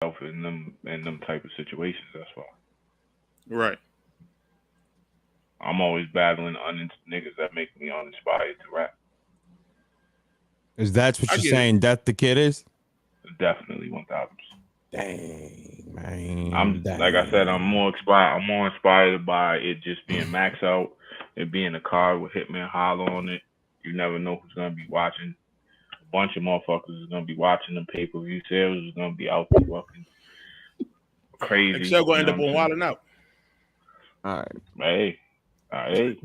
in them type of situations. That's why. Right. I'm always battling niggas that make me uninspired to rap. Is that what you're saying? That the kid is? Definitely 1000%. Dang, man. Like I said, I'm more inspired by it just being max out, it being a card with Hitman Holla on it. You never know who's gonna be watching. A bunch of motherfuckers is gonna be watching the pay-per-view sales. Is gonna be out there fucking crazy. Excel gonna end up on Wildin' Out. All right. Hey. I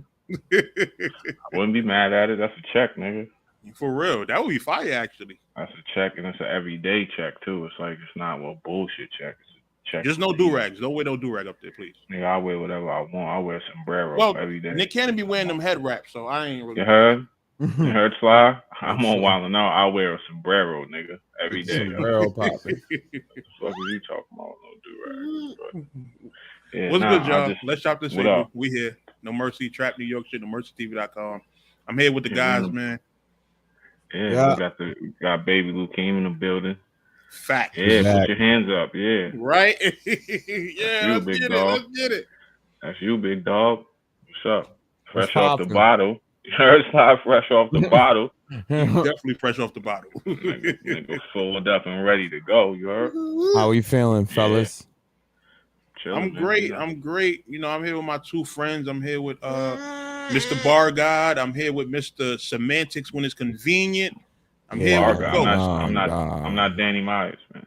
wouldn't be mad at it. That's a check, nigga. For real, that would be fire. Actually, that's a check, and it's an everyday check too. It's like it's not a bullshit check. It's a check. Just no do-rags. Don't wear no do-rag up there, please. Nigga, I wear whatever I want. I wear sombrero every day. Nick Cannon be wearing them head wraps, so I ain't really. You heard? You heard, Sly? I'm on Wildin' Out. I wear a sombrero, nigga, every day. Sombrero popping. What the fuck are you talking about? No do-rags. Yeah, what's good, y'all? Let's shop this shit. We here. No Mercy, Trap New York shit. NoMercyTV.com. I'm here with the guys, man. Yeah, we got Baby Lukeem in the building. Fact. Yeah, put your hands up. Yeah. Right? Yeah, let's get it. That's you, big dog. What's up? Fresh off the bottle. Slide fresh off the bottle. Definitely fresh off the bottle. nigga full up and ready to go. You heard? How we feeling, fellas? I'm great. I'm great. You know, I'm here with my two friends. I'm here with Mr. Bar God. I'm here with Mr. Semantics when it's convenient. I'm here with I'm not Danny Myers, man.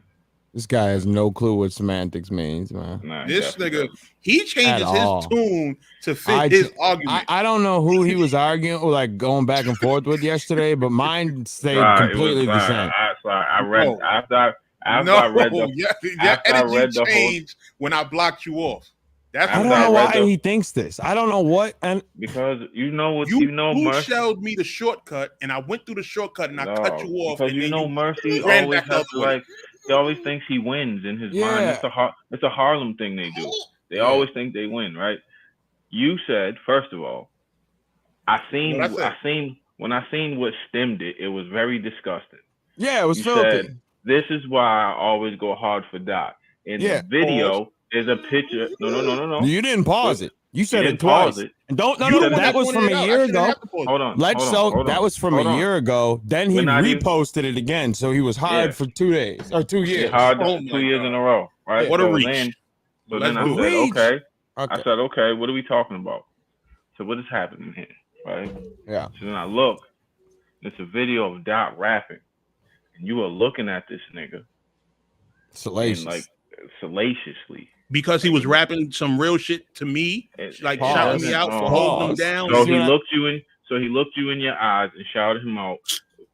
This guy has no clue what semantics means, man. Nah, this nigga, he changes his tune to fit his argument. I don't know who he was arguing or like going back and forth with yesterday, but mine stayed completely the same. I read after I read the energy changed when I blocked you off. That's I don't know why he thinks this. I don't know what, and because you know Mercy showed me the shortcut, and I went through the shortcut, and I cut you off. Because and Mercy always has to he always thinks he wins in his mind. It's a Harlem thing they do. They always think they win, right? You said first of all, when I seen what stemmed it, it was very disgusting. Yeah, it was filthy. Said, this is why I always go hard for Dot. In the video is a picture. No. You didn't pause it. You said it twice. And that was from a year ago. Hold on. That was from a year ago. Then he reposted it again. So he was hard for 2 days or 2 years. Hard 2 years in a row, right? What a reach. So then I said, okay. I said, okay, what are we talking about? So what is happening here, right? Yeah. So then I look. It's a video of Dot rapping. And you are looking at this nigga. Salaciously. Because he was rapping some real shit to me, like shouting me out for holding him down. So he looked you in your eyes and shouted him out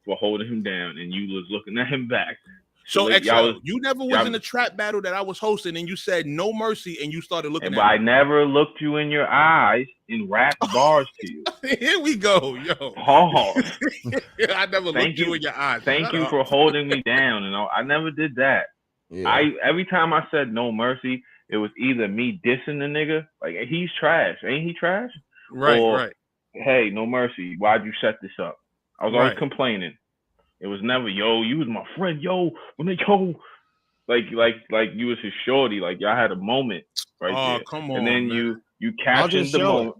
for holding him down, and you was looking at him back. So XL, you never was in the trap battle that I was hosting, and you said no mercy, and you started looking at me. I never looked you in your eyes and rapped bars to you. Here we go, yo. I never looked you in your eyes. Thank you for holding me down, and I never did that. Yeah. Every time I said no mercy, it was either me dissing the nigga, like he's trash, ain't he trash? Right, right. Hey, no mercy, why'd you set this up? I was always complaining. It was never, yo, you was my friend, yo, like you was his shorty, like y'all had a moment right there. Come on, and then man. you captioned the moment.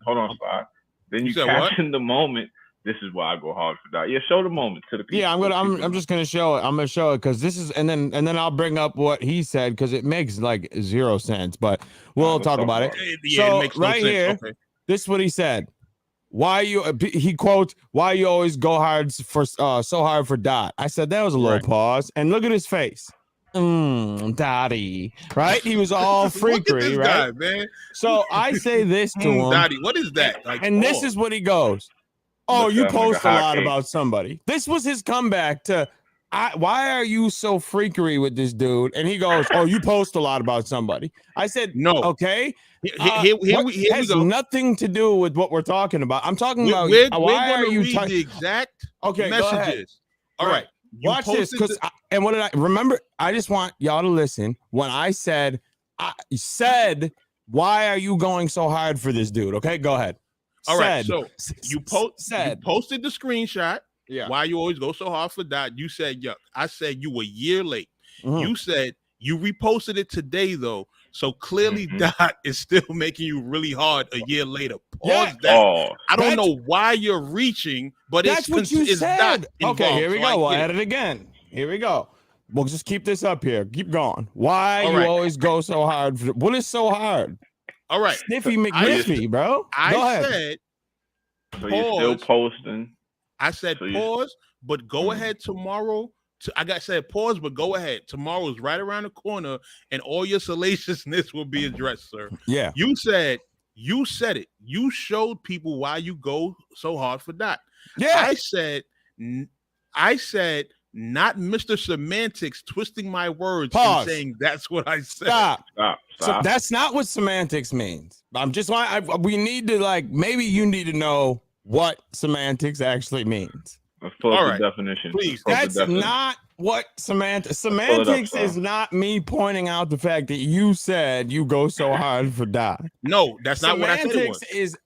Hold on, Spot. Then you captioned the moment. This is why I go hard for that. Yeah, show the moment to the people. Yeah, I'm just gonna show it. I'm gonna show it because this is, and then I'll bring up what he said because it makes like 0 sense. But we'll talk about it. Yeah, so it makes no right sense. here, Okay. this is what he said. He quotes, "Why you always go hard for so hard for Dot?" I said that was a little pause, and look at his face. Dottie, right? He was all freakery, right? Guy, man. So I say this to him, Dottie, what is that? Like, and this is what he goes. Oh, you post a lot about somebody. This was his comeback to, why are you so freakery with this dude? And he goes, oh, you post a lot about somebody. I said, no. Okay. Here we has go. Nothing to do with what we're talking about. I'm talking about why are you read the exact messages? All right. Watch this. And what did I remember? I just want y'all to listen. When I said, why are you going so hard for this dude? Okay, go ahead. All right, so you posted the screenshot. Yeah. Why you always go so hard for Dot? You said yuck. I said you were a year late. Mm-hmm. You said You reposted it today though, so clearly Dot is still making you really hard a year later. Pause that. I don't know why you're reaching, but that's what you said. Okay, here we go. We'll add it again. Here we go. We'll just keep this up here. Keep going. Why you always go so hard? What is so hard? All right, Sniffy McNiffy, bro. I said. So you're still posting. I said pause, but go ahead tomorrow. Said pause, but go ahead. Tomorrow is right around the corner, and all your salaciousness will be addressed, sir. Yeah. You said it. You showed people why you go so hard for Dot. Yeah. I said not Mr. Semantics twisting my words and saying that's what I said. Stop. So that's not what semantics means. I'm just we need to maybe you need to know what semantics actually means. Let's pull up the definition. Please. That's not what semantics is not me pointing out the fact that you said you go so hard for Dot. No, that's not what I said it was. Semantics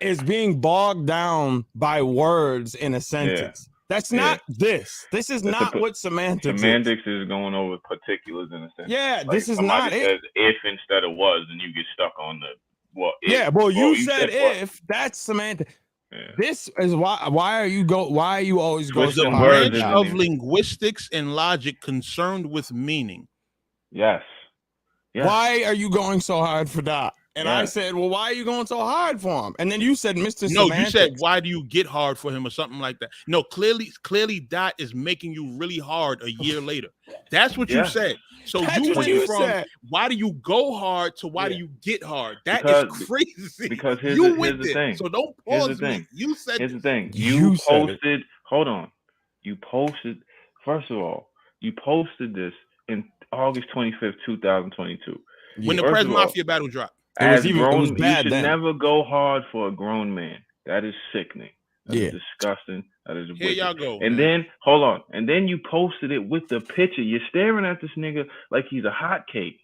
is being bogged down by words in a sentence. That's not this. This is not what semantics is going over particulars in a sentence. Yeah, this is not it. Says if instead of was, and you get stuck on the if. Yeah, well, you said if. That's semantics. Yeah. This is why are you always go so hard? The branch of linguistics and logic concerned with meaning. Yes. Why are you going so hard for Dot? And I said, well, why are you going so hard for him? And then you said, Mr. No, Semantics. You said, why do you get hard for him or something like that? No, clearly Dot is making you really hard a year later. That's what you said. So you went from why do you go hard to why do you get hard? That is crazy. Because here's the thing. So don't pause me. You said here's the thing. You posted, hold on. You posted, first of all, you posted this in August 25th, 2022. When the Press Mafia battle dropped. You should never go hard for a grown man. That is sickening. That is disgusting. That is here y'all go. And then hold on. And then you posted it with the picture. You're staring at this nigga like he's a hot cake.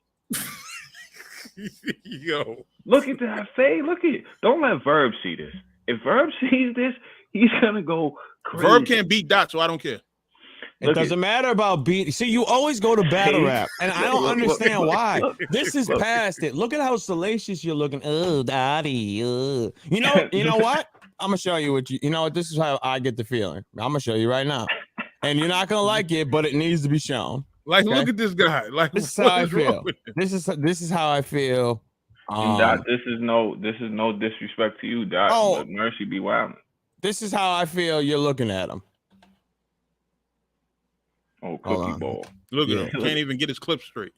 Yo. Look at that face. Look at it. Don't let Verb see this. If Verb sees this, he's gonna go crazy. Verb can't beat Dot, so I don't care. It doesn't matter about beat. See, you always go to battle rap, and I don't understand why. This is past it. Look at how salacious you're looking. Oh, Daddy. You know what? I'm gonna show you what you know what. This is how I get the feeling. I'm gonna show you right now, and you're not gonna like it, but it needs to be shown. Look at this guy. This is how I feel. This is how I feel. Dot, this is no disrespect to you, Dot. Oh, Mercy be wild. This is how I feel. You're looking at him. Oh, cookie ball. Look at him. Can't even get his clip straight.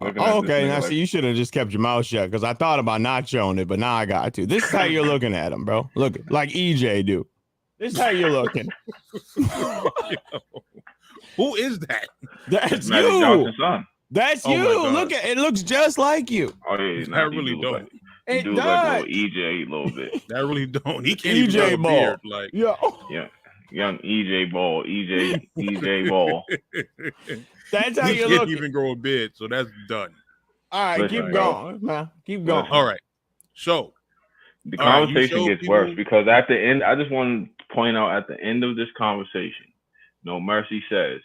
Okay. Now, see, you should have just kept your mouth shut because I thought about not showing it, but now I got to. This is how you're looking at him, bro. Look, like EJ do. This is how you're looking. Who is that? That's you. That's you. Look at it. Looks just like you. Oh yeah, I really don't. It does. Like EJ a little bit. I really don't. He can't even grow a beard. Like yeah. Young EJ Ball, EJ Ball. That's how you look. He can't even grow a beard, so that's done. All right, keep going, man. Keep going. All right. So the conversation gets worse because at the end, I just want to point out at the end of this conversation, No Mercy says,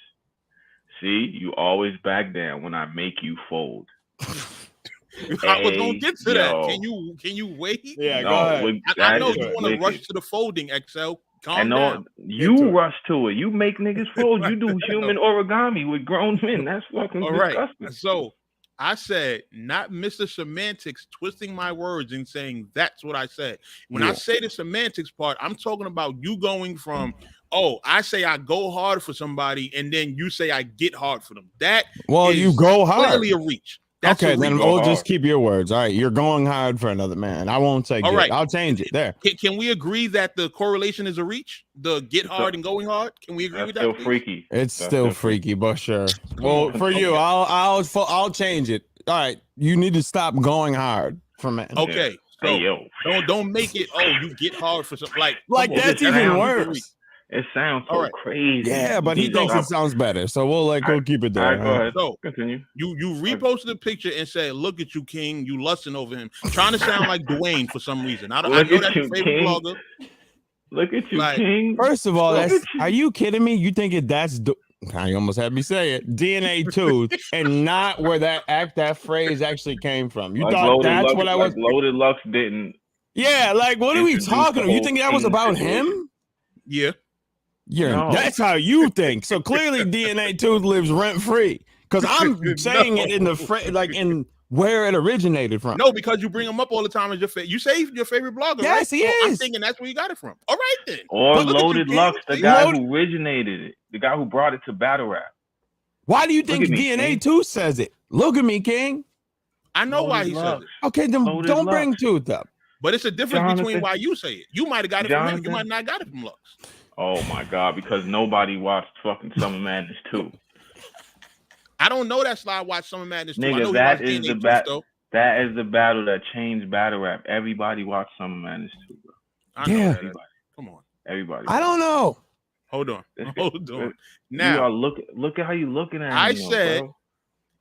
"See, you always back down when I make you fold." I was gonna get to that. Can you wait? Yeah, go ahead. I know you want to rush to the folding, XL. Calm down. You rush to it. You make niggas fold. You do human origami with grown men. That's fucking disgusting. Right. So I said, not Mr. Semantics twisting my words and saying that's what I said. When I say the semantics part, I'm talking about you going from, I say I go hard for somebody, and then you say I get hard for them. That you go hard. Clearly a reach. That's okay, then we'll just keep your words. All right, you're going hard for another man. I won't say all right. I'll change it there. Can we agree that the correlation is a reach? The get hard and going hard? Can we agree with that? Still freaky. It's still freaky, but sure. Well, for you, I'll change it. All right, you need to stop going hard for men. Okay, so don't make it. You get hard for something like that's even worse. It sounds so crazy. Yeah, but he thinks it sounds better. So we'll keep it there. All right, go ahead. So continue. You reposted a picture and said, "Look at you, King. You lusting over him." Trying to sound like Dwayne for some reason. I know that's your favorite blogger. Look at you, King. First of all, are you kidding me? You think that's You almost had me say it. DNA tooth, and not where that phrase actually came from. You like thought Loaded that's Lux, what I was. Like Loaded Lux didn't. Yeah, like what are we Introduce talking the about? You whole think that was King about situation. him? Yeah. No. That's how you think. So clearly, DNA tooth lives rent free. Because I'm saying it in the like in where it originated from. No, because you bring him up all the time as your favorite. You say he's your favorite blogger, Yes, right? he is. I'm thinking that's where you got it from. All right, then. Or But look at you, Loaded King. Lux, the See? guy who originated it, the guy who brought it to battle rap. Why do you think at me, DNA King. tooth says it? Look at me, King. I know why he Lux. says it. Okay, then Loaded don't Lux. bring tooth up. But it's a difference Jonathan. between why you say it. You might have got it from him. You Jonathan. might not got it from Lux. Oh my God, because nobody watched fucking Summer Madness 2. I don't know that slide watch Summer Madness too. I know Nigga, he that watched is DNA the too, battle. That is the battle that changed battle rap. Everybody watched Summer Madness 2, bro. I know Yeah. that. Everybody. Come on. Everybody. I don't know. Hold on. Hold on. You Now, are look at how you looking at I him, though, said, bro.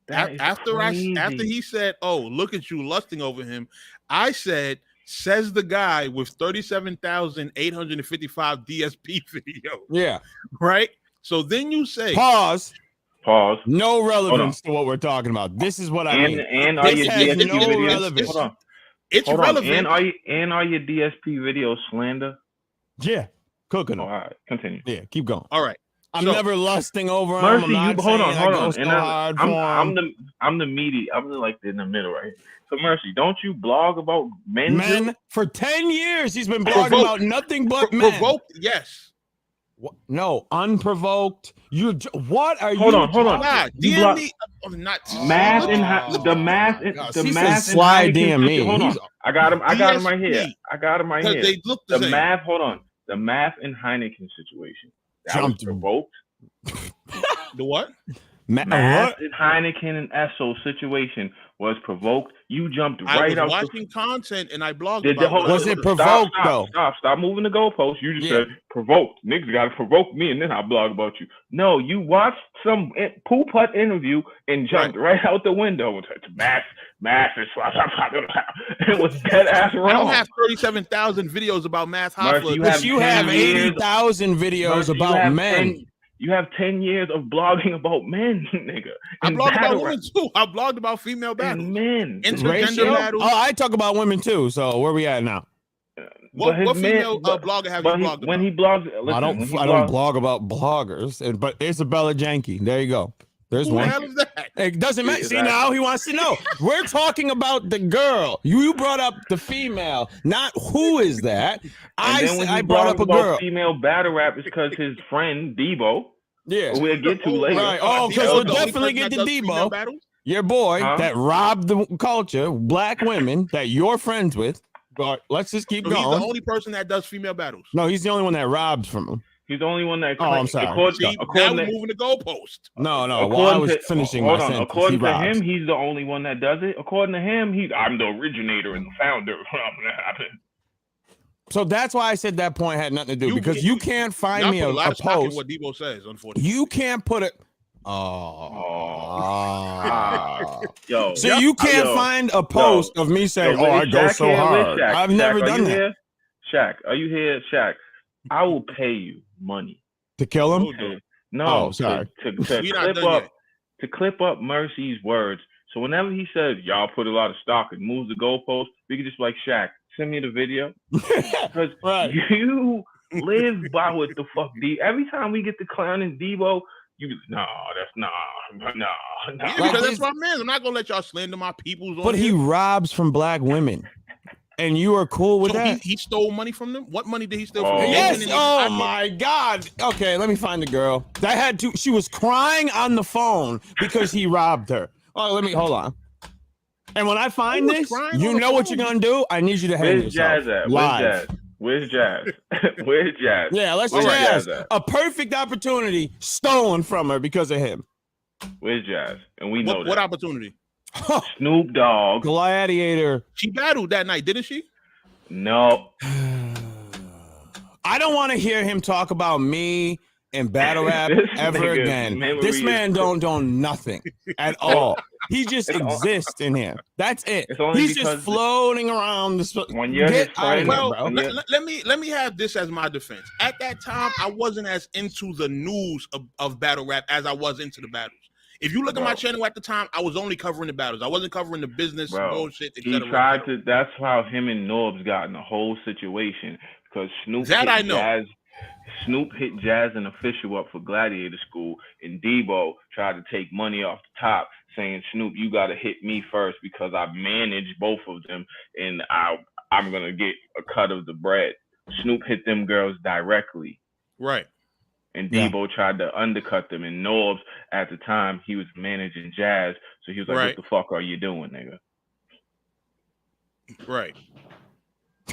That is after crazy. he said, "Oh, look at you lusting over him," I said, "Says the guy with 37,855 DSP videos." Yeah. Right. So then you say, Pause. No Hold relevance to what we're talking about. This is what I mean. And are This your has DSP no videos? relevance. Hold on. it's Hold on. relevant. And are your DSP videos slander? Yeah. Cooking Oh, them. all right, continue. Yeah, keep going. All right. I'm So- never lusting over him. Mercy, I'm not hold saying on. I go so hard for I'm him. the media. I'm like in the middle, right? So Mercy, don't you blog about men? Men for 10 years. He's been blogging Provoked. about nothing but men. Provoked, yes. What? No, unprovoked. What are Hold you? on. Nah, You DMD, not Math and the math and slide Heineken DME. situ- Hold on, I got him right here. DSP. I got him right because here. they look the same. Math. Hold on. The math and Heineken situation. That Jumped. was provoked. The what? Math and Heineken and Esso situation was provoked. You jumped I right was out. watching content and I blogged Did the about whole, it. Was it provoked though? Stop moving the goalposts. You just Yeah. said provoked. Niggas got to provoke me, and then I'll blog about you. No, you watched some poo putt interview and jumped right out the window. It's math is it was dead ass wrong. I don't have 37,000 videos about Math Hoffa. But you have 10 years 80,000 videos about men. You have 10 years of blogging about men, nigga. I blogged about women too. I blogged about female battles. And men. Intergender battles. Oh, I talk about women too. So where we at now? What female blogger have you blogged when about? he blogs, listen, I don't blog about bloggers, but Isabella Janke. There you go. There's Who one. the hell is that? It doesn't matter. See, Exactly. now he wants to know. We're talking about the girl. You brought up the female, not who is that. I brought up a girl. Female battle rap is because his friend Debo. Yeah, we'll get to later. Right. Oh, because we'll definitely get to Debo, your boy that robbed the culture, black women that you're friends with. But let's just keep going. He's the only person that does female battles. No, he's the only one that robs from them. He's the only one that. Oh, I'm sorry. Now we're moving the goalpost. No. While I was finishing my sentence, according to him, he's the only one that does it. According to him, I'm the originator and the founder. So that's why I said that point had nothing to do because you can't find me a post. What Debo says, unfortunately, you can't put it. Yo, so you can't find a post of me saying, "Oh, I go so hard." I've never done that. Shaq, are you here, Shaq? I will pay you money to kill him. No, sorry. To clip up Mercy's words. So whenever he says y'all put a lot of stock and moves the goalpost, we could just be like, Shaq, send me the video because you live by what the fuck. Every time we get the clown and Debo, you just no. Yeah, because that's my man. I'm not gonna let y'all slander my peoples. But he robs from black women, and you are cool with that. He stole money from them. What money did he steal from them? Yes. Oh my God. Okay, let me find the girl. She was crying on the phone because he robbed her. Oh, hold on. And when I find this, you know what you're gonna do. I need you to hang yourself. Where's Jazz? Where's Jazz? Yeah, let's Jazz. A perfect opportunity stolen from her because of him. Where's Jazz? And we know that. What opportunity? Snoop Dogg. Gladiator. She battled that night, didn't she? No. I don't want to hear him talk about me in battle rap ever again. This man don't do nothing at all. He just exists in here. That's it. He's just floating around. When you're his friend, let me have this as my defense. At that time, I wasn't as into the news of battle rap as I was into the battles. If you look at my channel at the time, I was only covering the battles. I wasn't covering the business bullshit, etc. He tried to. That's how him and Norbs got in the whole situation because Snoop hit Jazz and Official up for Gladiator School, and Debo tried to take money off the top, saying, Snoop, you got to hit me first because I manage both of them, and I'm going to get a cut of the bread. Snoop hit them girls directly. Right. And Debo tried to undercut them, and Norbs, at the time, he was managing Jazz, so he was like, what the fuck are you doing, nigga? Right.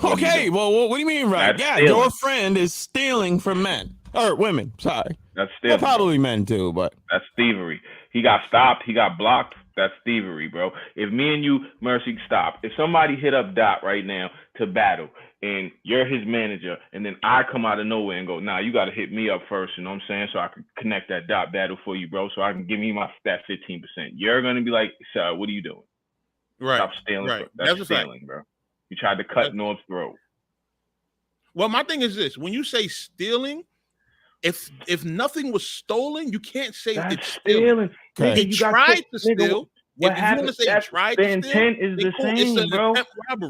Okay, well, what do you mean, right? That's yeah, stealing. Your friend is stealing from men. Or women, sorry. That's stealing. Well, probably men, too, but... That's thievery. He got stopped. He got blocked. That's thievery, bro. If me and you, Mercy, stop. If somebody hit up Dot right now to battle, and you're his manager, and then I come out of nowhere and go, nah, you got to hit me up first, you know what I'm saying, so I can connect that Dot battle for you, bro, so I can give me that 15%. You're going to be like, sir, what are you doing? Right. Stop stealing. Right. That's stealing, bro. You tried to cut Norb's throat. Well, my thing is this. When you say stealing, if nothing was stolen, you can't say it's stealing. Okay. He tried to steal. What happened? The intent is the same, bro.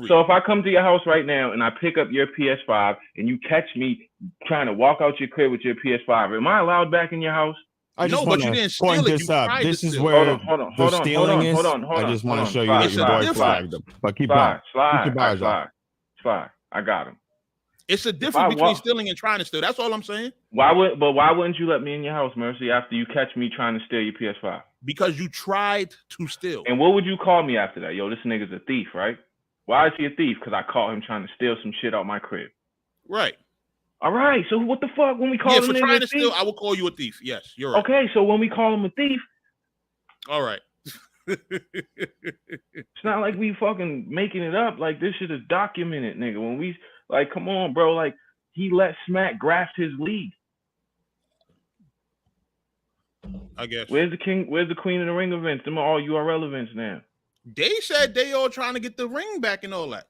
So if I come to your house right now and I pick up your PS5 and you catch me trying to walk out your crib with your PS5, am I allowed back in your house? I just want to point this up. This is where the stealing is. I just want to show you that your boy flagged him. But keep going. Slide. I got him. It's a difference between stealing and trying to steal. That's all I'm saying. Why wouldn't you let me in your house, Mercy, after you catch me trying to steal your PS5? Because you tried to steal. And what would you call me after that? Yo, this nigga's a thief, right? Why is he a thief? Because I caught him trying to steal some shit out my crib. Right. All right. So what the fuck when we call him for trying to steal? I will call you a thief. Yes, you're right. Okay, so when we call him a thief, all right. It's not like we fucking making it up. Like this shit is documented, nigga. When we like, come on, bro. Like he let Smack grasp his lead. I guess. Where's the king? Where's the queen of the ring events? Them are all URL events now. They said they all trying to get the ring back and all that.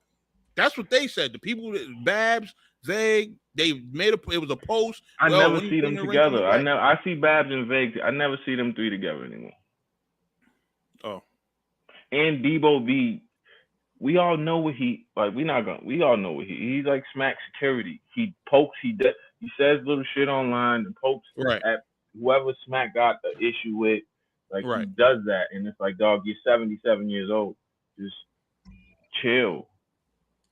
That's what they said. The people, Babs, they made it was a post. I never see them together. I see Babs and Veg. I never see them three together anymore. Oh. And Debo B, we all know what he like. We all know what he's like. Smack security. He pokes. He says little shit online and pokes at whoever Smack got the issue with. Like he does that, and it's like, dog, you're 77 years old. Just chill.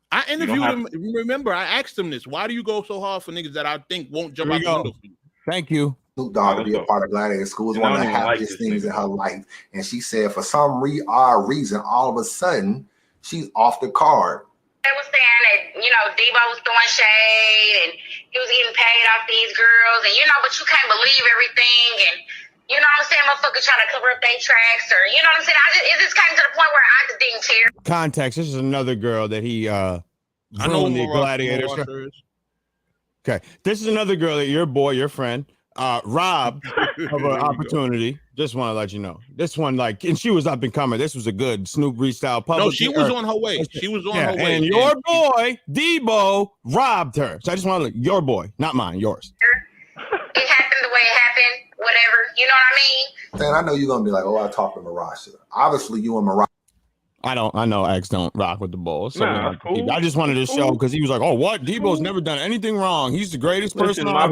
I interviewed him. Remember, I asked him this. Why do you go so hard for niggas that I think won't jump out the window for you? Thank you. Snoop Dogg to be a part of Gladiator School is one of the happiest things in her life. And she said for some odd reason, all of a sudden, she's off the card. They was saying that, Debo was throwing shade and he was getting paid off these girls. And, but you can't believe everything. And, you know what I'm saying? Motherfuckers trying to cover up their tracks or, you know what I'm saying? It just came to the point where I just didn't care. Context. This is another girl that he I know the Gladiator. Okay. This is another girl that your friend, robbed of an opportunity. Just want to let you know. This one, and she was up and coming. This was a good Snoop freestyle public. No, she was on her way. She was on her way. And your boy, Debo, robbed her. So I just want to let your boy, not mine, yours. It happened the way it happened, whatever. You know what I mean? Man, I know you're going to be like, oh, I talked to Marasha. Obviously, you and Marasha. I know X don't rock with the Bulls. So cool. I just wanted to show because he was like, oh, what? Debo's never done anything wrong. He's the greatest person. My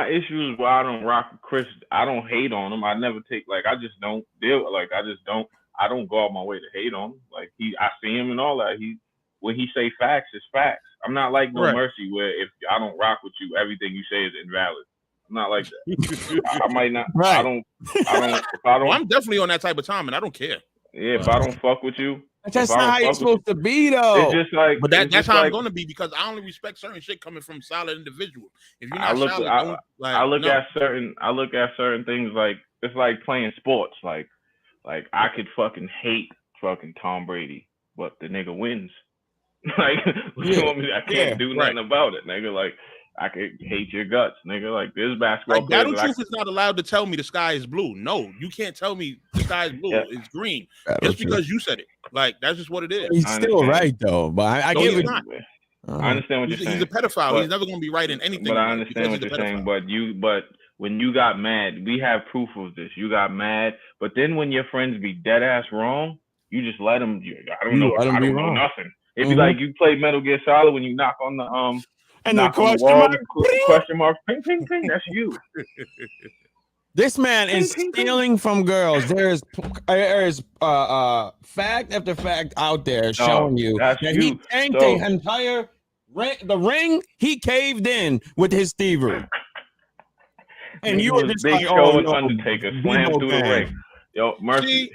issue is why I don't rock with Chris. I don't hate on him. I never I just don't deal. I don't go out my way to hate on him. I see him and all that. When he say facts, it's facts. I'm not like No Mercy where if I don't rock with you, everything you say is invalid. I'm not like that. I might not. Right. I don't. I'm definitely on that type of time, and I don't care. Yeah, if I don't fuck with you, that's not how you're supposed to be, though. It's just like, but that's how I'm gonna be because I only respect certain shit coming from solid individuals. If you're not solid, I look at certain things like it's like playing sports. Like I could fucking hate fucking Tom Brady, but the nigga wins. Like, what you want me? I can't do nothing about it, nigga. Like, I could hate your guts, nigga. Like, this basketball like, player. Battle Truth is not allowed to tell me the sky is blue. No, you can't tell me the sky is blue. It's green just because you said it. Like, that's just what it is. He's still right though, but I get it. I understand what you're saying. He's a pedophile. But he's never going to be right in anything. But I understand what you're saying. But when you got mad, we have proof of this. You got mad, but then when your friends be dead ass wrong, you just let them. I don't know nothing. It'd be like you play Metal Gear Solid when you knock on the and the question mark, ping, ping, ping. That's you. This man is stealing from girls. There is fact after fact out there showing you that he tanked the entire ring. He caved in with his thievery, and you were just big like, show and Undertaker slam through the ring. Yo, Mercy.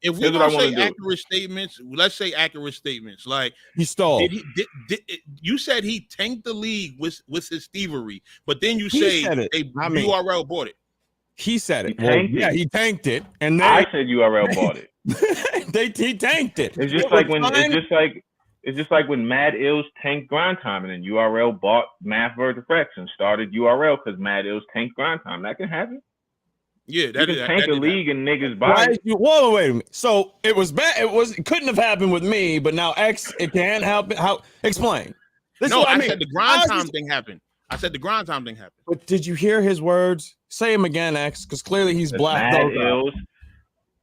If we're gonna say accurate statements, let's say accurate statements. Like he stole. You said he tanked the league with his thievery, but then you say URL bought it. He said it. He tanked it, and I said URL bought it. He tanked it. It's just like when Mad Ills tanked Grind Time, and then URL bought Math vs. Rex and started URL because Mad Ills tanked Grind Time. That can happen. Yeah, that is tank the league and niggas buy. Whoa, wait a minute. So it was bad. It couldn't have happened with me, but now it can happen. How? Explain. I said the Grind Time thing happened. I said the Grind Time thing happened. But did you hear his words? Say him again, X, because clearly he's black. Mad Ills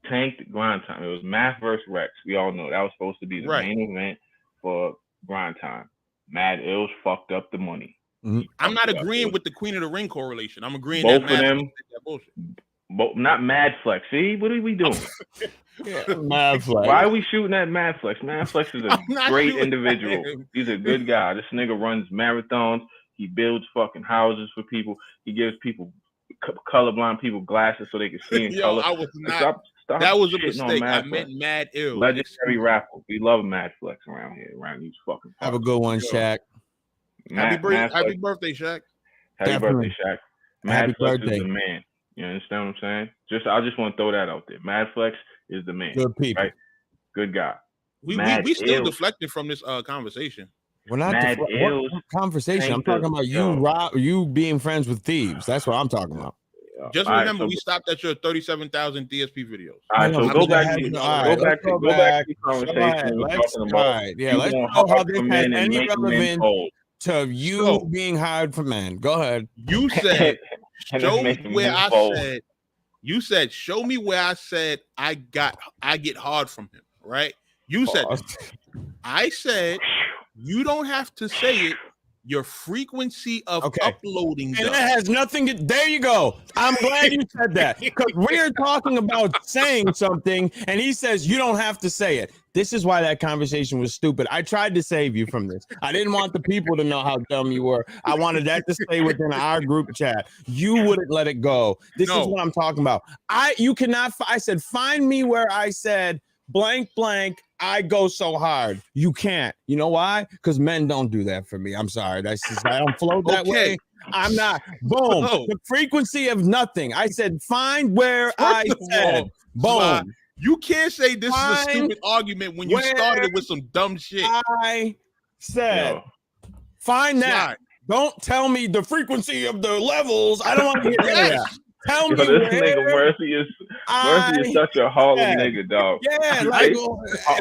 tanked Grind Time. It was Math vs. Rex. We all know that was supposed to be the main event for Grind Time. Mad Ills fucked up the money. Mm-hmm. I'm not agreeing with the Queen of the Ring correlation. I'm agreeing both that of them. Not Mad Flex. See, what are we doing? Mad Flex. Why are we shooting at Mad Flex? Mad Flex is a great individual. He's a good guy. This nigga runs marathons. He builds fucking houses for people. He gives people colorblind people glasses so they can see in color. I was not. Stop that was a mistake. I meant Mad Ill. Legendary rapper. We love Mad Flex around here. Around these fucking. Have a good one, Shaq. Happy birthday, Shaq. Happy birthday, Shaq. Mad Flex is the man. You understand what I'm saying? I just want to throw that out there. Mad Flex is the man. Good people. Right? Good guy. We still deflected from this conversation. We're not what conversation. I'm talking about you being friends with thieves. That's what I'm talking about. Just remember, we stopped at your 37,000 DSP videos. All right, so go back to the conversation. Let's know how this has any relevance to you being hired for men. Go ahead. You said, show me where I said. You said, show me where I said I get hard from him. Right? You said. I said, you don't have to say it. Your frequency of uploading, and that has nothing to. There you go. I'm glad you said that because we're talking about saying something, and he says you don't have to say it. This is why that conversation was stupid. I tried to save you from this. I didn't want the people to know how dumb you were. I wanted that to stay within our group chat. You wouldn't let it go. This is what I'm talking about. You cannot. I said find me where I said blank blank. I go so hard. You can't. You know why? Because men don't do that for me. I'm sorry. That's just, I don't float that way. I'm not. Boom. The frequency of nothing. I said, find where I said. Boom. You can't say this is a stupid argument when you started it with some dumb shit. I said, find that. Don't tell me the frequency of the levels. I don't want to hear that. Tell me this nigga Mercy is such a Harlem nigga, dog. Yeah, like,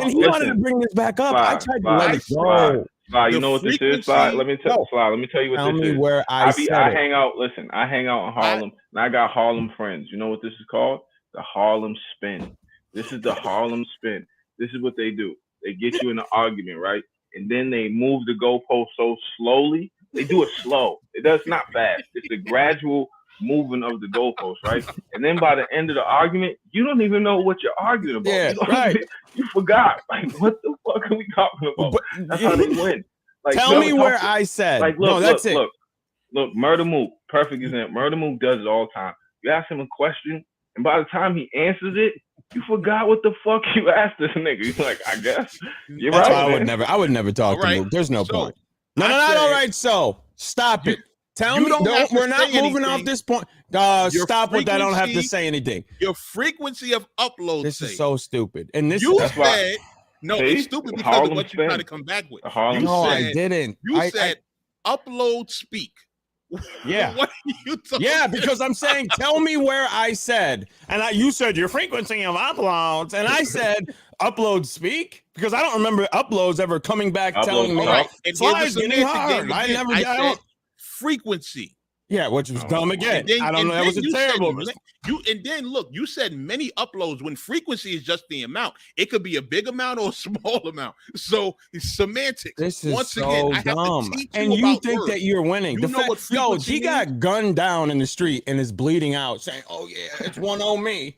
and he wanted to bring this back up. I tried to let it go. Sly, you know what this is, Sly? Let me tell you what this is. Tell me where I hang out. Listen, I hang out in Harlem, and I got Harlem friends. You know what this is called? The Harlem Spin. This is the Harlem Spin. This is what they do. They get you in an argument, right? And then they move the goalpost so slowly. They do it slow. It's not fast. It's a gradual moving of the goalpost, right? And then by the end of the argument, you don't even know what you're arguing about. Yeah, you forgot. Like, what the fuck are we talking about? That's how they win. Like, tell me where I said. Like, look, Murder Mook, perfect example. Murder Mook does it all the time. You ask him a question, and by the time he answers it, you forgot what the fuck you asked this nigga. He's like, I guess you're right. I would never talk to Mook. There's no point. No. All right. So stop it. Tell me, we're not moving off this point. Stop with that. I don't have to say anything. Your frequency of upload. This is so stupid. And this you said No, See? it's stupid because Harlem of what you spin. try to come back with. Harlem No, spin. I didn't. You said upload speak. Yeah. What are you talking Yeah, because I'm saying, tell me where I said, and you said your frequency of uploads, and I said upload speak because I don't remember uploads ever coming back telling me, All right, and Slide's here's the getting semantic hard. game I again. never I got said frequency. Yeah, which was dumb again. And then, I don't know. That was a terrible. And then look, you said many uploads when frequency is just the amount. It could be a big amount or a small amount. So it's semantics. This is Once so again, I have dumb. to teach And you you about think words. that you're winning. You know what frequency he got gunned down in the street and is bleeding out, saying, "Oh yeah, it's 1-0 me."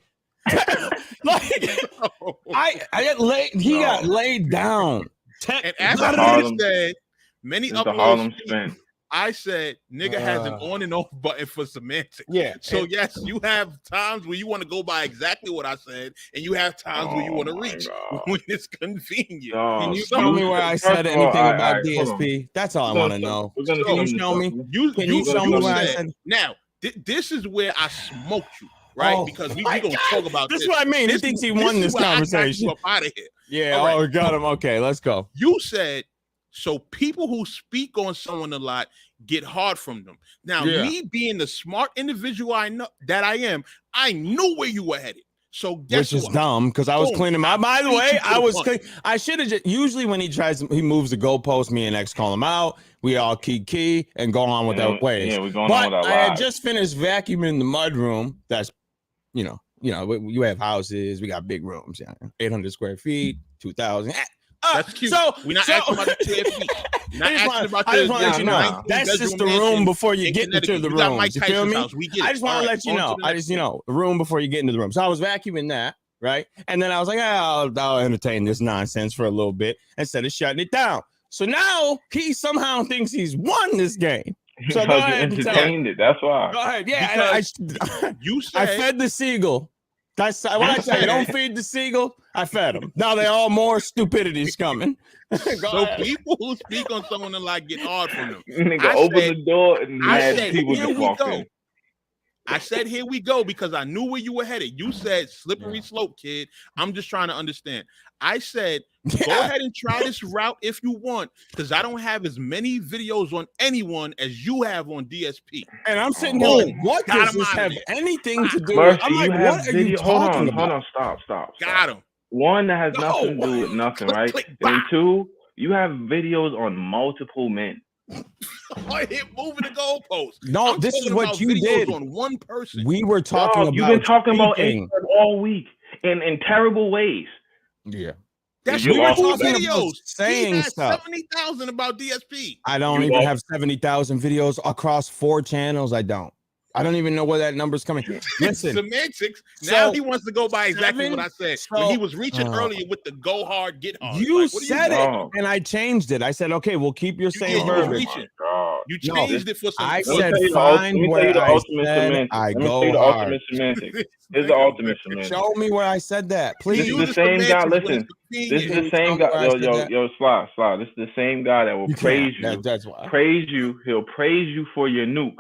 He got laid down. And after he said many uploads, Harlem spin. I said nigga has an on and off button for semantics. Yeah. So yes, you have times where you want to go by exactly what I said, and you have times where you want to reach when it's convenient. Can you tell me where I said anything about DSP? That's all I want to know. Can you show me? Can you show me where I said? Now, this is where I smoked you, right? Because we gonna talk about this. This is what I mean. He thinks he won this conversation. Up out of here. Yeah. Oh, got him. Okay, let's go. You said. So people who speak on someone a lot get hard from them. Now, me being the smart individual I know that I am, I knew where you were headed. So guess which is dumb because I was cleaning my. By the way, I should have just. Usually when he moves the goalpost, me and X call him out. We all key and go on with our ways. Yeah, we're going on with our I lives. had just finished vacuuming the mud room. That's, you have houses. We got big rooms. 800 square feet, 2,000. That's cute. So we're not asking about the square feet. Not asking about the. I just want to let you know that's just the room before you get into the room. You feel me? I just want to let you know. The room before you get into the room. So I was vacuuming that, right? And then I was like, I'll entertain this nonsense for a little bit instead of shutting it down. So now he somehow thinks he's won this game. So because you entertained it. That's why. Go ahead. Yeah. You said I fed the seagull. That's what I tell you. Don't feed the seagull. I fed them. Now they all more stupidity's coming. So people who speak on someone and like get hard from them. Nigga, open the door and mad people just walk in. I said, here we go, because I knew where you were headed. You said slippery slope, kid. I'm just trying to understand. I said, go ahead and try this route if you want, because I don't have as many videos on anyone as you have on DSP. And I'm sitting here like, what does this have anything to do with? I'm like, what are you talking about? Hold on, stop. Got him. One, that has nothing to do with nothing, right? And two, you have videos on multiple men. Moving the goalpost. No, this is what you did on one person. We were talking about. You've been talking about all week in terrible ways. Yeah, that's we were talking videos saying stuff. 70,000 about DSP. I don't even have 70,000 videos across 4 channels. I don't even know where that number's coming. Listen, semantics. Now he wants to go by exactly what I said. When he was reaching earlier with the go hard, get hard. You said it, and I changed it. I said, okay, we'll keep your same verbiage. You changed it for some. I said, find where I said I go hard. Here's the ultimate semantics. Show me where I said that, please. This is the same guy. Listen, this is the same guy. Yo, Sly. This is the same guy that will praise you. That's why. Praise you. He'll praise you for your nukes.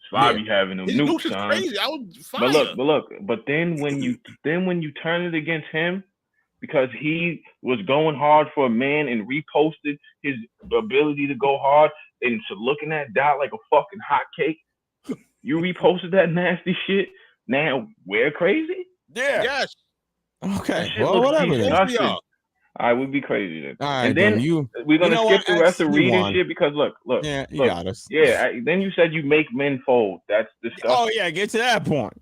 Sly be having them nukes, is son. crazy. I would fire. But then when you turn it against him, because he was going hard for a man and reposted his ability to go hard and to looking at Dot like a fucking hot cake, you reposted that nasty shit. Now we're crazy. Yeah. Yes. Okay. Well, whatever. All right, we'd be crazy then. All right, and then we're gonna skip the rest of reading shit because look. Yeah, you got us. Yeah. Then you said you make men fold. That's disgusting. Oh yeah, get to that point.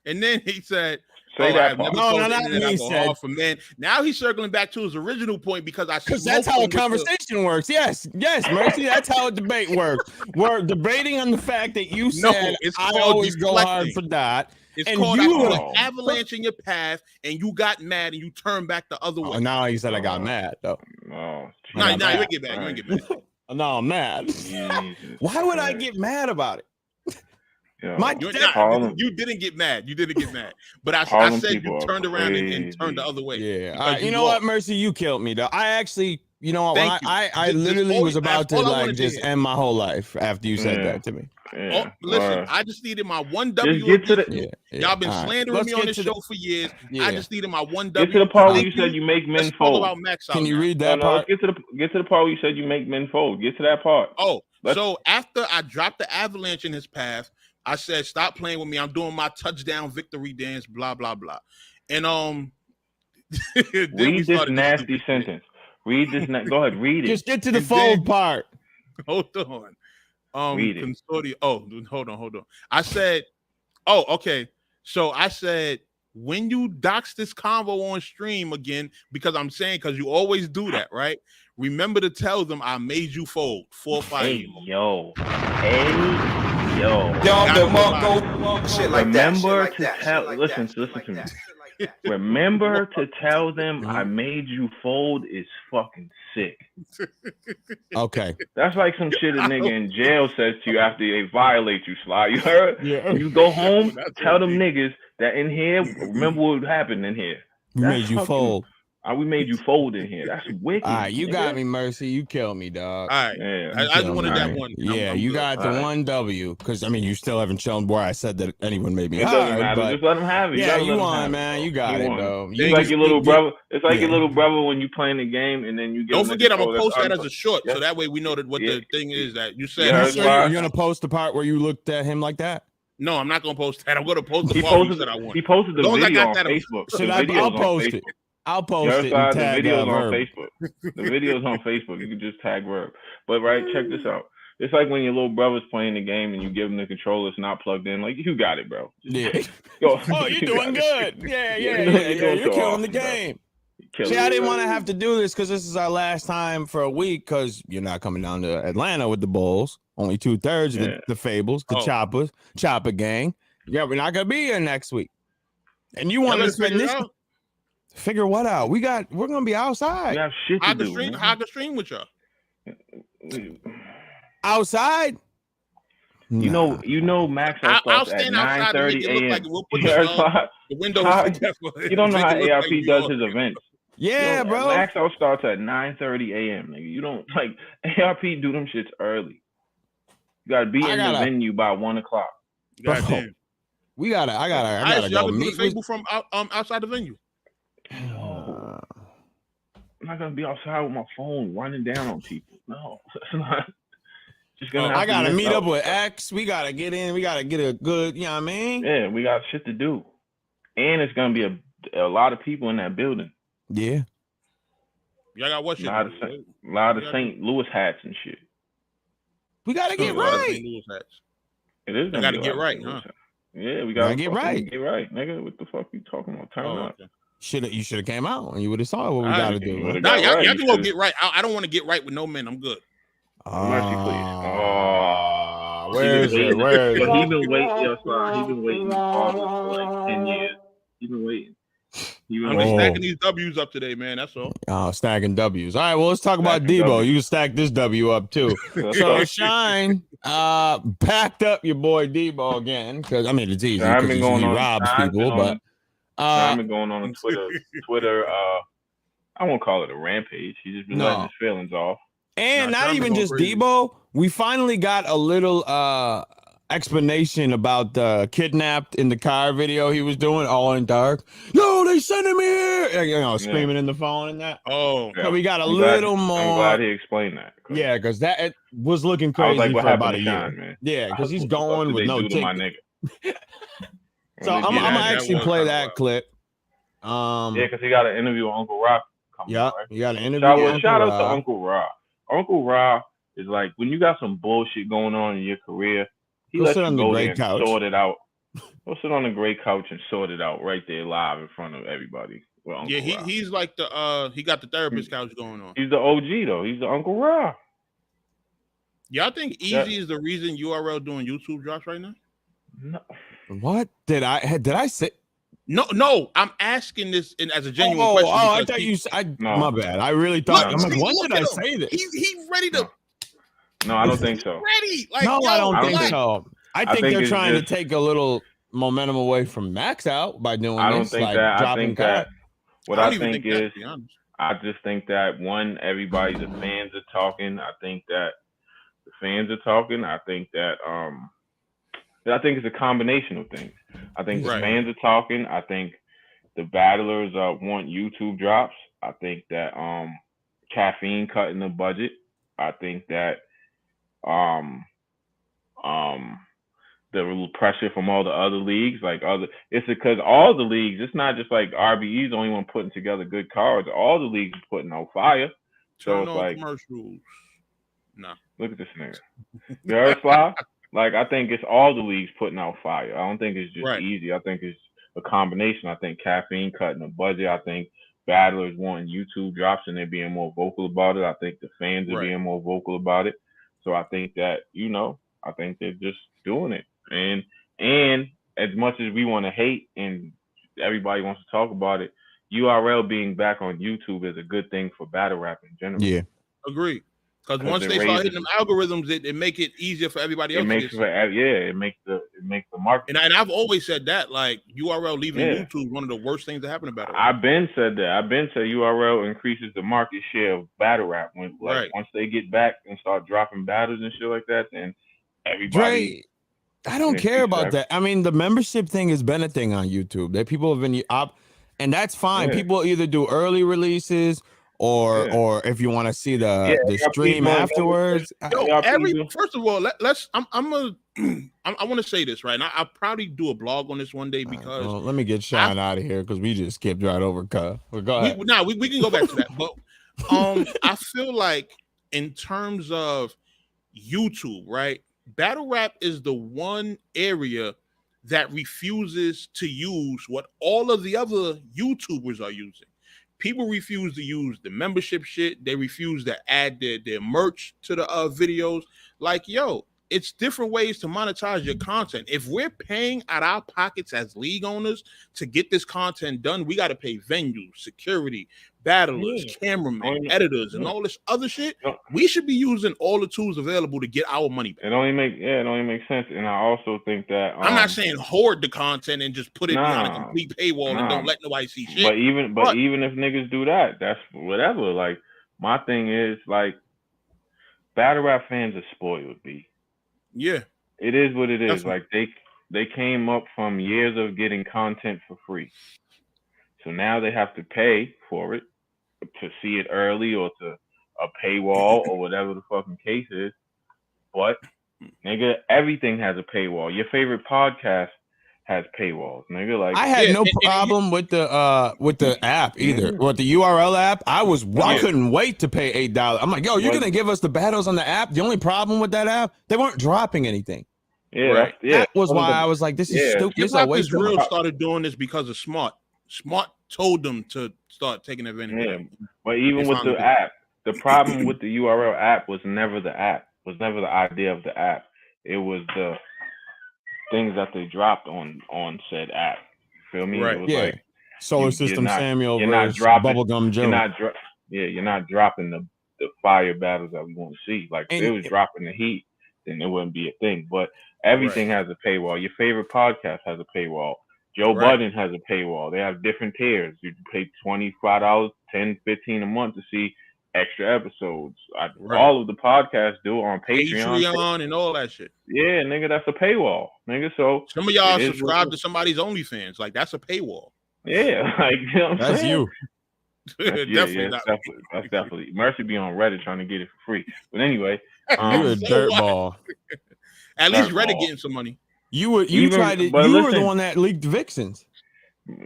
And then he said, "Say that." No, not me. Said for men. Now he's circling back to his original point because that's how a conversation works. Yes, Mercy. That's how a debate works. We're debating on the fact that you said I always go hard for that. It's called an avalanche in your path, and you got mad, and you turned back the other way. Now he said I got mad, though. No, you ain't get mad. You ain't get mad. No, I'm mad. Why would I get mad about it? You didn't get mad. But I said you turned around and turned the other way. Yeah. You know what, Mercy? You killed me, though. I actually You know what? Thank you. I literally was about to all I like wanted to just hear. end my whole life after you said that to me. Oh, listen, I just needed my one W. Just get to the. Y'all been slandering me on this show for years. I just needed my one W. Get to the part where you said you make men fold. Talk about Max Can you read that part? Let's get to the part where you said you make men fold. Get to that part. Oh, so after I dropped the avalanche in his path, I said, "Stop playing with me. I'm doing my touchdown victory dance." Blah blah blah. And read this nasty sentence. Read this. Go ahead, read it. Just get to the fold part. Hold on. Read it. Consortium. Oh, hold on. I said, oh, okay. So I said, when you dox this convo on stream again, because you always do that, right? Remember to tell them I made you fold 4-5. Hey yo. Shit like Remember that. to tell. Listen to me. Remember to tell them I made you fold is fucking sick. Okay. That's like some shit a nigga in jail says to you after they violate you, Sly. You heard? Yeah. You go home, tell them niggas that in here, remember what happened in here. We made you fold. We made you fold in here. That's wicked. All right, you got me, Mercy. You killed me, dog. All right. Yeah, I just wanted that one. Yeah, you got the one W. Because, I mean, you still haven't shown where I said that anyone made me hard. It doesn't matter. But just let them have it. Yeah, you won, man. You got it, though. It's like your little brother. It's like your little brother when you playing the game and then you get. Don't forget, I'm going to post that as a short. So that way we know that what the thing is that you said. You're going to post the part where you looked at him like that? No, I'm not going to post that. I'm going to post the part that I want. He posted the video on Facebook. I'll post it. I'll post it and tag the videos on Facebook. The videos on Facebook. You can just tag Verb. But check this out. It's like when your little brother's playing the game and you give him the controller, it's not plugged in. Like, you got it, bro. Yeah. Go. Oh, you're doing good. Yeah. You're killing the game. See, I didn't want to have to do this because this is our last time for a week because you're not coming down to Atlanta with the Bulls. Only 2/3 of the Fables, the Chopper gang. Yeah, we're not going to be here next week. And you want to spend this... Figure what out? We're gonna be outside. We have shit to do. I can stream with y'all. Outside? You know, Max starts at 9:30 a.m. The window. You don't know how ARP does his events. Yeah, bro. Max starts at 9:30 a.m. Nigga, you don't ARP do them shits early. You gotta be in the venue by 1 o'clock. I gotta go meet Fable from outside the venue. No. I'm not gonna be outside with my phone running down on people. No, it's not. Just gonna. I gotta meet up with X. We gotta get in. We gotta get a good. You know what I mean? Yeah, we got shit to do, and it's gonna be a lot of people in that building. Yeah. Y'all got what shit? A lot of St. Louis hats and shit. We gotta get right. It is. I gotta get right, huh? Yeah, we gotta get right. Get right, nigga. What the fuck you talking about? Turn up. Okay. You should have came out and you would have saw what we gotta do. Nah, y'all can go get right. I don't want to get right with no men. I'm good. Mercy, please. Where is it? Where is it? He been waiting. He been waiting for like 10 years. He been waiting. I'm just stacking these W's up today, man. That's all. Oh, stacking W's. All right, well, let's talk about Debo. You can stack this W up too. So Shine packed up your boy Debo again because I mean it's easy because he robs people, but. I've been going on Twitter. I won't call it a rampage. He's just been letting his feelings off. And not even just crazy. Debo. We finally got a little explanation about the kidnapped in the car video he was doing, all in dark. No, they sending me here. You know, screaming in the phone and that. Oh, so we got a little more. I'm glad he explained that. Yeah, because that was looking crazy for about a year. Man? Yeah, because he's going with no ticket. My nigga. So I'm gonna actually play that clip. Yeah, because he got an interview with Uncle Rock. Yeah, you got an interview. Shout out to Uncle Rock. Uncle Rock is like when you got some bullshit going on in your career, he lets you go there and sort it out. Go sit on the great couch and sort it out right there live in front of everybody. Yeah, he's like the he got the therapist couch going on. He's the OG though. He's the Uncle Rock. Yeah, I think Easy is the reason URL doing YouTube drops right now. No. What did I say? No, I'm asking this as a genuine question. Oh, I thought you said. My bad. I really thought. I'm like, when did I say this? He's ready to. No, I don't think so. Ready? Like, no, I don't think so. I think they're trying to take a little momentum away from Max out by doing this. I don't think that. I think that. What I think is, I just think that the fans are talking. I think that the fans are talking. I think it's a combination of things. I think the fans are talking. I think the battlers want YouTube drops. I think that caffeine cutting the budget. I think that um the pressure from all the other leagues, it's because all the leagues, it's not just like RBE's the only one putting together good cards. All the leagues are putting out fire. So it's like commercials. No. Look at this nigga. You heard Sly? Like, I think it's all the leagues putting out fire. I don't think it's just easy. I think it's a combination. I think caffeine cutting the budget. I think battlers wanting YouTube drops and they're being more vocal about it. I think the fans are being more vocal about it. So I think that, I think they're just doing it. And as much as we want to hate and everybody wants to talk about it, URL being back on YouTube is a good thing for battle rap in general. Yeah. Agree. Because once they start hitting them algorithms, it make it easier for everybody else. It makes the market. And I've always said that, like, URL leaving YouTube is one of the worst things that happen to battle rap. I've been said URL increases the market share of battle rap once they get back and start dropping battles and shit like that, then everybody. I don't care about that. I mean, the membership thing has been a thing on YouTube. That people have been up, and that's fine. Yeah. People either do early releases or if you want to see the stream afterwards. First of all, I want to say this, right? And I'll probably do a blog on this one day because let me get Sean out of here because we just skipped right over. Go ahead. We can go back to that, but I feel like in terms of YouTube, right? Battle rap is the one area that refuses to use what all of the other YouTubers are using. People refuse to use the membership shit. They refuse to add their merch to the videos. Like, yo, it's different ways to monetize your content. If we're paying out our pockets as league owners to get this content done, we got to pay venues, security, battlers, cameramen, editors, and all this other shit. We should be using all the tools available to get our money back. It only makes sense. And I also think that I'm not saying hoard the content and just put it behind a complete paywall and don't let nobody see shit. But even if niggas do that, that's whatever. Like, my thing is, like, battle rap fans are spoiled, B. Yeah. It is what it is. Like, they came up from years of getting content for free. So now they have to pay for it to see it early or to a paywall or whatever the fucking case is. But, nigga, everything has a paywall. Your favorite podcast has paywalls, nigga. Like, I had no problem with the app either. With the URL app, I couldn't wait to pay $8. I'm like, yo, you're gonna give us the battles on the app. The only problem with that app, they weren't dropping anything. Yeah, that was why I was like, this is stupid. Hip Hop is Real started doing this because of Smart. Smart told them to start taking advantage of it. But even with the app, the problem with the URL app was never the app. Was never the idea of the app. It was the things that they dropped on said app. Feel me? Right. It was like Solar System Samuel versus Bubblegum Joe. You're not dropping the fire battles that we want to see. Like, if it was dropping the heat, then it wouldn't be a thing. But everything has a paywall. Your favorite podcast has a paywall. Joe Budden has a paywall. They have different tiers. You pay $25, $10, $15 a month to see extra episodes. All of the podcasts do on Patreon and all that shit. Yeah, nigga, that's a paywall, nigga. So some of y'all subscribe to somebody's OnlyFans. Like, that's a paywall. Yeah, like, you know what I'm saying? That's definitely. Mercy be on Reddit trying to get it for free. But anyway, you're a dirtball. At least Reddit getting some money. You were the one that leaked Vixens.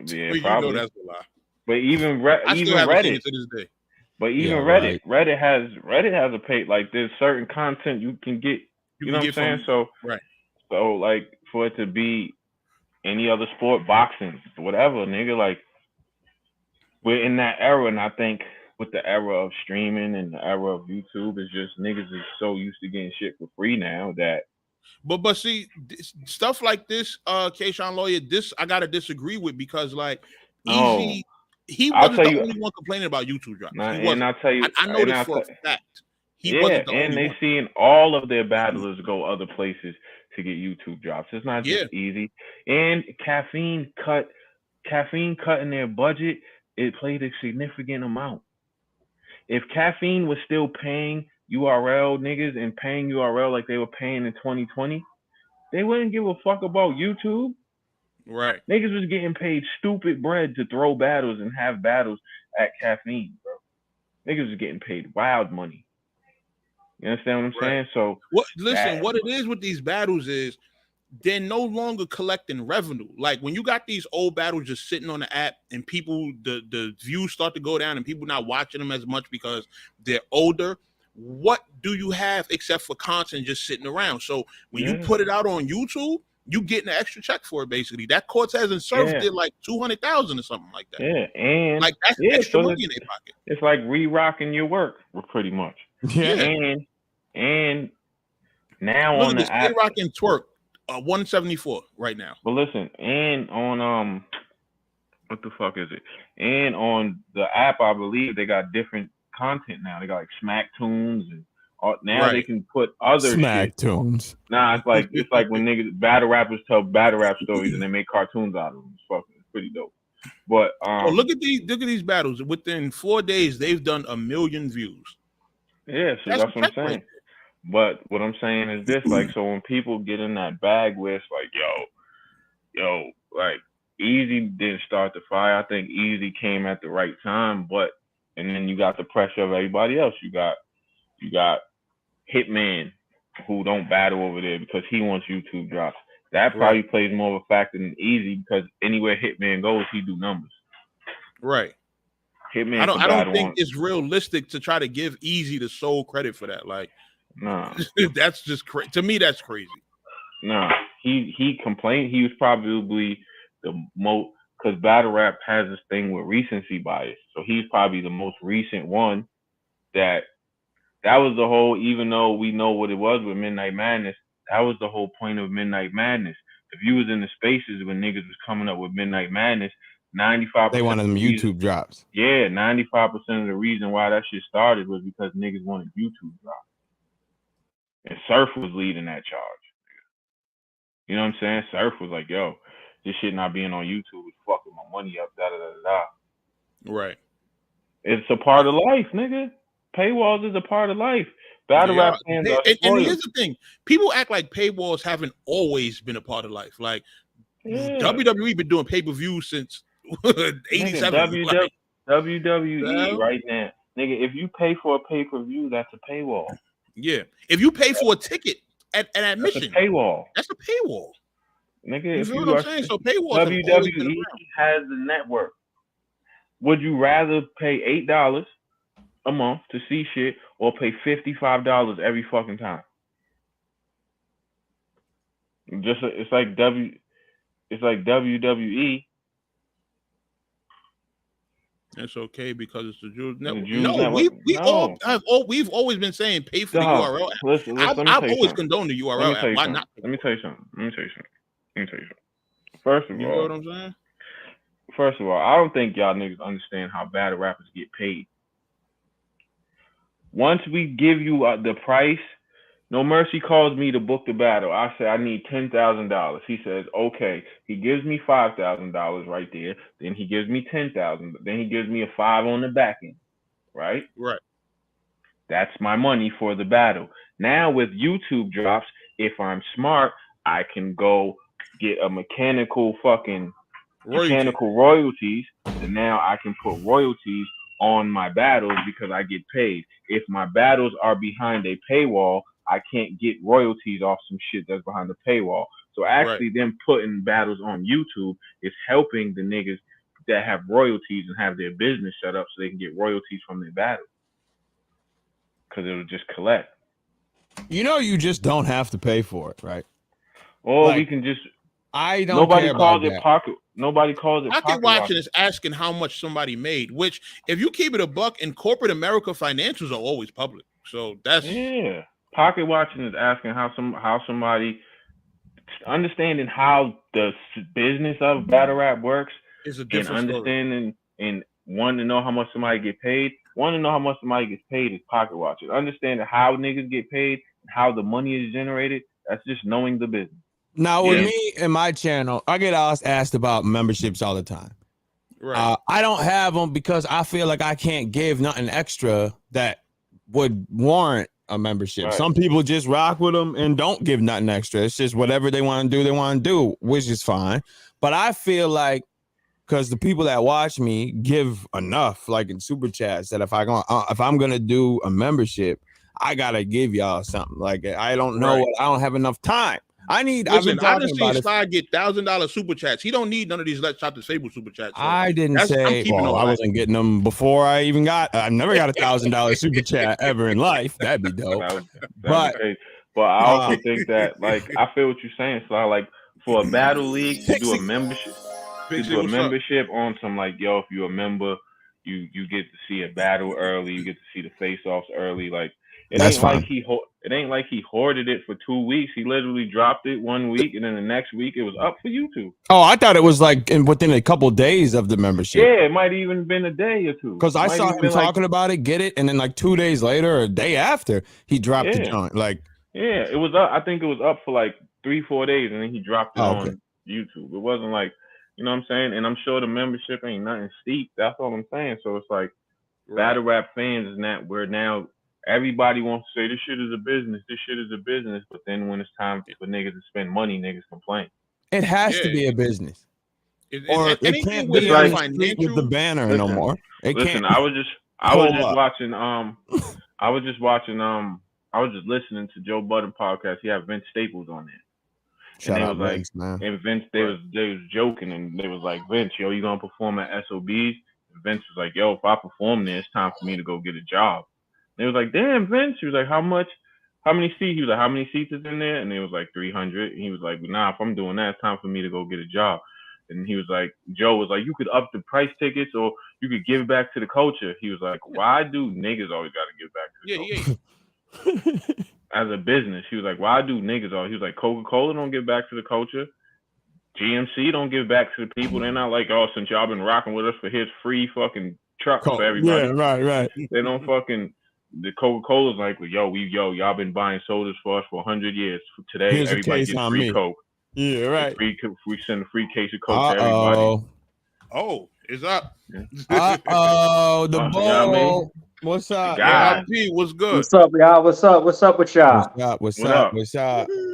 Yeah, probably. That's a lie. But even Reddit to this day. But even Reddit has a pay. Like, there's certain content you can get. You know what I'm saying? So like, for it to be any other sport, boxing, whatever, nigga, like, we're in that era, and I think with the era of streaming and the era of YouTube, it's just niggas is so used to getting shit for free now that. But see, stuff like this, Kayshawn Lawyer, this I gotta disagree with, because like Easy, he wasn't the only one complaining about YouTube drops. And I'll tell you, I know this for a fact. He wasn't the only one. And they seeing all of their battlers go other places to get YouTube drops. It's not just Easy. And caffeine cutting their budget. It played a significant amount. if caffeine was still paying URL niggas and paying URL like they were paying in 2020, they wouldn't give a fuck about YouTube. Right. Niggas was getting paid stupid bread to throw battles and have battles at caffeine, bro. Niggas was getting paid wild money. You understand what I'm saying? So what it is with these battles is they're no longer collecting revenue. Like when you got these old battles just sitting on the app and people, the views start to go down and people not watching them as much because they're older. What do you have except for content just sitting around? So when you put it out on YouTube, you getting an extra check for it. Basically, that Cortez and Surf did like 200,000 or something like that. Yeah, and like that's extra money in their pocket. It's like re-rocking your work, pretty much. Yeah, and now look on at the this, app, Rock and Twerk, 174 right now. But listen, and on what the fuck is it? And on the app, I believe they got different content now. They got like smack tunes and now they can put other smack shit. tunes. Nah, it's like when niggas battle rappers tell battle rap stories and they make cartoons out of them. It's pretty dope. But look at these battles. Within 4 days, they've done 1 million views. Yeah, so that's what I'm saying. Right. But what I'm saying is this, like, so when people get in that bag where it's like, yo, like Easy didn't start the fire. I think Easy came at the right time, and then you got the pressure of everybody else. You got Hitman who don't battle over there because he wants YouTube drops. That probably plays more of a factor than Easy because anywhere Hitman goes, he do numbers. Right. Hitman. I don't think it's realistic to try to give Easy the sole credit for that. Like, nah, that's just crazy. To me, that's crazy. Nah, he complained. He was probably the most, because battle rap has this thing with recency bias. So he's probably the most recent one that was the whole, even though we know what it was with Midnight Madness, that was the whole point of Midnight Madness. If you was in the spaces when niggas was coming up with Midnight Madness, 95% they wanted them YouTube drops. Yeah, 95% of the reason why that shit started was because niggas wanted YouTube drops. And Surf was leading that charge. You know what I'm saying? Surf was like, yo, this shit not being on YouTube is fucking my money up, da-da-da-da. Right. It's a part of life, nigga. Paywalls is a part of life. Battle rap fans are and here's the thing. People act like paywalls haven't always been a part of life. Like, WWE been doing pay-per-view since 87. WWE right now. Nigga, if you pay for a pay-per-view, that's a paywall. Yeah. If you pay for a ticket at admission, that's a paywall. That's a paywall. Nigga, you feel what I'm saying? So paywall WWE has the network. Would you rather pay $8 a month to see shit or pay $55 every fucking time? It's like WWE. It's okay because it's the Jews Network. We've always been saying pay for the URL. Listen, I've always condoned the URL app. Why not? Let me tell you something. First of all, you know what I'm saying? First of all, I don't think y'all niggas understand how battle rappers get paid. Once we give you the price, No Mercy calls me to book the battle. I say I need $10,000. He says okay. He gives me $5,000 right there. Then he gives me $10,000. Then he gives me a $5 on the back end. Right. That's my money for the battle. Now with YouTube drops, if I'm smart, I can go get a mechanical royalties, and now I can put royalties on my battles because I get paid. If my battles are behind a paywall, I can't get royalties off some shit that's behind the paywall. So actually them putting battles on YouTube is helping the niggas that have royalties and have their business set up so they can get royalties from their battles. Because it'll just collect. You know, you just don't have to pay for it, right? Or we can just... I don't care about that. Nobody calls it pocket watching is asking how much somebody made, which if you keep it a buck in corporate America, financials are always public. So that's pocket watching is asking how somebody understanding how the business of battle rap works is a different understanding story. And wanting to know how much somebody get paid. Wanting to know how much somebody gets paid is pocket watching. Understanding how niggas get paid and how the money is generated. That's just knowing the business. Now, with me and my channel, I get asked about memberships all the time. Right. I don't have them because I feel like I can't give nothing extra that would warrant a membership. Right. Some people just rock with them and don't give nothing extra. It's just whatever they want to do, which is fine. But I feel like because the people that watch me give enough, like in super chats, that if I'm gonna do a membership, I gotta give y'all something. Like I don't know, I don't have enough time. Listen, I didn't see Sly get $1,000 super chats. He don't need none of these Let's Shop Disabled super chats. So I didn't say. Well, I wasn't getting them before I even got. I never got $1,000 super chat ever in life. That'd be dope. But I also think that, like, I feel what you're saying. So, like, for a battle league to do a membership, on some, like, yo, if you're a member, you get to see a battle early. You get to see the face-offs early. Like, it ain't like he hoarded it for 2 weeks. He literally dropped it 1 week, and then the next week it was up for YouTube. Oh, I thought it was like within a couple of days of the membership. Yeah, it might even been a day or two. Because I saw him talking about it, get it, and then like 2 days later or a day after, he dropped the joint. Like, yeah, it was up. I think it was up for like 3-4 days, and then he dropped it on YouTube. It wasn't like, you know what I'm saying? And I'm sure the membership ain't nothing steep. That's all I'm saying. So it's like battle rap fans is not where now. Everybody wants to say this shit is a business. This shit is a business. But then when it's time for niggas to spend money, niggas complain. It has to be a business. It can't be like with the banner no more. It can't. I was just listening to Joe Budden podcast. He had Vince Staples on there. Shout out Vince, man. And Vince, they was joking, and they was like, Vince, yo, you gonna perform at SOBs? And Vince was like, yo, if I perform there, it's time for me to go get a job. They was like, damn, Vince. He was like, how many seats? He was like, how many seats is in there? And it was like 300. And he was like, nah, if I'm doing that, it's time for me to go get a job. And he was like, Joe was like, you could up the price tickets or you could give back to the culture. He was like, why do niggas always got to give back to the culture? As a business, he was like, why do niggas always? He was like, Coca-Cola don't give back to the culture. GMC don't give back to the people. They're not like, oh, since y'all been rocking with us for his free fucking trucks for everybody. Yeah, right. They don't fucking... The Coca-Cola's like, y'all been buying sodas for us for 100 years. Today, here's everybody gets free Coke. Yeah, right. We send a free case of Coke to everybody. Oh, it's up. The ball. You know what I mean? What's up? ARP, what's good? What's up, y'all? What's up with y'all? What's up?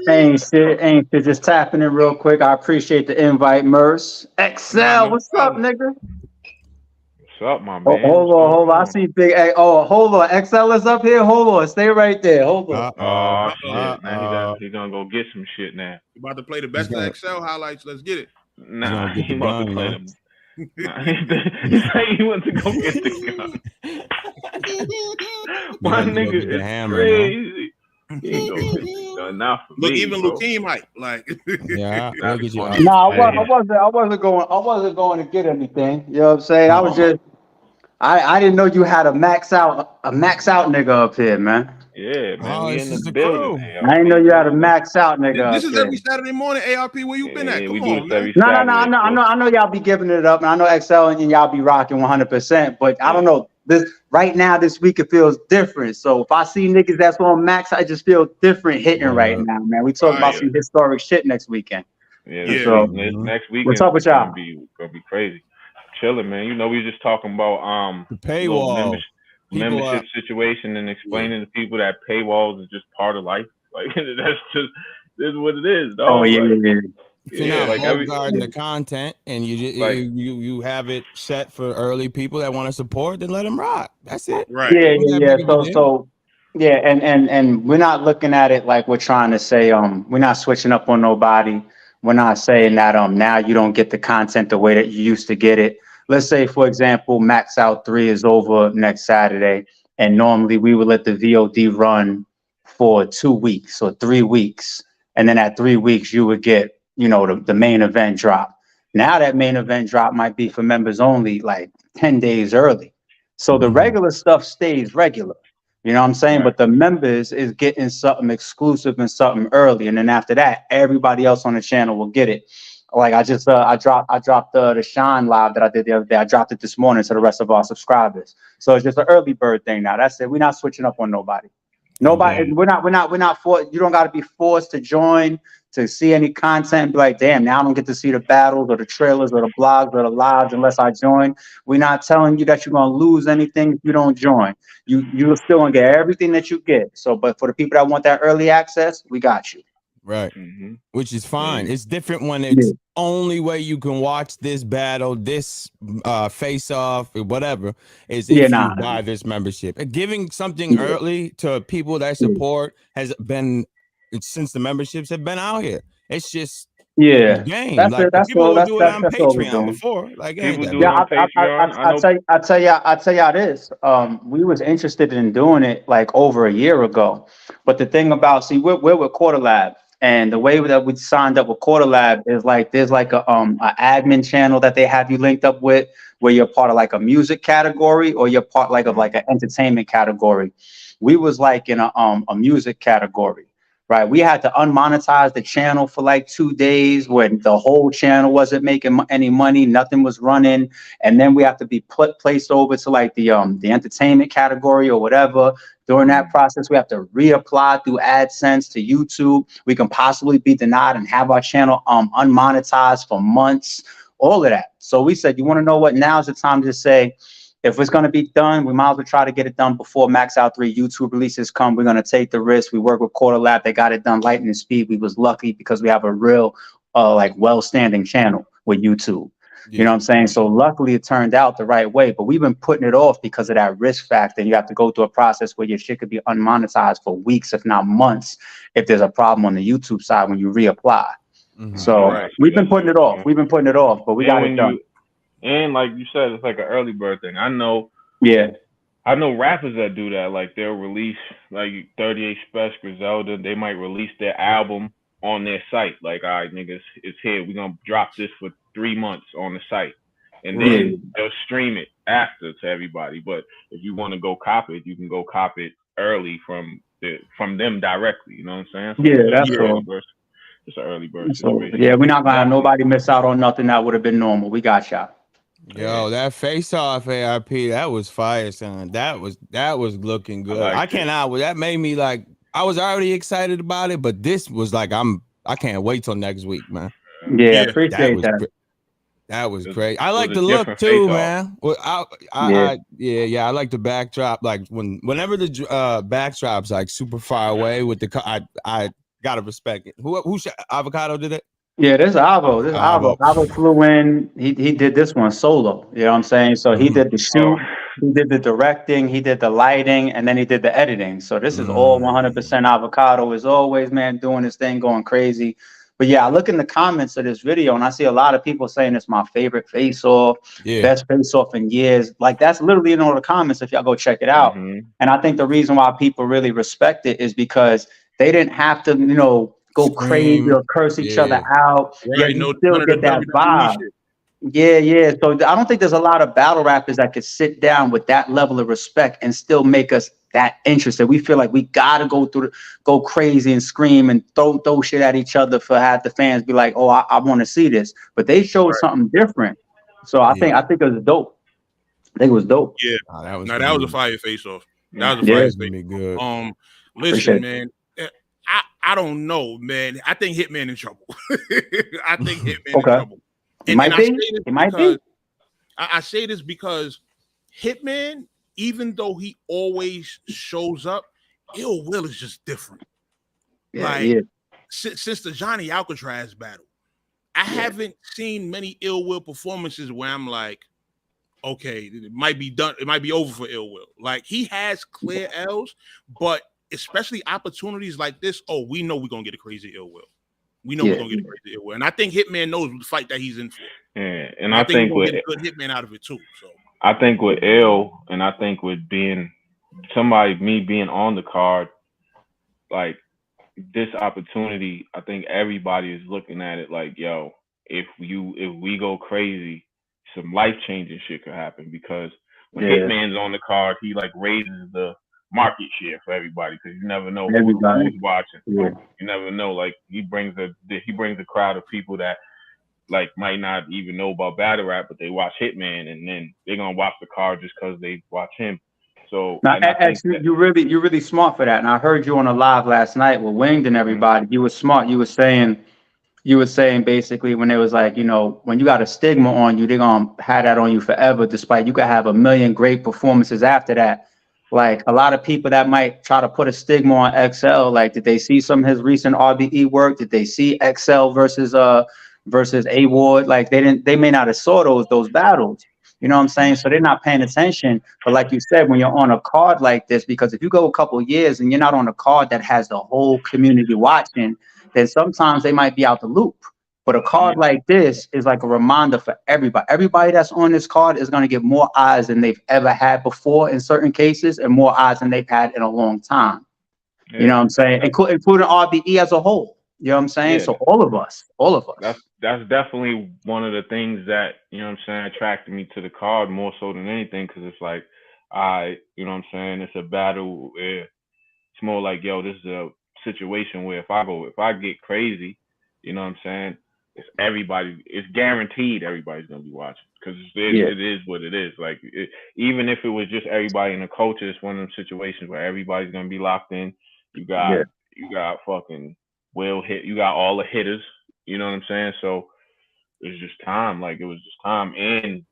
Ain't shit. Just tapping in real quick. I appreciate the invite, Merce. XL, what's up, nigga? What's up, my man? Hold on. I see big A. Oh, hold on. XL is up here. Hold on. Stay right there. Hold on. Shit. Now he's gonna go get some shit now. You about to play the best of XL highlights? Let's get it. Nah, he about to play them. He said he went to go get the gun. My nigga is crazy. He ain't gonna get the gun. Not for Look, me, even bro. Lukeem hype. Like, yeah. I wasn't going to get anything. You know what I'm saying? I was just, I didn't know you had a max out nigga up here, man. Yeah, man. We in the building. I didn't know you had a max out nigga. This is every Saturday morning. ARP, where you been at? Come on, man. No. I know y'all be giving it up, and I know XL and y'all be rocking 100%. But I don't know. This right now, this week it feels different. So if I see niggas that's on max, I just feel different hitting right now, man. We talk about some historic shit next weekend. Yeah. So next weekend. What's up with y'all? Gonna be crazy. Chilling, man. You know, we just talking about the paywall. Membership situation and explaining to people that paywalls is just part of life. Like that's just this is what it is. Dog. Oh yeah. Like regarding the content, and you have it set for early people that want to support, then let them rock. That's it. Right. Yeah. So yeah, and we're not looking at it like we're trying to say we're not switching up on nobody. We're not saying that now you don't get the content the way that you used to get it. Let's say, for example, Max Out 3 is over next Saturday, and normally we would let the VOD run for 2 weeks or 3 weeks. And then at 3 weeks, you would get, the main event drop. Now that main event drop might be for members only, like 10 days early. So the regular stuff stays regular. You know what I'm saying? Right. But the members is getting something exclusive and something early. And then after that, everybody else on the channel will get it. Like I just I dropped the Shine live that I did the other day. I dropped it this morning to the rest of our subscribers. So it's just an early bird thing now. That's it. We're not switching up on nobody. Nobody, we're not forced. You don't got to be forced to join to see any content and be like, damn, now I don't get to see the battles or the trailers or the blogs or the lives unless I join. We're not telling you that you're gonna lose anything if you don't join. You're still gonna get everything that you get. So, but for the people that want that early access, we got you. Right. Which is fine. Yeah. It's different when it's only way you can watch this battle, this face off, whatever, is if you buy this membership. Giving something early to people that support has been since the memberships have been out here. It's just game. That's like it. That's people all. will do it on That's all we're Patreon doing. before. Like people do it on Patreon. I'll tell y'all this. We was interested in doing it like over a year ago, but the thing about we're with Quarter Lab, and the way that we signed up with Quarter Lab is like there's like a admin channel that they have you linked up with, where you're part of like a music category or you're part like of like an entertainment category. We was like in a music category. Right, we had to unmonetize the channel for like 2 days when the whole channel wasn't making any money, nothing was running, and then we have to be placed over to like the entertainment category or whatever. During that process, we have to reapply through AdSense to YouTube. We can possibly be denied and have our channel unmonetized for months. All of that. So we said, you want to know what? Now's the time to say, if it's going to be done, we might as well try to get it done before Max Out 3 YouTube releases come. We're going to take the risk. We work with Quarter Lab. They got it done lightning speed. We was lucky because we have a real like well-standing channel with YouTube. You know what I'm saying? So luckily it turned out the right way, but we've been putting it off because of that risk factor. You have to go through a process where your shit could be unmonetized for weeks, if not months, if there's a problem on the YouTube side when you reapply. So we've been putting it off. We've been putting it off, but we got it done. And like you said, it's like an early bird thing. I know rappers that do that. Like they'll release like 38 Special, Griselda. They might release their album on their site. Like, all right, niggas, it's here. We're gonna drop this for 3 months on the site, and then they'll stream it after to everybody. But if you want to go cop it, you can go cop it early from them directly. You know what I'm saying? So that's all. It's an early bird situation. Yeah, we're not gonna have nobody miss out on nothing that would have been normal. We got y'all. Yo, that face off ARP, that was fire, son. That was looking good. I cannot. That made me like I was already excited about it, but this was like I can't wait till next week, man. Yeah, appreciate that. That was great. I like the look too, man. Well, I like the backdrop. Like whenever the backdrop's like super far away with the I gotta respect it. Who Avocado did it? Yeah, this is Avo. Avo flew in. He did this one solo. You know what I'm saying? So he did the shoot, he did the directing, he did the lighting, and then he did the editing. So this is all 100% Avocado as always, man, doing his thing, going crazy. But yeah, I look in the comments of this video and I see a lot of people saying it's my favorite face-off, best face-off in years. Like that's literally in all the comments if y'all go check it out. And I think the reason why people really respect it is because they didn't have to, go crazy or curse each other out. Right, you still get that vibe. Yeah. So I don't think there's a lot of battle rappers that could sit down with that level of respect and still make us that interested. We feel like we gotta go crazy and scream and throw shit at each other for have the fans be like, oh, I want to see this. But they showed something different. So I think it was dope. I think it was dope. Yeah. That was a fire face off. That was a fire face. Good. Listen, man. I don't know, man. I think Hitman in trouble. I think Hitman in trouble. It might be. I say this because Hitman, even though he always shows up, Ill Will is just different. Since the Johnny Alcatraz battle, I haven't seen many Ill Will performances where I'm like, okay, it might be done. It might be over for Ill Will. Like he has clear L's, but especially opportunities like this, we know we're gonna get a crazy Ill Will. We know we're gonna get a crazy Ill Will, and I think Hitman knows the fight that he's in for. Yeah, and I think we're gonna get a good Hitman out of it too. So I think with Ill, and I think with being me being on the card, like this opportunity, I think everybody is looking at it like, yo, if we go crazy, some life-changing shit could happen because when Hitman's on the card, he like raises the market share for everybody because you never know who's watching. You never know. Like he brings a crowd of people that like might not even know about battle rap, but they watch Hitman and then they're gonna watch the card just because they watch him. So now, and I think that, you're really smart for that. And I heard you on a live last night with Winged and everybody. You were smart. You were saying basically when it was like, when you got a stigma on you, they're gonna have that on you forever, despite you could have a million great performances after that. Like a lot of people that might try to put a stigma on XL, like did they see some of his recent RBE work? Did they see XL versus A Ward? Like they may not have saw those battles. You know what I'm saying? So they're not paying attention. But like you said, when you're on a card like this, because if you go a couple of years and you're not on a card that has the whole community watching, then sometimes they might be out the loop. But a card like this is like a reminder for everybody. Everybody that's on this card is going to get more eyes than they've ever had before in certain cases, and more eyes than they've had in a long time. Yeah. You know what I'm saying? Including RBE as a whole. You know what I'm saying? Yeah. So all of us. That's definitely one of the things that, you know what I'm saying, attracted me to the card more so than anything, because it's like, you know what I'm saying, it's a battle where it's more like, yo, this is a situation where if I get crazy, you know what I'm saying, it's guaranteed everybody's gonna be watching, because it is what it is. Like even if it was just everybody in the culture, it's one of them situations where everybody's gonna be locked in. You got fucking you got all the hitters, you know what I'm saying? So it's just time. Like it was just time. And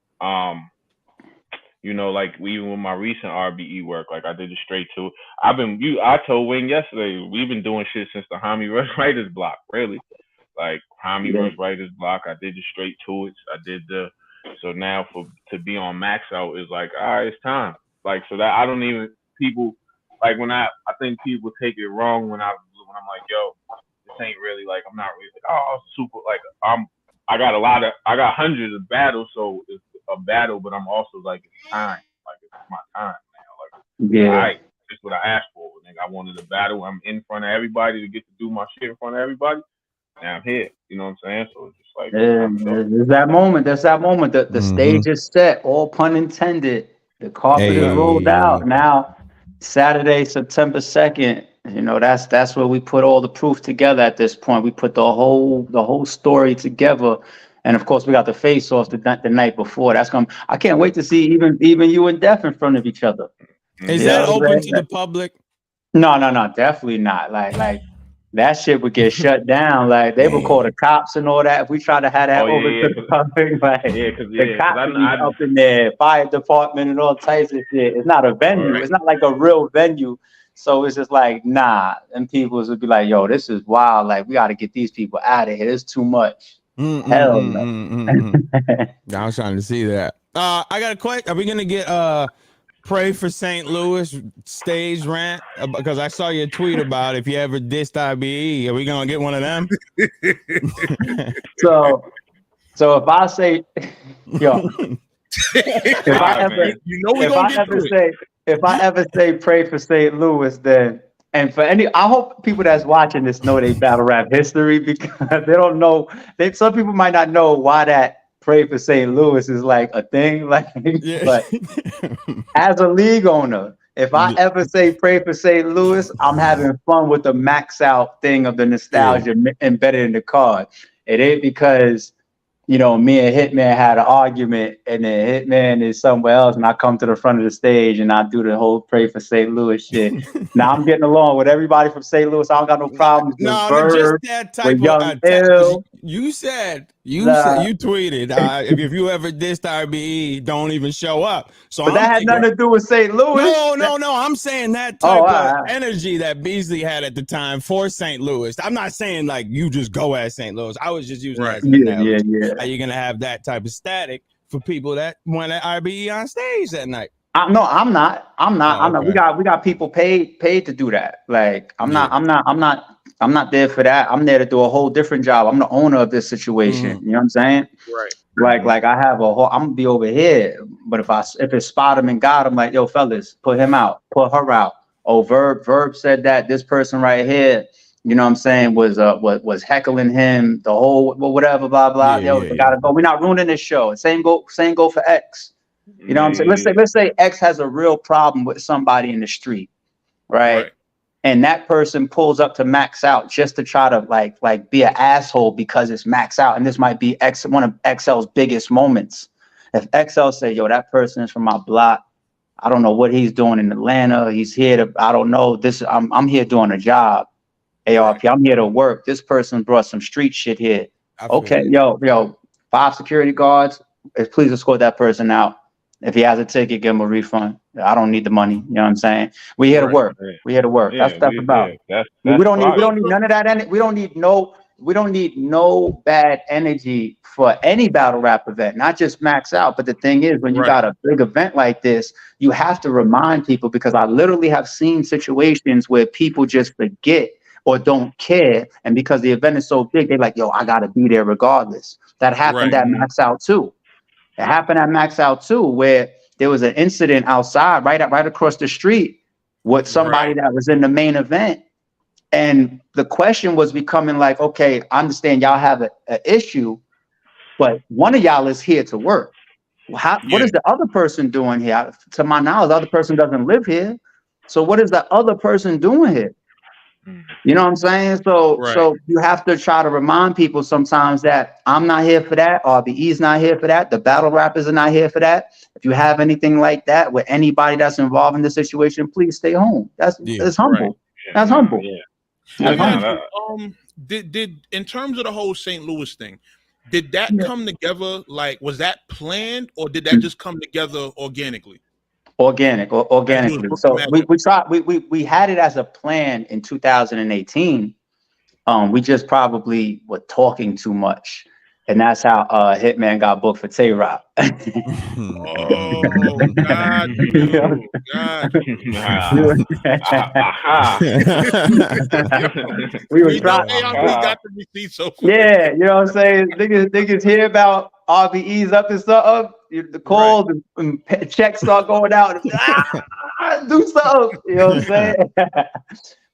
like even with my recent RBE work, like I did it straight to it. I told Wing yesterday, we've been doing shit since the Hami Rush Writers block, really. Like Hami Rush Writers block, I did it straight to it. So now to be on Max Out is like, all right, it's time. Like, so that I don't even, people, like when I think people take it wrong when I'm like, yo, this ain't really like, I'm not really like, oh, super, like I got hundreds of battles, so it's a battle, but I'm also like, it's time. Like it's my time now. Like, all right, that's what I asked for. Like, I wanted a battle. I'm in front of everybody to get to do my shit in front of everybody. Now I'm here. You know what I'm saying? So it's just like, there's that moment. There's that moment. The stage is set, all pun intended. The carpet is rolled out. Now, Saturday, September 2nd, that's where we put all the proof together at this point. We put the whole story together. And of course, we got the face off the night before. I can't wait to see even you and Def in front of each other. Is that open to the public? No, definitely not. Like that shit would get shut down. Like they would call the cops and all that if we try to have that over to the public. Like the cops would be up in there, fire department and all types of shit. It's not a venue. It's not like a real venue. So it's just like, nah. And people would be like, yo, this is wild. Like we got to get these people out of here. It's too much. Hell no. I was trying to see that. I got a question. Are we gonna get Pray for St. Louis stage rant? Because I saw your tweet about if you ever dissed IBE. Are we gonna get one of them? So if I say, yo, if I ever say pray for St. Louis, then and for I hope people that's watching this know they battle rap history, because they don't know. Some people might not know why that pray for St. Louis is like a thing. Like, but as a league owner, if I ever say pray for St. Louis, I'm having fun with the Max Out thing of the nostalgia embedded in the card. It ain't because me and Hitman had an argument and then Hitman is somewhere else and I come to the front of the stage and I do the whole pray for St. Louis shit. Now I'm getting along with everybody from St. Louis. I don't got no problems with Bird, just that type with Young Ill. You tweeted if you ever dissed RBE, don't even show up. So but that had nothing to do with St. Louis. No. I'm saying that type of energy that Beasley had at the time for St. Louis. I'm not saying like you just go at St. Louis. I was just using that as an analogy. Are you gonna have that type of static for people that went at RBE on stage that night? No, I'm not. Okay. We got people paid to do that. Like I'm not there for that. I'm there to do a whole different job. I'm the owner of this situation. You know what I'm saying? Right. Like I have I'm gonna be over here. But if it's spot him and got him, like, yo, fellas, put him out, put her out. Oh, Verb said that this person right here, you know what I'm saying, was heckling him, the whole whatever, blah blah. Gotta go. We're not ruining this show. Same go for X. You know what I'm saying? Let's say X has a real problem with somebody in the street, right? And that person pulls up to Max Out just to try to like be an asshole because it's Max Out, and this might be one of XL's biggest moments. If XL say, yo, that person is from my block, I don't know what he's doing in Atlanta. He's here to, I don't know this. I'm here doing a job. ARP, I'm here to work. This person brought some street shit here. Okay, yo, 5 security guards. Please escort that person out. If he has a ticket, give him a refund. I don't need the money. You know what I'm saying? We here to work. We here to work. That's about. We don't need none of that. We don't need no bad energy for any battle rap event, not just Max Out. But the thing is, when you got a big event like this, you have to remind people, because I literally have seen situations where people just forget or don't care, and because the event is so big, they're like, yo, I gotta be there regardless. That happened at Max Out too. It happened at Max Out too, where there was an incident outside, right across the street, with somebody that was in the main event. And the question was becoming like, okay, I understand y'all have an issue, but one of y'all is here to work. What is the other person doing here? To my knowledge, the other person doesn't live here. So what is the other person doing here? You know what I'm saying? So you have to try to remind people sometimes that I'm not here for that. RBE's not here for that. The battle rappers are not here for that. If you have anything like that with anybody that's involved in the situation, please stay home. That's humble. That's humble. That's humble. Did in terms of the whole St. Louis thing, did that come together? Like, was that planned, or did that just come together organically? Organically. So we had it as a plan in 2018. We just probably were talking too much, and that's how Hitman got booked for Tay-Rock. Oh, God, we were trying. Got the receipt so far. Yeah, you know what I'm saying? Niggas hear about RBE's up and stuff. The calls and checks start going out. Do something. You know what I'm saying?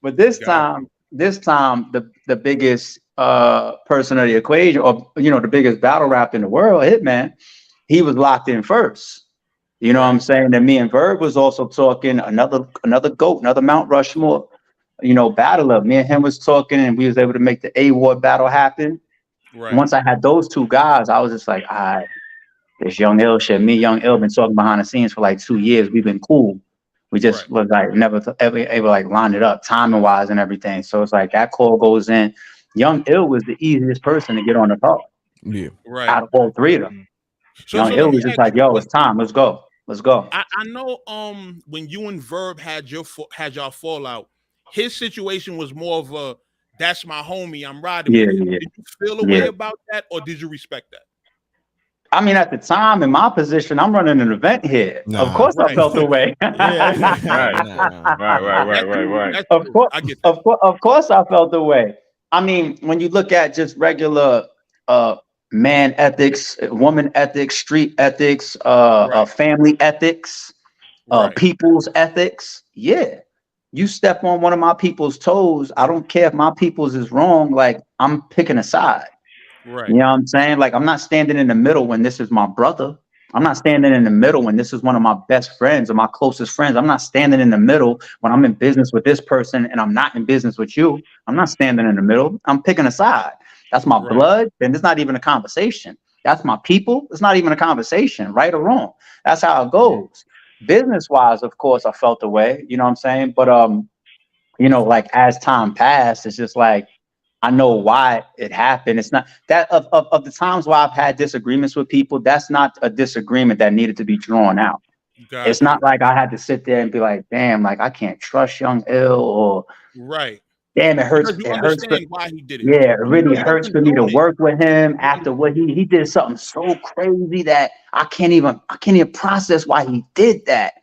But this time, the biggest person of the equation, or the biggest battle rap in the world, Hitman, he was locked in first. You know what I'm saying? And me and Verb was also talking, another GOAT, another Mount Rushmore, battler. Me and him was talking, and we was able to make the A-Ward battle happen. Once I had those two guys, I was just like, all right, this Young Ill shit. Me, Young Ill, been talking behind the scenes for like 2 years. We've been cool. We just was like never ever able to like line it up timing wise and everything. So it's like that call goes in. Young Ill was the easiest person to get on the call. Yeah. Out of all 3 of them. Young Ill was just like, yo, it's time. Let's go. I know when you and Verb had y'all fallout, his situation was more of a, that's my homie, I'm riding with him. Did you feel a way about that, or did you respect that? I mean, at the time, in my position, I'm running an event here. Of course, I felt the way. Right. Of course, I felt the way. I mean, when you look at just regular man ethics, woman ethics, street ethics, family ethics, people's ethics, you step on one of my people's toes, I don't care if my people's is wrong. Like, I'm picking a side. You know what I'm saying? Like, I'm not standing in the middle when this is my brother. I'm not standing in the middle when this is one of my best friends or my closest friends. I'm not standing in the middle when I'm in business with this person and I'm not in business with you. I'm not standing in the middle. I'm picking a side. That's my blood, and it's not even a conversation. That's my people. It's not even a conversation, right or wrong. That's how it goes. Business-wise, of course, I felt the way. You know what I'm saying? But like as time passed, it's just like, I know why it happened. It's not that of the times where I've had disagreements with people, that's not a disagreement that needed to be drawn out. It's not like I had to sit there and be like, damn, like I can't trust Young Ill, or damn, it hurts. It hurts. Why he did it. Yeah, it really hurts for me to work with him after what he did something so crazy that I can't even process why he did that.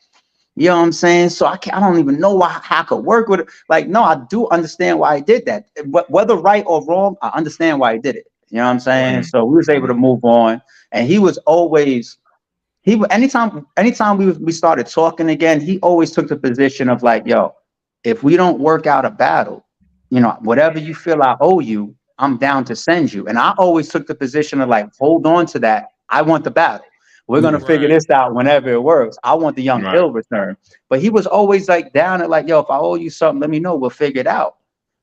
You know what I'm saying? So I don't even know how I could work with it. Like, no, I do understand why he did that. Whether right or wrong, I understand why he did it. You know what I'm saying? So we was able to move on. And he was always, anytime we started talking again, he always took the position of like, yo, if we don't work out a battle, whatever you feel I owe you, I'm down to send you. And I always took the position of like, hold on to that. I want the battle. We're going to figure this out whenever it works. I want the Young Ill return. But he was always like down at like, yo, if I owe you something, let me know. We'll figure it out.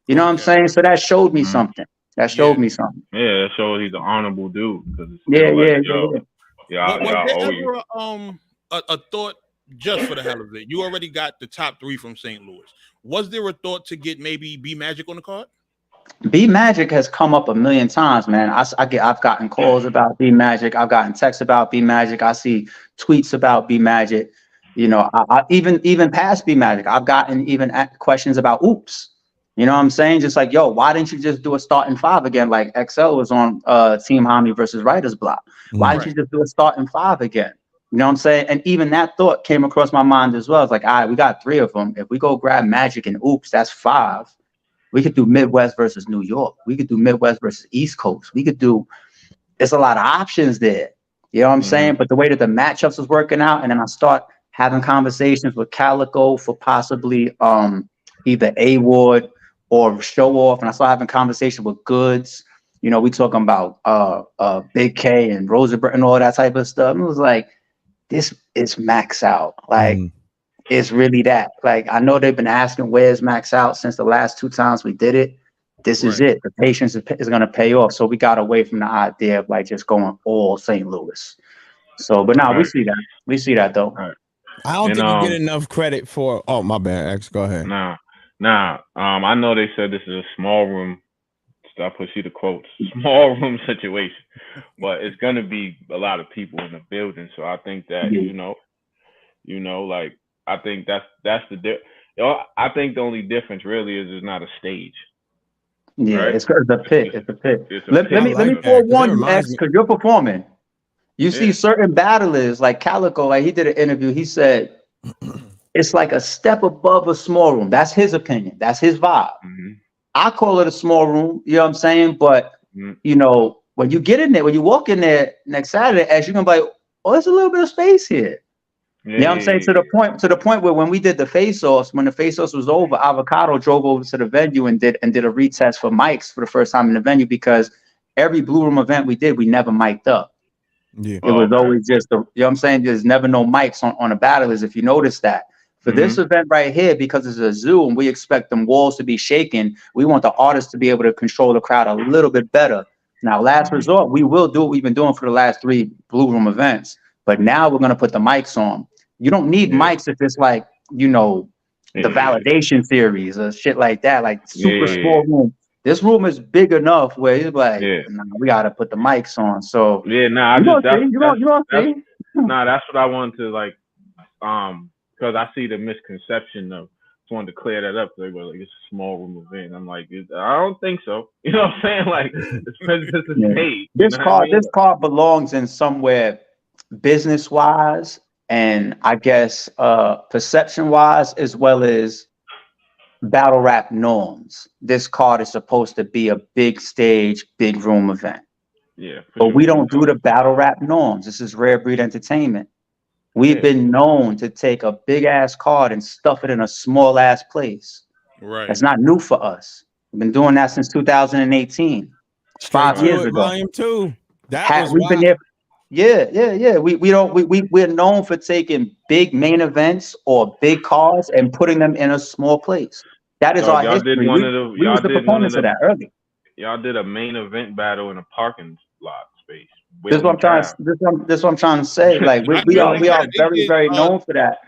You know what I'm saying? So that showed me something. That showed me something. Yeah, it shows he's an honorable dude. Was there ever a thought just for the hell of it, you already got the top 3 from St. Louis. Was there a thought to get maybe B Magic on the card? B Magic has come up a million times, man. I've gotten calls about B Magic. I've gotten texts about B Magic. I see tweets about B Magic. You know, I even past B Magic, I've gotten even questions about Oops. You know what I'm saying? Just like, yo, why didn't you just do a starting 5 again? Like XL was on Team Homie versus Writers Block. Why didn't you just do a starting 5 again? You know what I'm saying? And even that thought came across my mind as well. It's like, all right, we got 3 of them. If we go grab Magic and Oops, that's 5. We could do Midwest versus New York. We could do Midwest versus East Coast. We could do, there's a lot of options there. You know what I'm saying? But the way that the matchups was working out, and then I start having conversations with Calico for possibly either A-Ward or Show Off. And I start having conversations with Goods. You know, we talking about Big K and Rosenberg and all that type of stuff. And it was like, this is Max Out. Like, it's really that. Like, I know they've been asking where's Max Out since the last 2 times we did it. This is it. The patience is going to pay off. So we got away from the idea of like just going all St. Louis. So, but now we see that. We see that though. I don't think you get enough credit for. Oh, my bad, X. Go ahead. Nah. I know they said this is a small room. I put you the quotes. Small room situation, but it's gonna be a lot of people in the building. So I think that you know, like. I think that's I think the only difference really is it's not a stage. Yeah, right? It's a pit. It's a pit. Let me like forewarn you, X, because you're performing. You see certain battlers like Calico, like he did an interview. He said it's like a step above a small room. That's his opinion. That's his vibe. I call it a small room. You know what I'm saying? But you know, when you get in there, when you walk in there next Saturday, X, you're gonna be like, oh, there's a little bit of space here. You know what I'm saying? To the point where when we did the face-offs, when the face-offs was over, Avocado drove over to the venue and did a retest for mics for the first time in the venue, because every Blue Room event we did, we never mic'd up. It was always just you know what I'm saying? There's never no mics on the battlers, if you notice that. For this event right here, because it's a zoo and we expect them walls to be shaken, we want the artists to be able to control the crowd a little bit better. Now, last resort, we will do what we've been doing for the last 3 Blue Room events, but now we're gonna put the mics on. You don't need mics if it's like, you know, the validation series or shit like that, like super small room. This room is big enough where it's like, nah, we gotta put the mics on. So that's what I wanted to like, because I see the misconception of. Just wanted to clear that up. They were like, it's a small room event. I'm like, I don't think so. You know what I'm saying? Like, it's a stage. This card belongs in somewhere business wise. And I guess perception wise, as well as battle rap norms, this card is supposed to be a big stage, big room event. But we don't do the battle rap norms. This is Rare Breed Entertainment. We've been known to take a big ass card and stuff it in a small ass place. Right. That's not new for us. We've been doing that since 2018. 5 years ago. Volume 2. We've been there. Yeah. We're known for taking big main events or big cards and putting them in a small place. That is our history. We were the proponents of that early. Y'all did a main event battle in a parking lot space. This is what I'm trying to say. Like we are very, very known for that.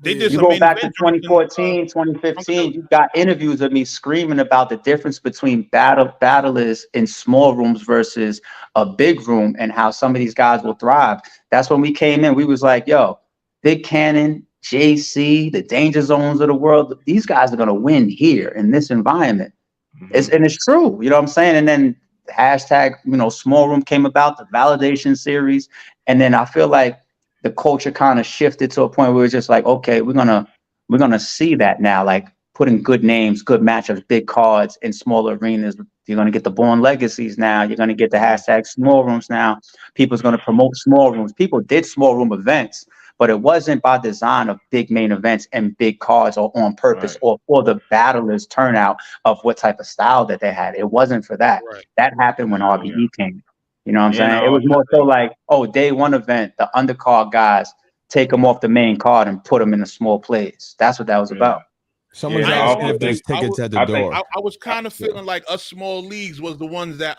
You go back to 2014, 2015, you got interviews of me screaming about the difference between battlers in small rooms versus a big room and how some of these guys will thrive. That's when we came in. We was like, yo, Big Cannon, JC, the Danger Zones of the world, these guys are going to win here in this environment. And it's true. You know what I'm saying? And then hashtag, small room came about, the validation series. And then I feel like the culture kind of shifted to a point where it's just like, okay, we're gonna see that now, like putting good names, good matchups, big cards in small arenas. You're gonna get the Born Legacies now. You're gonna get the hashtag small rooms now. People's gonna promote small rooms. People did small room events, but it wasn't by design of big main events and big cards or on purpose or for the battlers turnout of what type of style that they had. It wasn't for that. That happened when RBE came. You know what I'm saying? It was more so like, day one event, the undercard guys take them off the main card and put them in a small place. That's what that was about. Someone's asking if there's tickets at the door. I was kind of feeling like us small leagues was the ones that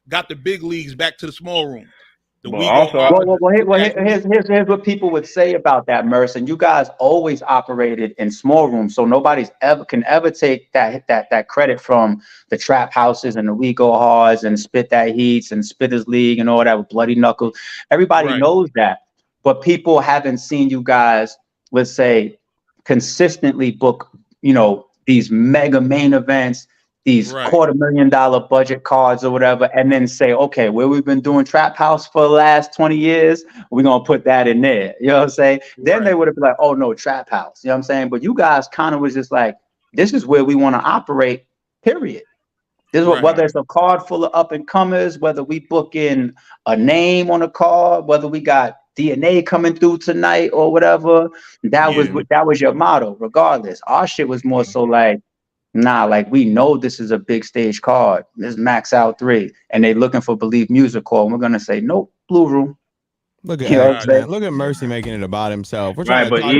got the big leagues back to the small room. Here's what people would say about that, Merce. And you guys always operated in small rooms, so nobody's can ever take that credit from the trap houses and the We Go Hards and Spit That Heats and Spitters League and all that with Bloody Knuckles. Everybody knows that, but people haven't seen you guys, let's say, consistently book, these mega main events, these $250,000 budget cards or whatever, and then say, okay, where we've been doing Trap House for the last 20 years, we're going to put that in there. You know what I'm saying? Then they would have been like, oh, no, Trap House. You know what I'm saying? But you guys kind of was just like, this is where we want to operate, period. This is whether it's a card full of up-and-comers, whether we book in a name on a card, whether we got DNA coming through tonight or whatever, that was your motto, regardless. Our shit was more so like, nah, like we know this is a big stage card. This is Max Out 3, and they looking for Believe Music Hall. And we're gonna say, nope, Blue Room. Look at look at Mercy making it about himself. We're trying to talk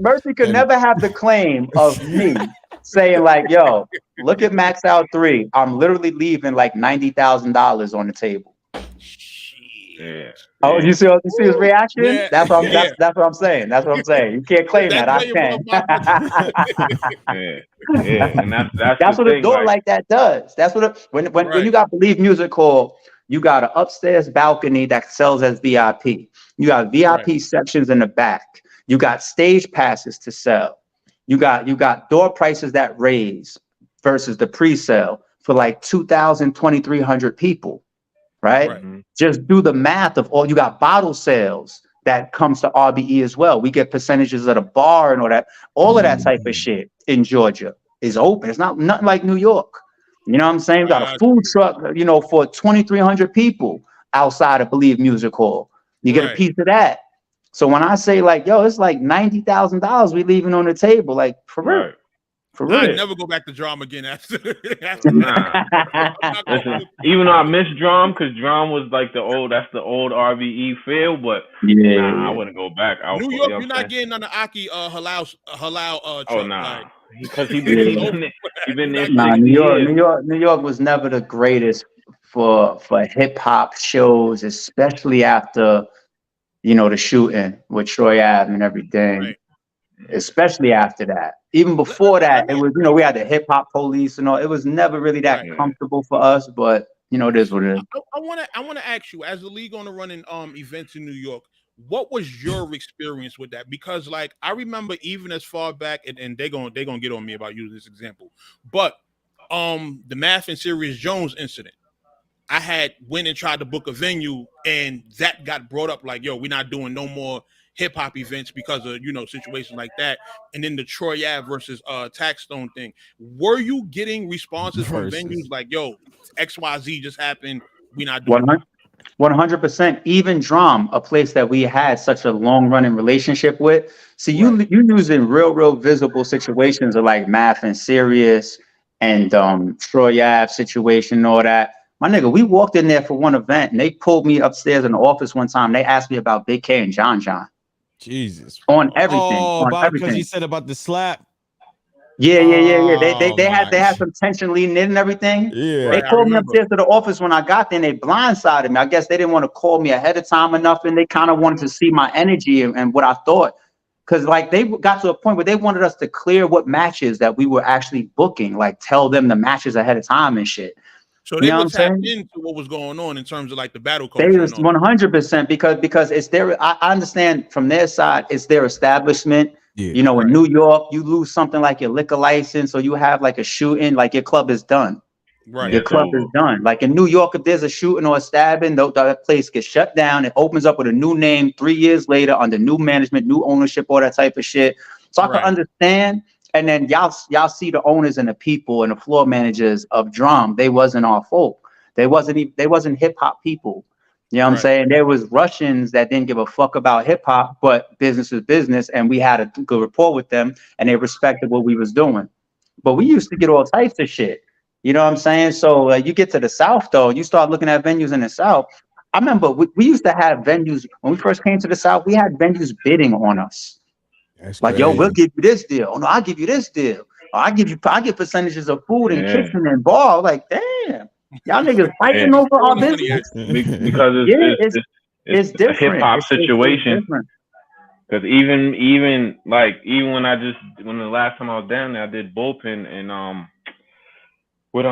Mercy could never have the claim of me saying like, yo, look at Max Out 3. I'm literally leaving like $90,000 on the table. Yeah. Oh, you see his reaction? Yeah. That's what I'm saying. That's what I'm saying. You can't claim that. I can. And that's what a door like that does. That's what when you got Believe Music Hall, you got an upstairs balcony that sells as VIP. You got VIP sections in the back. You got stage passes to sell. You got door prices that raise versus the pre-sale for like 2,000, 2,300 people. Right? Just do the math of all. You got bottle sales that comes to RBE as well. We get percentages at a bar and all of that type of shit in Georgia is open. It's nothing like New York. You know what I'm saying? We got a food truck, for 2,300 people outside of Believe Music Hall. You get a piece of that. So when I say like, yo, it's like $90,000 we leaving on the table, like for real. For real. I'd never go back to Drum again after Nah. Listen, even though I miss Drum, because Drum was like the old RVE feel, but I wouldn't go back. New York, you're not getting on the Aki halal oh nah, because he been there. Nah, New York was never the greatest for hip hop shows, especially after the shooting with Troy Ave and everything. Right. Especially after that. Even before that, it was, we had the hip hop police and all. It was never really that comfortable for us, but it is what it is. I want to ask you, as the league owner running events in New York, what was your experience with that? Because like I remember even as far back, and they're gonna get on me about using this example, but the Math and Serious Jones incident, I had went and tried to book a venue, and that got brought up like, yo, we're not doing no more hip hop events because of situations like that. And then the Troy Ave versus Taxstone thing. Were you getting responses from venues like, yo, XYZ just happened, we not doing 100%. Even Drum, a place that we had such a long running relationship with. See, you using real visible situations of like Math and Serious and Troy Ave situation and all that. My nigga, we walked in there for one event and they pulled me upstairs in the office one time. They asked me about Big K and John. Jesus. On everything. Because he said about the slap. Yeah. They had some tension leading in and everything. Yeah. They called me upstairs to the office when I got there and they blindsided me. I guess they didn't want to call me ahead of time enough, and they kind of wanted to see my energy and what I thought. Because like they got to a point where they wanted us to clear what matches that we were actually booking, like tell them the matches ahead of time and shit. So they were tapped into what was going on in terms of like the battle culture. They was 100% because it's their. I understand from their side, it's their establishment. Yeah, in New York, you lose something like your liquor license, or you have like a shooting, like your club is done. Right, your club is done. Like in New York, if there's a shooting or a stabbing, that place gets shut down. It opens up with a new name 3 years later under new management, new ownership, all that type of shit. So I can understand. And then y'all see the owners and the people and the floor managers of Drum. They wasn't our folk. They wasn't hip hop people. You know what I'm saying? There was Russians that didn't give a fuck about hip hop, but business is business, and we had a good rapport with them, and they respected what we was doing. But we used to get all types of shit. You know what I'm saying? So you get to the South though, you start looking at venues in the South. I remember we used to have venues when we first came to the South. We had venues bidding on us. That's like, crazy. Yo, we'll give you this deal. Oh no, I'll give you this deal. I get percentages of food and kitchen and bar. Like, damn. Y'all niggas fighting over our business. Because it's different. a hip hop situation. It's different. Because even when the last time I was down there, I did bullpen and with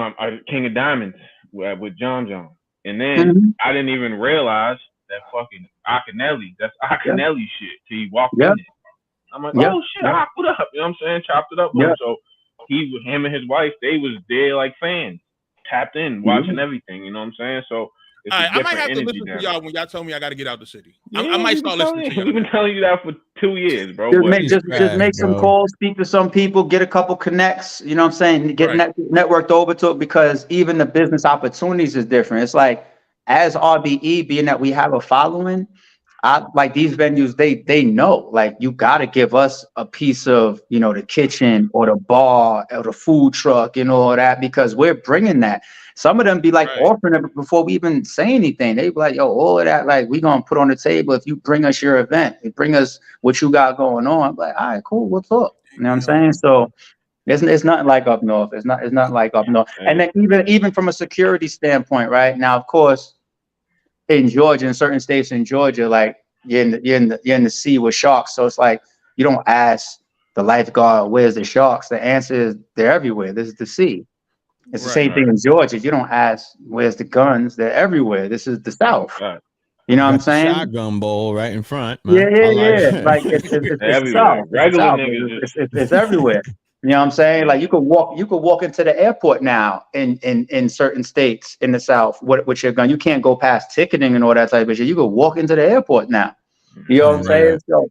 King of Diamonds with John, and then I didn't even realize that fucking Akinelli, that's Akinelli shit till he walked in there. I'm like, oh shit, what up? You know what I'm saying? Chopped it up with him. So him and his wife, they was there like fans, tapped in, watching everything. You know what I'm saying? So. I might have to listen to y'all when y'all tell me I got to get out the city. Yeah, I might start listening to y'all. We've been telling you that for 2 years, bro. Just make some calls, speak to some people, get a couple connects. You know what I'm saying? Get networked over to it, because even the business opportunities is different. It's like, as RBE, being that we have a following, like these venues, they know, like, you got to give us a piece of, you know, the kitchen or the bar or the food truck and all that, because we're bringing that. Some of them be like offering it before we even say anything. They be like, yo, all of that, like, we gonna put on the table if you bring us your event, you bring us what you got going on. I'm like, all right, cool, we'll talk. You know what I'm saying? So it's nothing like up north. It's not like up north. And then even from a security standpoint, right now, of course, in Georgia, in certain states in Georgia, like you're in the sea with sharks. So it's like, you don't ask the lifeguard, where's the sharks? The answer is they're everywhere. This is the sea. It's the same thing in Georgia. You don't ask, where's the guns? They're everywhere. This is the South. You know what I'm saying? Shotgun bowl right in front. Man. Yeah. Like it's the South. It's everywhere. You know what I'm saying? Like you could walk into the airport now in certain states in the South with your gun. You can't go past ticketing and all that type of shit. You could walk into the airport now. You know what I'm saying? So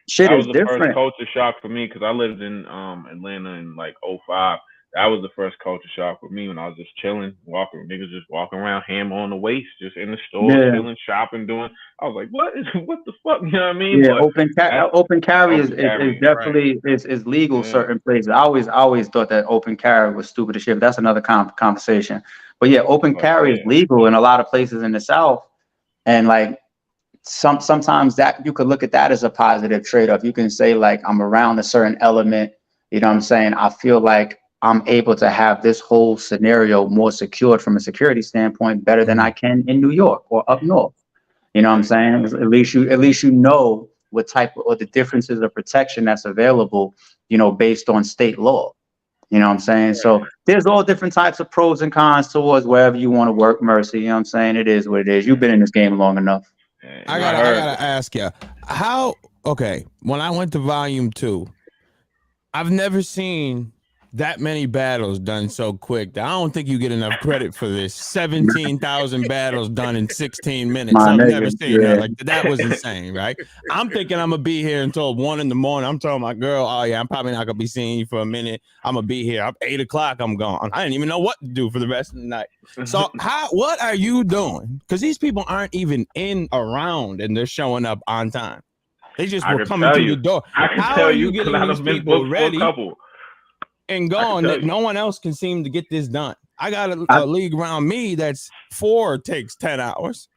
shit is different. That was the first culture shock for me, because I lived in Atlanta in like 2005. That was the first culture shock for me when I was just chilling, niggas just walking around, ham on the waist, just in the store, chilling, shopping, doing. I was like, what the fuck? You know what I mean? Yeah, open carry is definitely is legal certain places. I always thought that open carry was stupid as shit. But that's another conversation. But yeah, open carry is legal in a lot of places in the South, and like sometimes that you could look at that as a positive trade-off. You can say, like, I'm around a certain element. You know what I'm saying? I feel like I'm able to have this whole scenario more secured from a security standpoint better than I can in New York or up north. You know what I'm saying? At least you know what type of, or the differences of protection that's available, you know, based on state law. You know what I'm saying? So there's all different types of pros and cons towards wherever you want to work, Mercy. You know what I'm saying? It is what it is. You've been in this game long enough. I gotta ask you, when I went to Volume 2, I've never seen that many battles done so quick. I don't think you get enough credit for this. 17,000 battles done in 16 minutes. I've never seen that. Like, that was insane, right? I'm thinking I'm gonna be here until 1 a.m. I'm telling my girl, oh yeah, I'm probably not gonna be seeing you for a minute. I'm gonna be here. I'm 8 o'clock. I'm gone. I didn't even know what to do for the rest of the night. So what are you doing? Because these people aren't even around and they're showing up on time. They just were coming to your door. How are you getting these people ready and gone that no one else can seem to get this done? I got a league around me that's 4 takes 10 hours.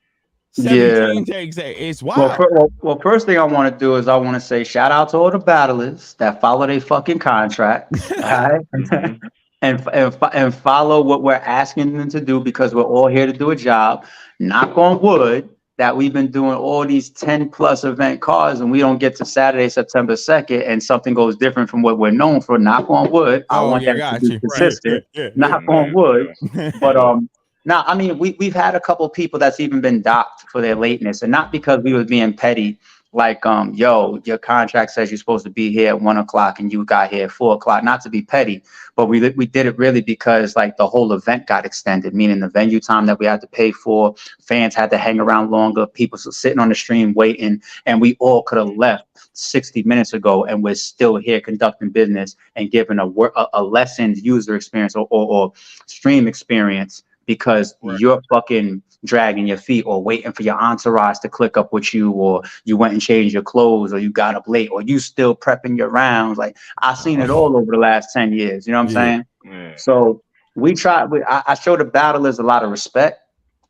17 takes 8. It's wild. Well, first thing I want to do is I want to say shout out to all the battlers that follow their fucking contracts, all right? and follow what we're asking them to do, because we're all here to do a job. Knock on wood that we've been doing all these 10 plus event cards and we don't get to Saturday, September 2nd, and something goes different from what we're known for. Knock on wood. I want that to be consistent. Knock on wood. But now, I mean, we've had a couple people that's even been docked for their lateness, and not because we were being petty. Like, yo, your contract says you're supposed to be here at 1 o'clock and you got here at 4 o'clock. Not to be petty, but we did it really because, like, the whole event got extended, meaning the venue time that we had to pay for, fans had to hang around longer, people sitting on the stream waiting, and we all could have left 60 minutes ago and we're still here conducting business and giving a lessened user experience or stream experience, because you're fucking dragging your feet or waiting for your entourage to click up with you, or you went and changed your clothes, or you got up late, or you still prepping your rounds. Like, I've seen it all over the last 10 years. You know what I'm saying? Yeah. So I show the battlers a lot of respect.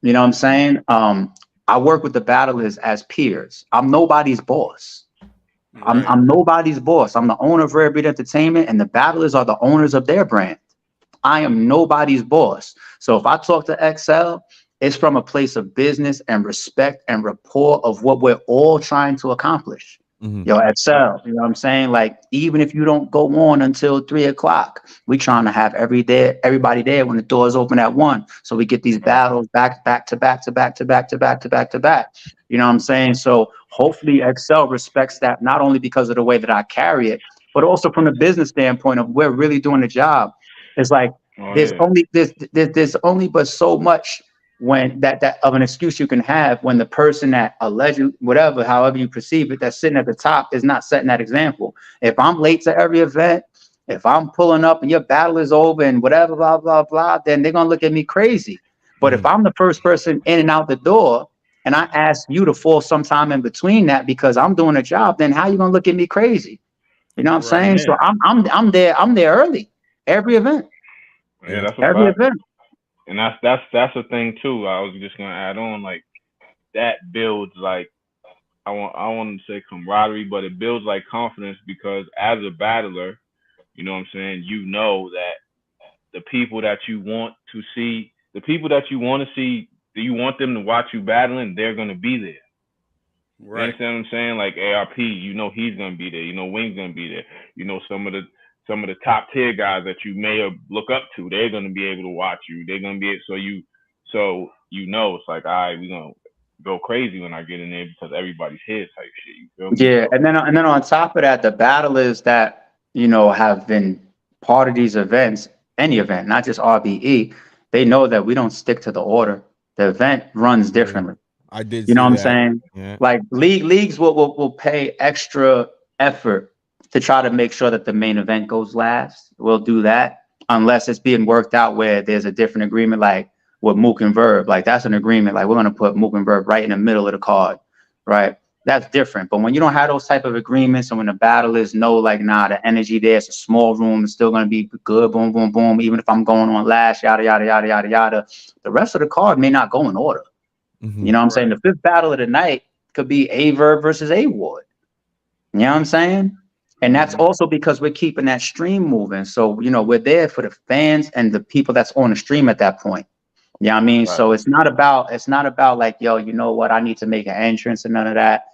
You know what I'm saying? I work with the battlers as peers. I'm nobody's boss. I'm nobody's boss. I'm the owner of Rare Breed Entertainment, and the battlers are the owners of their brand. I am nobody's boss. So if I talk to XL, it's from a place of business and respect and rapport of what we're all trying to accomplish. Yo, XL, you know what I'm saying? Like, even if you don't go on until 3 o'clock, we trying to have everybody there when the doors open at 1. So we get these battles back to back. You know what I'm saying? So hopefully XL respects that, not only because of the way that I carry it, but also from the business standpoint of we're really doing the job. It's like there's only but so much when that of an excuse you can have when the person that allegedly, whatever, however you perceive it, that's sitting at the top is not setting that example. If I'm late to every event, if I'm pulling up and your battle is over and whatever, blah, blah, blah, then they're going to look at me crazy. But if I'm the first person in and out the door and I ask you to fall sometime in between that because I'm doing a job, then how you going to look at me crazy? You know what I'm saying? So I'm there early, every event. Yeah, that's every event. And that's a thing too. I was just gonna add on, like, that builds, like, I want to say camaraderie, but it builds like confidence, because as a battler, you know what I'm saying, you know that the people that you want to see, do you want them to watch you battling? They're gonna be there. Right. You understand what I'm saying? Like ARP, you know he's gonna be there. You know Wing's gonna be there. You know some of the top tier guys that you may have look up to, they're gonna be able to watch you. They're gonna be so you know it's like, all right, we're gonna go crazy when I get in there because everybody's here type shit. You feel me? Yeah, and then on top of that, the battlers that have been part of these events, any event, not just RBE, they know that we don't stick to the order. The event runs differently. I did. You know what I'm saying? Yeah. Like leagues will pay extra effort to try to make sure that the main event goes last. We'll do that unless it's being worked out where there's a different agreement, like with Mook and Verb. Like that's an agreement. Like we're gonna put Mook and Verb right in the middle of the card, right? That's different. But when you don't have those type of agreements, and when the battle is the energy there, it's a small room, it's still gonna be good, boom, boom, boom. Even if I'm going on last, yada yada yada yada yada, the rest of the card may not go in order. You know what I'm saying? The fifth battle of the night could be A Verb versus A Ward. You know what I'm saying? And that's also because we're keeping that stream moving. So, we're there for the fans and the people that's on the stream at that point. You know what I mean? Right. So it's not about like, yo, you know what? I need to make an entrance and none of that.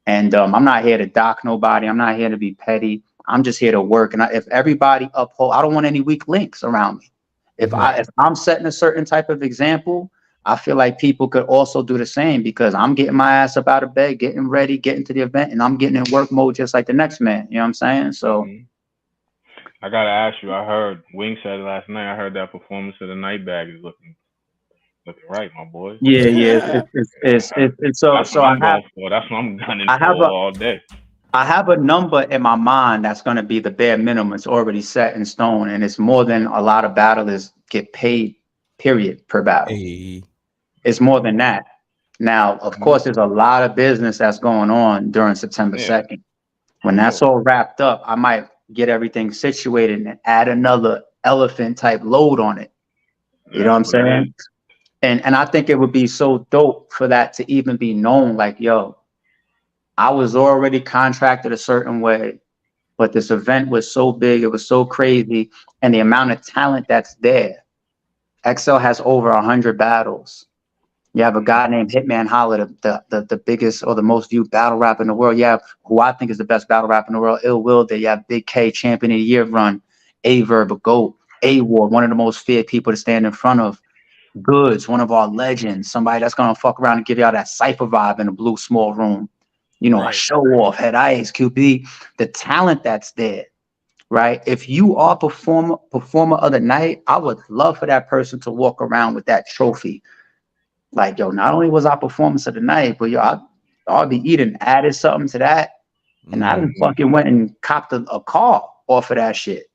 And I'm not here to dock nobody. I'm not here to be petty. I'm just here to work. And if everybody uphold, I don't want any weak links around me. If I'm setting a certain type of example, I feel like people could also do the same, because I'm getting my ass up out of bed, getting ready, getting to the event, and I'm getting in work mode just like the next man. You know what I'm saying? So I gotta ask you, I heard Wing said last night, I heard that performance of the night bag is looking right, my boy. Yeah. It's so that's so what I I'm have, going for. That's what I'm gunning for all day. I have a number in my mind that's going to be the bare minimum. It's already set in stone, and it's more than a lot of battlers get paid, period, per battle. Hey. It's more than that. Now, of course, there's a lot of business that's going on during September 2nd. When that's all wrapped up, I might get everything situated and add another elephant type load on it. You know what I'm saying? And I think it would be so dope for that to even be known, like, yo, I was already contracted a certain way, but this event was so big, it was so crazy, and the amount of talent that's there. XL has over 100 battles. You have a guy named Hitman Holla, the biggest or the most viewed battle rap in the world. You have who I think is the best battle rap in the world, Ill Will. You have Big K, Champion of the Year run, A Verb, a GOAT, A Ward, one of the most feared people to stand in front of. Goods, one of our legends, somebody that's gonna fuck around and give y'all that cypher vibe in a blue small room. A show off, Head Ice, QB, the talent that's there, right? If you are performer of the night, I would love for that person to walk around with that trophy. Like, yo, not only was I performance of the night, but yo, I'll be eating, added something to that. And I done fucking went and copped a car off of that shit.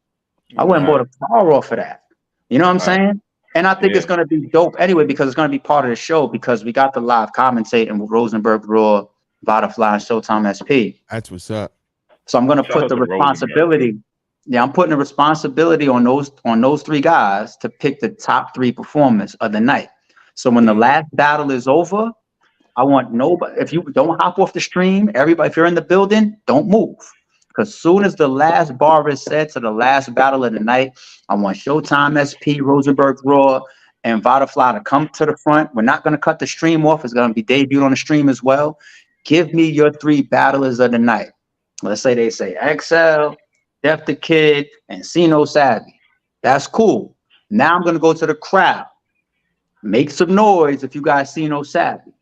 I went and bought a car off of that. You know what I'm saying? And I think it's going to be dope anyway, because it's going to be part of the show, because we got the live commentating with Rosenberg, Raw, Butterfly, Showtime SP. That's what's up. So I'm going to put the responsibility. Yeah, I'm putting the responsibility on those three guys to pick the top 3 performers of the night. So when the last battle is over, I want nobody. If you don't hop off the stream, everybody, if you're in the building, don't move. Because soon as the last bar is said to the last battle of the night, I want Showtime SP, Rosenberg Raw, and Vodafly to come to the front. We're not going to cut the stream off. It's going to be debuted on the stream as well. Give me your 3 battlers of the night. Let's say they say XL, Def the Kid, and Sino Savvy. That's cool. Now I'm going to go to the crowd. Make some noise if you got Sino Savvy.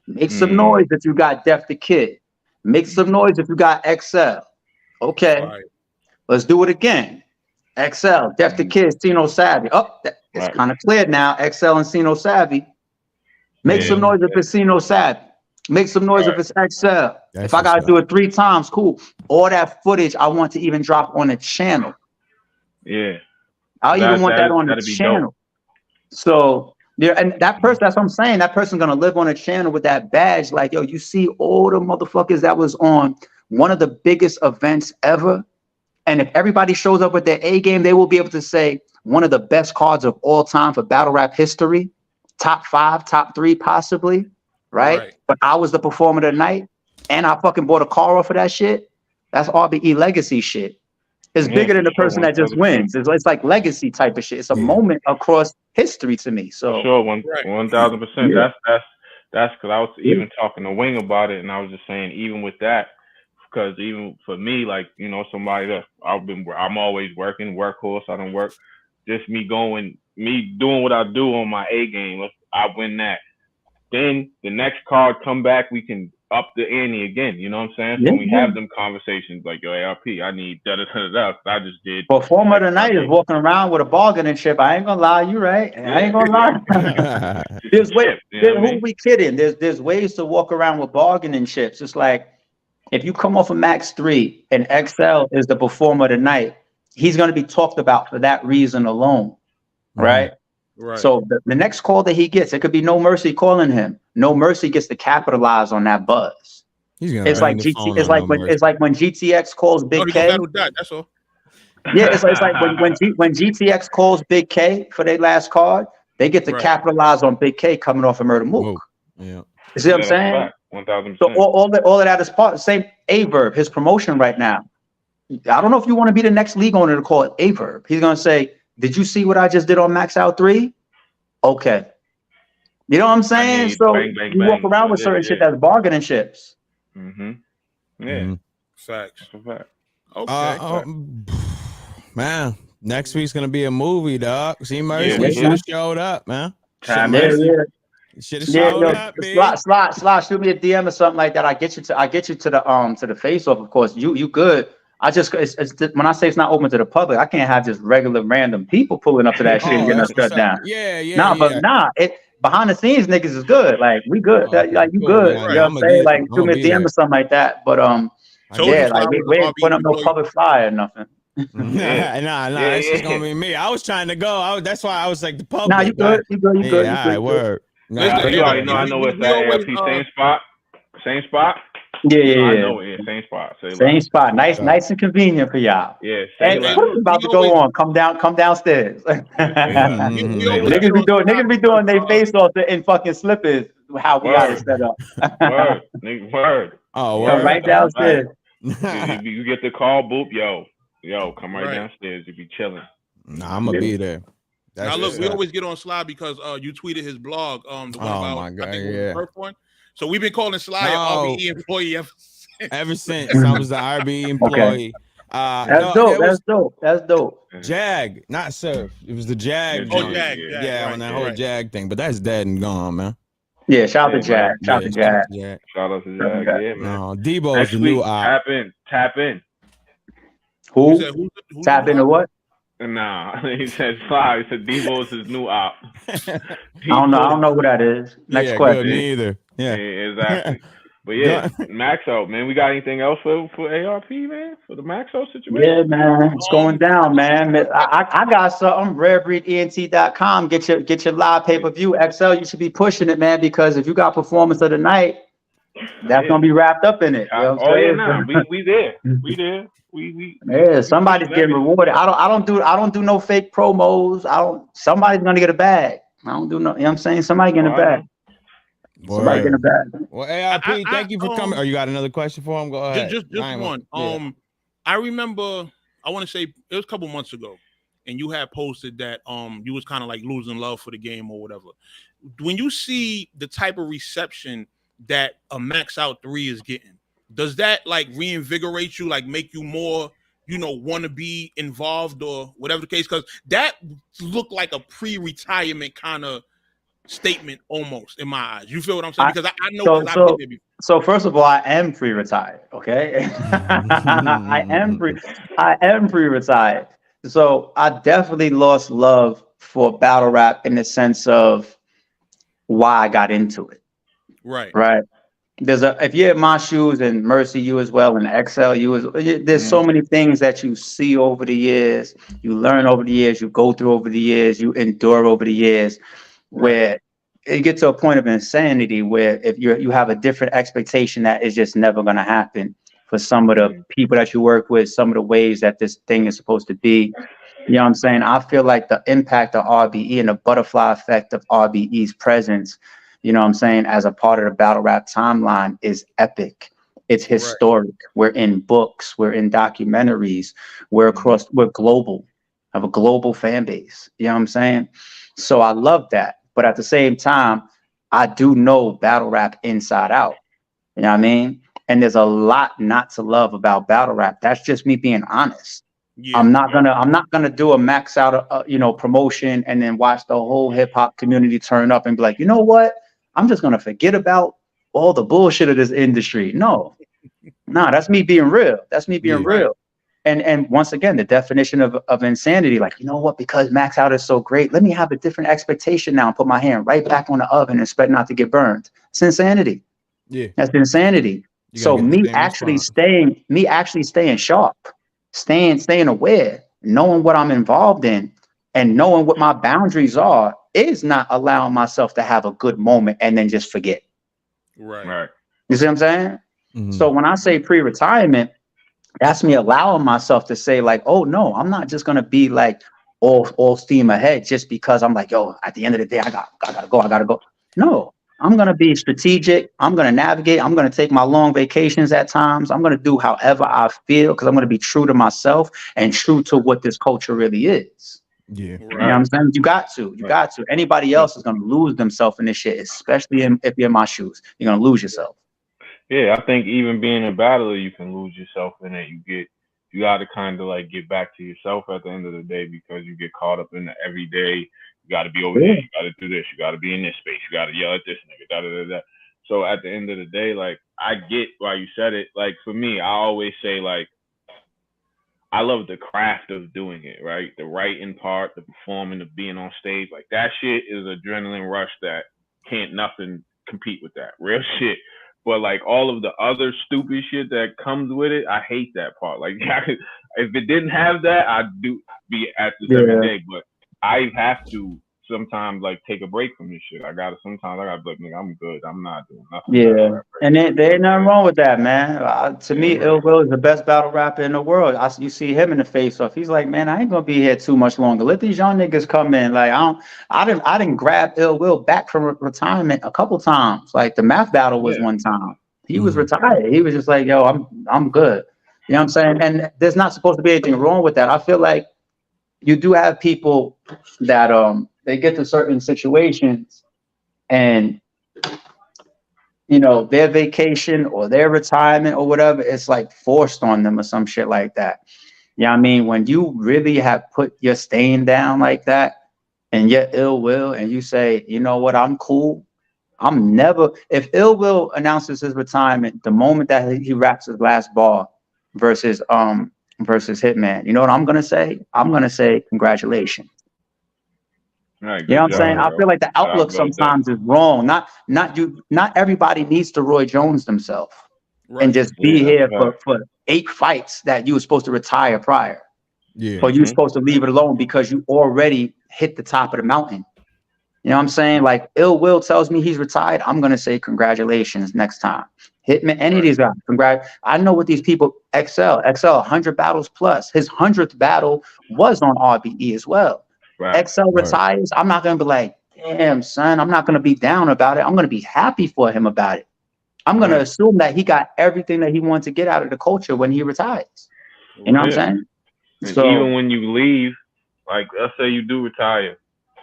Make some noise if you got Def the Kid. Make some noise if you got XL. Okay. Right. Let's do it again. XL, Def the Kid, Sino Savvy. Oh, it's kind of clear now. XL and Sino Savvy. Make some noise if it's Sino Savvy. Make some noise if it's XL. If I got to do it 3 times, cool. All that footage I want to even drop on the channel. Yeah. I even want that on the channel. Dope. So, yeah, and that person, that's what I'm saying. That person's going to live on a channel with that badge. Like, yo, you see all the motherfuckers that was on one of the biggest events ever. And if everybody shows up with their A game, they will be able to say one of the best cards of all time for battle rap history. Top 5, top 3, possibly. Right? But I was the performer of the night, and I fucking bought a car off of that shit. That's RBE legacy shit. It's bigger than the person that just wins. It's like legacy type of shit. It's a moment across history to me. So sure, 1,000%. That's because I was even talking to Wing about it, and I was just saying, even with that, because even for me, like, you know, somebody that I'm always working, workhorse. I don't work. Just me doing what I do on my A game. I win that. Then the next card come back, we can up the ante again. You know what I'm saying? So we have them conversations like, yo, ARP, I need da-da-da-da. I just did. Performer tonight is walking around with a bargaining chip. I ain't gonna lie, you right. I ain't gonna lie. There's ways. Who we kidding? There's ways to walk around with bargaining chips. It's like if you come off of Max 3 and XL is the performer tonight, he's gonna be talked about for that reason alone, right? Right. So the next call that he gets, it could be No Mercy calling him. No Mercy gets to capitalize on that buzz. It's like when GTX calls Big K. That's all. Yeah, it's like when GTX calls Big K for their last card, they get to capitalize on Big K coming off of Murder Mook. Yeah. You see what I'm saying? 1,000%. So all of that is part. Same Averb, his promotion right now. I don't know if you want to be the next league owner to call it Averb. He's gonna say, did you see what I just did on Max Out 3? Okay. You know what I'm saying? So you walk around with certain shit that's bargaining chips. Mm-hmm. Yeah. Facts. Okay. Man, next week's gonna be a movie, dog. See, Mercy should have showed up, man. Should have showed up, Slot, shoot me a DM or something like that. I get you to the face off. Of course, you good. It's when I say it's not open to the public, I can't have just regular random people pulling up to that shit and getting us shut down. It behind the scenes niggas is good. Like we good. Like you good. You know what I'm saying? Like shoot me a DM or something like that. But we ain't putting up no public flyer or nothing. It's just gonna be me. I was trying to go. That's why I was like the public. Nah, you good. You good. All right, word. You already know. I know it's that ARP same spot. Yeah. I know it. Same spot. Same spot. Nice and convenient for y'all. Yeah. What's about to go on? Come downstairs. Niggas be doing their face off in fucking slippers. How we got it set up. Word. Oh, word. Come right downstairs. You get the call, boop, yo, come right downstairs. You be chilling. Nah, I'm gonna be there. Now look, we always get on Sly because you tweeted his blog. The one about my God, I think it was the first one. So we've been calling Sly an RBE employee ever since I was the RBE employee. That's dope. Jag, not Surf. It was the Jag. Jag. On that whole Jag thing. But that's dead and gone, man. Yeah, shout out to Jag. Shout out to Jag. Yeah, man. No, Debo is the new op. Tap in. Who? Tap into what? Nah, he said Sly. He said Debo is his new op. I don't know who that is. Next question. Me either. Yeah, exactly. But yeah, Max out, man. We got anything else for ARP, man? For the Max out situation? Yeah, man. It's going down, man. I got something. RareBreedENT.com. Get your live pay-per-view. XL, you should be pushing it, man, because if you got performance of the night, that's gonna be wrapped up in it. You know we there. We there. Yeah, somebody's getting rewarded. I don't do no fake promos. Somebody's gonna get a bag. I don't do no, you know what I'm saying? Somebody getting a bag. Somebody getting a bag. Well, ARP, thank you for coming. You got another question for him? Go ahead. Just one. I remember, I want to say it was a couple months ago. and you had posted that you was kind of like losing love for the game or whatever. When you see the type of reception that a Max Out 3 is getting, does that like reinvigorate you, like make you more, want to be involved or whatever the case? Because that looked like a pre-retirement kind of statement almost in my eyes. You feel what I'm saying? Because I know because I've been there before. So first of all, I am pre-retired. Okay, I am pre-retired. So I definitely lost love for battle rap in the sense of why I got into it. Right. If you're in my shoes, and Mercy, you as well, and XL, there's so many things that you see over the years, you learn over the years, you go through over the years, you endure over the years, where it gets to a point of insanity where if you have a different expectation that is just never going to happen for some of the people that you work with, some of the ways that this thing is supposed to be. You know what I'm saying? I feel like the impact of RBE and the butterfly effect of RBE's presence, you know what I'm saying, as a part of the battle rap timeline is epic. It's historic. We're in books, we're in documentaries, we're global, have a global fan base. You know what I'm saying? So I love that. But at the same time, I do know battle rap inside out. You know what I mean? And there's a lot not to love about battle rap. That's just me being honest. Yeah, I'm not gonna do a Max Out, promotion and then watch the whole hip hop community turn up and be like, you know what? I'm just gonna forget about all the bullshit of this industry. No, that's me being real. That's me being real. And once again, the definition of insanity, like, you know what? Because Max Out is so great, let me have a different expectation now and put my hand right back on the oven and expect not to get burned. It's insanity. Yeah, that's insanity. So me actually staying sharp, staying aware, knowing what I'm involved in, and knowing what my boundaries are is not allowing myself to have a good moment and then just forget. Right. You see what I'm saying? Mm-hmm. So when I say pre-retirement, that's me allowing myself to say like, oh no, I'm not just gonna be like all steam ahead just because I'm like, yo, at the end of the day, I gotta go. No, I'm gonna be strategic. I'm gonna navigate. I'm gonna take my long vacations at times. I'm gonna do however I feel because I'm gonna be true to myself and true to what this culture really is. Yeah, you know what I'm saying? You got to. Anybody else is gonna lose themselves in this shit, especially if you're in my shoes. You're gonna lose yourself. Yeah, I think even being a battler, you can lose yourself in it. You got to kind of like get back to yourself at the end of the day because you get caught up in the everyday. You got to be over there. You got to do this. You got to be in this space. You got to yell at this nigga. Da, da, da, da. So at the end of the day, like I get why you said it. Like for me, I always say like I love the craft of doing it. Right, the writing part, the performing, the being on stage. Like that shit is adrenaline rush that can't nothing compete with that. Real shit. But like all of the other stupid shit that comes with it, I hate that part. Like if it didn't have that, I'd be at this every day. But I have to sometimes like take a break from this shit. Sometimes I gotta be like, nigga, I'm good. I'm not doing nothing. Yeah, and there ain't nothing wrong with that, man. To me, Ill Will is the best battle rapper in the world. You see him in the face off. He's like, man, I ain't gonna be here too much longer. Let these young niggas come in. Like I didn't grab Ill Will back from retirement a couple times. Like the math battle was one time. He was retired. He was just like, yo, I'm good. You know what I'm saying? And there's not supposed to be anything wrong with that. I feel like you do have people that they get to certain situations and their vacation or their retirement or whatever, it's like forced on them or some shit like that. You know what I mean? When you really have put your stain down like that and you're Ill Will and you say, you know what, I'm cool. If Ill Will announces his retirement, the moment that he raps his last bar versus Hitman, you know what I'm gonna say? I'm gonna say congratulations. Right, you know what I'm saying? Bro. I feel like the outlook sometimes is wrong. Not everybody needs to Roy Jones themselves and just be here for 8 fights that you were supposed to retire prior. Yeah. Or you're supposed to leave it alone because you already hit the top of the mountain. You know what I'm saying? Like Ill Will tells me he's retired. I'm gonna say congratulations next time. Hitman, any of these guys, congrats. I know what these people, XL 100 battles plus. His 100th battle was on RBE as well. Right. XL retires. I'm not gonna be like, damn son, I'm not gonna be down about it. I'm gonna be happy for him about it. I'm gonna assume that he got everything that he wanted to get out of the culture when he retires. You know what I'm saying? And so even when you leave, like let's say you do retire.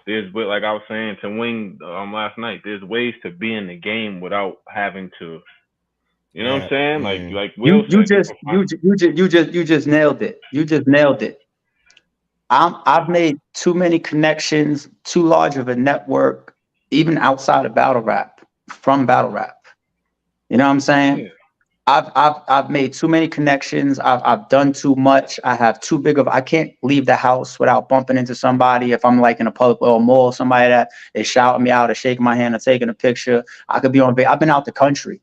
There's, like I was saying to Wing last night, there's ways to be in the game without having to, you know what I'm saying? Like Will you said, just nailed it. You just nailed it. I've made too many connections, too large of a network, even outside of battle rap, from battle rap. You know what I'm saying? Yeah. I've made too many connections. I've done too much. I have too big of. I can't leave the house without bumping into somebody. If I'm like in a public or a mall, somebody that is shouting me out or shaking my hand or taking a picture. I could be on. I've been out the country.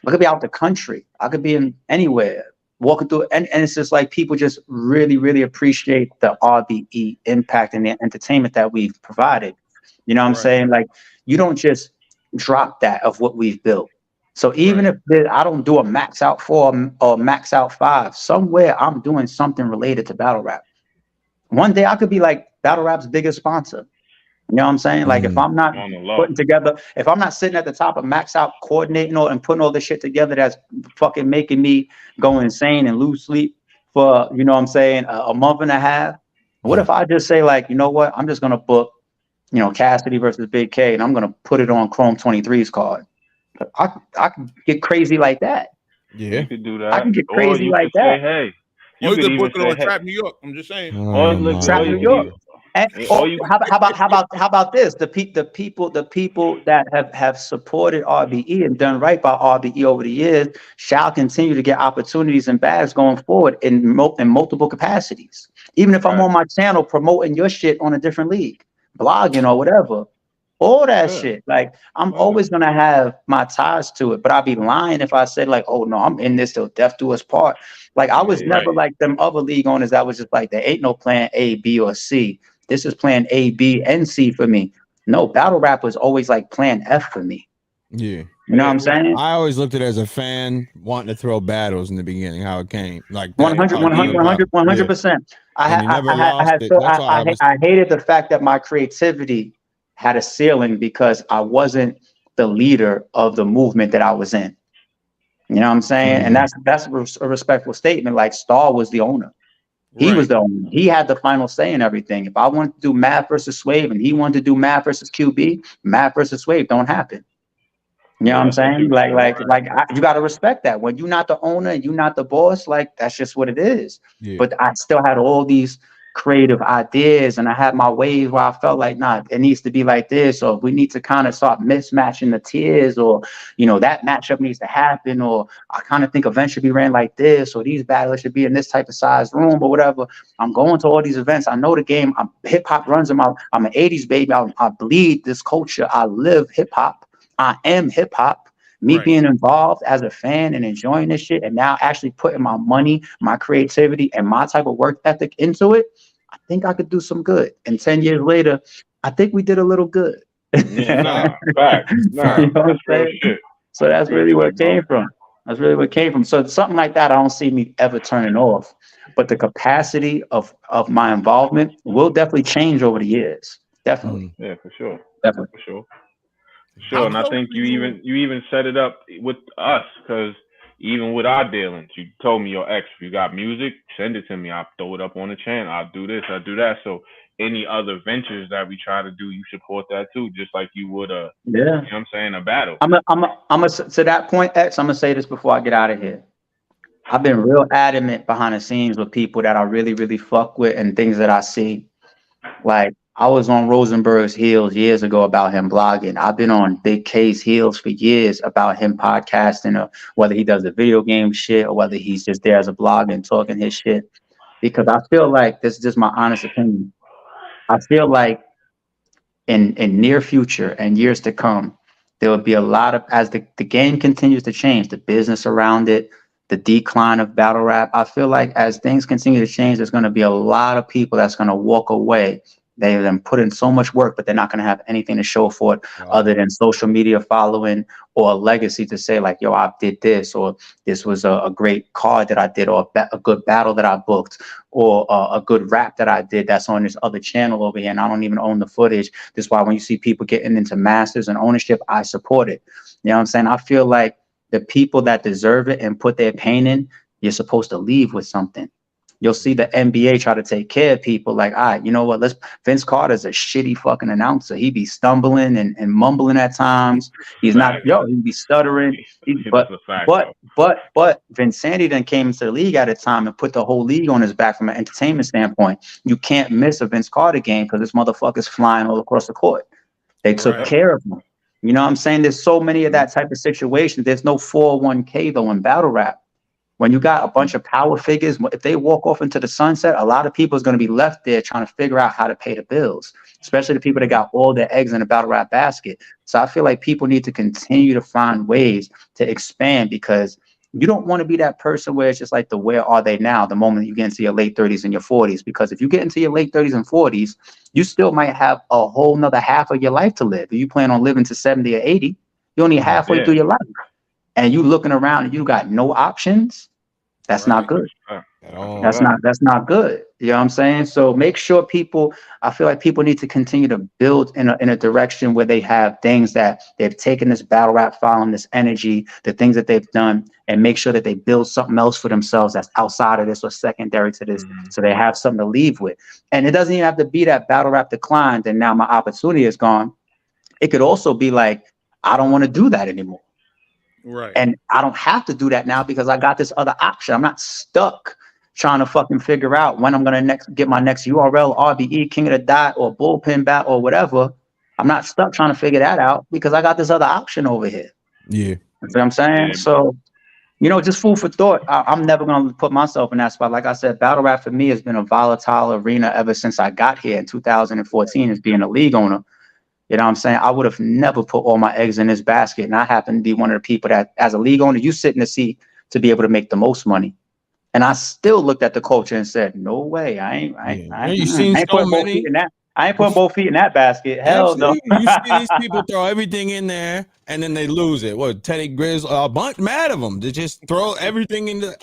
I could be out the country. I could be in anywhere, walking through, and it's just like people just really, really appreciate the RBE impact and the entertainment that we've provided. You know what I'm saying? Like you don't just drop that of what we've built. So even if I don't do a max out 4 or max out 5, somewhere I'm doing something related to battle rap. One day I could be like battle rap's biggest sponsor. You know what I'm saying? Like if I'm not putting together, if I'm not sitting at the top of max out coordinating and putting all this shit together, that's fucking making me go insane and lose sleep for, you know what I'm saying, a month and a half. What if I just say like, you know what, I'm just going to book, you know, Cassidy versus Big K and I'm going to put it on Chrome 23's card. I can get crazy like that. Yeah, you could do that. I can get crazy like that. Say, hey, you could book it on Trap New York. I'm just saying. Trap New York. And how about this? The people that have supported RBE and done right by RBE over the years shall continue to get opportunities and bags going forward in multiple capacities. Even if I'm on my channel promoting your shit on a different league, blogging or whatever. All that shit. Like I'm always gonna have my ties to it, but I'd be lying if I said like, oh no, I'm in this till death do us part. Like I was never like them other league owners that was just like there ain't no plan A, B, or C. This is plan A, B, and C for me. No, battle rap was always like plan F for me. Yeah. You know what I'm saying? I always looked at it as a fan wanting to throw battles in the beginning, how it came. Like 100%. I hated the fact that my creativity had a ceiling because I wasn't the leader of the movement that I was in. You know what I'm saying? And that's a respectful statement. Like Star was the owner. He was the owner. He had the final say in everything. If I wanted to do Math versus Swave and he wanted to do Math versus QB, Math versus Swave don't happen. You know what I'm saying? Like you got to respect that. When you're not the owner and you're not the boss, like that's just what it is. Yeah. But I still had all these creative ideas and I had my ways where I felt like, nah, it needs to be like this, or we need to kind of start mismatching the tiers, or, you know, that matchup needs to happen, or I kind of think events should be ran like this, or these battles should be in this type of size room, or whatever. I'm going to all these events. I know the game. Hip hop runs in my, I'm an 80s baby. I bleed this culture. I live hip hop. I am hip hop. Me being involved as a fan and enjoying this shit, and now actually putting my money, my creativity, and my type of work ethic into it, I think I could do some good. And 10 years later, I think we did a little good. Yeah, fact. You know what I'm saying? So that's really where it came from. That's really where it came from. So something like that, I don't see me ever turning off. But the capacity of my involvement will definitely change over the years. Definitely. Yeah, for sure. Definitely. For sure. Sure, and I think you even set it up with us, because even with our dealings, you told me, your ex, if you got music, send it to me. I'll throw it up on the channel. I'll do this, I'll do that. So any other ventures that we try to do, you support that too, just like you would you know what I'm saying, a battle. I'm to that point, X, I'm gonna say this before I get out of here. I've been real adamant behind the scenes with people that I really, really fuck with and things that I see. Like, I was on Rosenberg's heels years ago about him blogging. I've been on Big K's heels for years about him podcasting, or whether he does the video game shit or whether he's just there as a blogger and talking his shit. Because I feel like, this is just my honest opinion, I feel like in near future and years to come, there will be a lot of, as the game continues to change, the business around it, the decline of battle rap, I feel like as things continue to change, there's going to be a lot of people that's going to walk away. They've been put in so much work, but they're not going to have anything to show for it other than social media following or a legacy to say like, yo, I did this, or this was a great card that I did, or a good battle that I booked, or a good rap that I did that's on this other channel over here, and I don't even own the footage. That's why when you see people getting into masters and ownership, I support it. You know what I'm saying? I feel like the people that deserve it and put their pain in, you're supposed to leave with something. You'll see the NBA try to take care of people like, all right, you know what? Vince Carter's a shitty fucking announcer. He be stumbling and mumbling at times. He'd be stuttering. But Vinsanity then came into the league at a time and put the whole league on his back from an entertainment standpoint. You can't miss a Vince Carter game because this motherfucker's flying all across the court. They took care of him. You know what I'm saying? There's so many of that type of situation. There's no 401k though in battle rap. When you got a bunch of power figures, if they walk off into the sunset, a lot of people is going to be left there trying to figure out how to pay the bills, especially the people that got all their eggs in a battle rap basket. So I feel like people need to continue to find ways to expand, because you don't want to be that person where it's just like the where are they now the moment you get into your late 30s and your 40s. Because if you get into your late 30s and 40s, you still might have a whole nother half of your life to live. If you plan on living to 70 or 80, you're only halfway through your life. And you looking around and you got no options, that's not good. That's not good. You know what I'm saying? So make sure I feel like people need to continue to build in a direction where they have things that they've taken this battle rap following, this energy, the things that they've done, and make sure that they build something else for themselves that's outside of this or secondary to this, so they have something to leave with. And it doesn't even have to be that battle rap declined and now my opportunity is gone. It could also be like, I don't want to do that anymore. Right. And I don't have to do that now because I got this other option. I'm not stuck trying to fucking figure out when I'm going to get my next URL, RBE, King of the Dot, or Bullpen Bat, or whatever. I'm not stuck trying to figure that out because I got this other option over here. Yeah. You know what I'm saying? Yeah. So, just food for thought. I'm never going to put myself in that spot. Like I said, battle rap for me has been a volatile arena ever since I got here in 2014 as being a league owner. You know what I'm saying? I would have never put all my eggs in this basket. And I happen to be one of the people that, as a league owner, you sit in the seat to be able to make the most money. And I still looked at the culture and said, no way. I ain't putting both feet in that. I ain't putting both feet in that basket. Hell no. You see these people throw everything in there and then they lose it. What, Teddy Grizz, a bunch mad of them. They just throw everything into,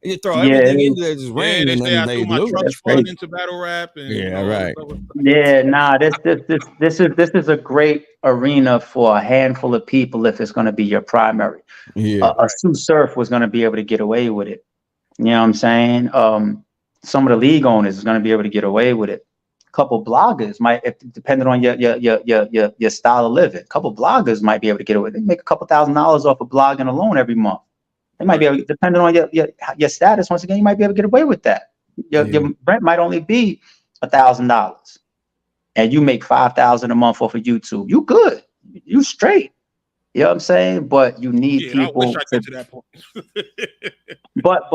you throw everything into this ring and then they lose. Into battle rap and This is a great arena for a handful of people if it's going to be your primary. A Sue Surf was going to be able to get away with it. You know what I'm saying? Some of the league owners is going to be able to get away with it. A couple bloggers might, depending on your style of living, a couple bloggers might be able to get away. They make a couple $1,000s off of blogging alone every month. They might be able, depending on your status. Once again, you might be able to get away with that. Your rent might only be $1,000, and you make $5,000 a month off of YouTube. You good? You straight? You know what I'm saying? But you need people. I wish I get to that point. but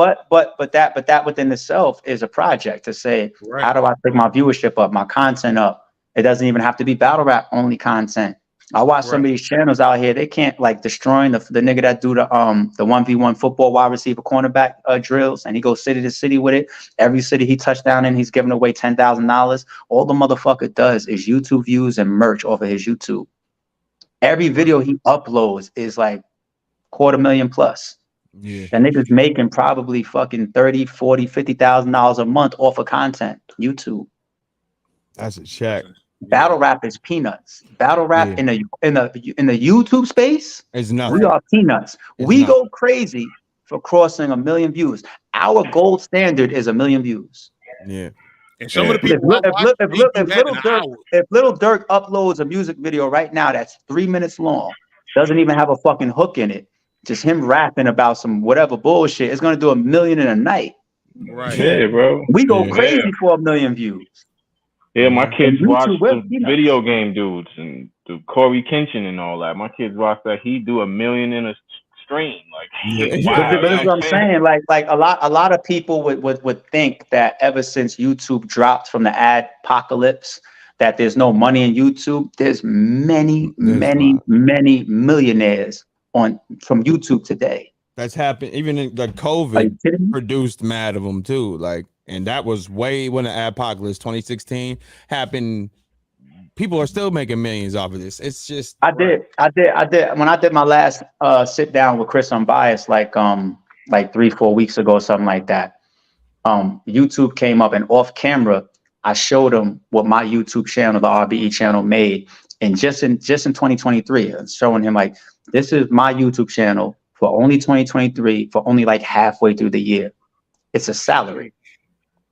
that within itself is a project to say, how do I take my viewership up, my content up? It doesn't even have to be battle rap only content. I watch some of these channels out here. They can't, like, destroying the nigga that do the 1v1 football wide receiver cornerback drills, and he goes city to city with it. Every city he touchdown in, he's giving away $10,000. All the motherfucker does is YouTube views and merch off of his YouTube. Every video he uploads is like $250,000 plus. Yeah. That nigga's making probably fucking $30,000, $40,000, $50,000 a month off of content. YouTube. That's a check. Battle rap is peanuts. Battle rap in the YouTube space is nothing. We are peanuts. We go crazy for crossing 1 million views. Our gold standard is 1 million views. Yeah. And some of the people if Little Durk uploads a music video right now that's 3 minutes long, doesn't even have a fucking hook in it, just him rapping about some whatever bullshit, it's gonna do 1 million in a night. Right. Yeah, bro. We go crazy for 1 million views. Yeah, my kids watch the video game dudes and the Corey Kenshin and all that. My kids watch that. He do 1 million in a stream. Like, wow. But that's what I'm saying. Like a lot of people would think that ever since YouTube dropped from the ad apocalypse, that there's no money in YouTube. There's many millionaires from YouTube today. That's happened. Even in the COVID produced mad of them too. Like. And that was way when the apocalypse 2016 happened. People are still making millions off of this. It's just I did. When I did my last sit down with Chris Unbiased, like 3-4 weeks ago, something like that. YouTube came up, and off camera, I showed him what my YouTube channel, the RBE channel, made, and just in 2023, and showing him like, this is my YouTube channel for only 2023, for only like halfway through the year. It's a salary.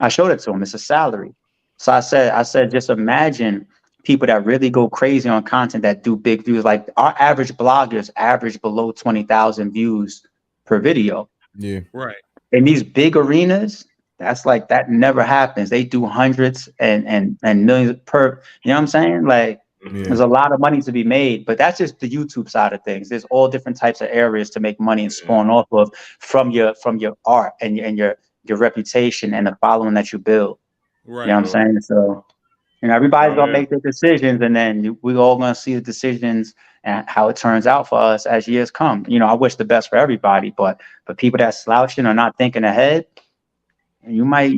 I showed it to him. It's a salary. So I said, just imagine people that really go crazy on content that do big views. Like our average bloggers average below 20,000 views per video. Yeah. Right. In these big arenas, that's like, that never happens. They do hundreds and millions per, you know what I'm saying? Like, there's a lot of money to be made, but that's just the YouTube side of things. There's all different types of areas to make money and spawn off of from your art and your reputation and the following that you build. Right. You know what I'm saying? So, you know, everybody's gonna make their decisions, and then we're all gonna see the decisions and how it turns out for us as years come. You know, I wish the best for everybody, but people that slouching or not thinking ahead, you might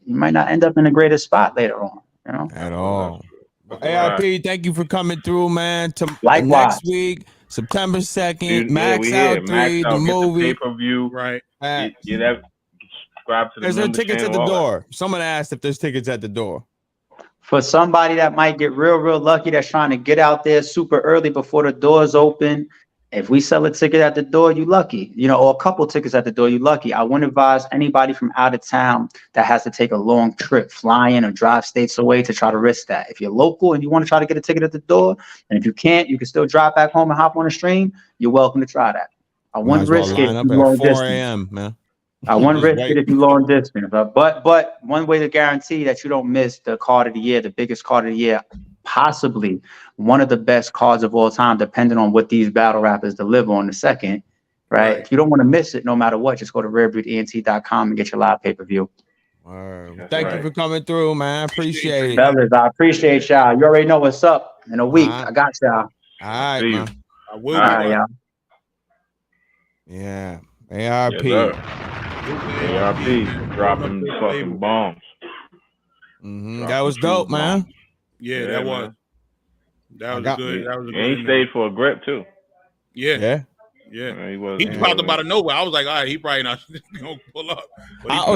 not end up in a greater spot later on. You know, at all. ARP, thank you for coming through, man. Likewise. Next week, September 2nd, Max Out 3, the movie. Pay-per-view. Right. Get that. Subscribe to the Is there tickets channel, at the door? Someone asked if there's tickets at the door. For somebody that might get real lucky, that's trying to get out there super early before the doors open, if we sell a ticket at the door, you lucky. You know, or a couple tickets at the door, you lucky. I wouldn't advise anybody from out of town that has to take a long trip, fly in or drive states away to try to risk that. If you're local and you want to try to get a ticket at the door, and if you can't, you can still drive back home and hop on the stream, you're welcome to try that. I wouldn't risk it. Up at 4 a.m., man. I wouldn't risk it if you long distance, but one way to guarantee that you don't miss the card of the year, the biggest card of the year, possibly one of the best cards of all time, depending on what these battle rappers deliver on the second, right? If you don't want to miss it, no matter what, just go to rarebreedent.com and get your live pay-per-view. Thank you for coming through, man. Appreciate it. Fellas, I appreciate y'all. You already know what's up. In a week, I got y'all. All right, man. I will. All right, y'all. Yeah. ARP. Yes, ARP dropping fucking bombs. That was dope, man. Yeah, that was. That was good. That was a good. He stayed for a grip too. Yeah. He popped up out of nowhere. I was like, all right, he probably not gonna pull up. I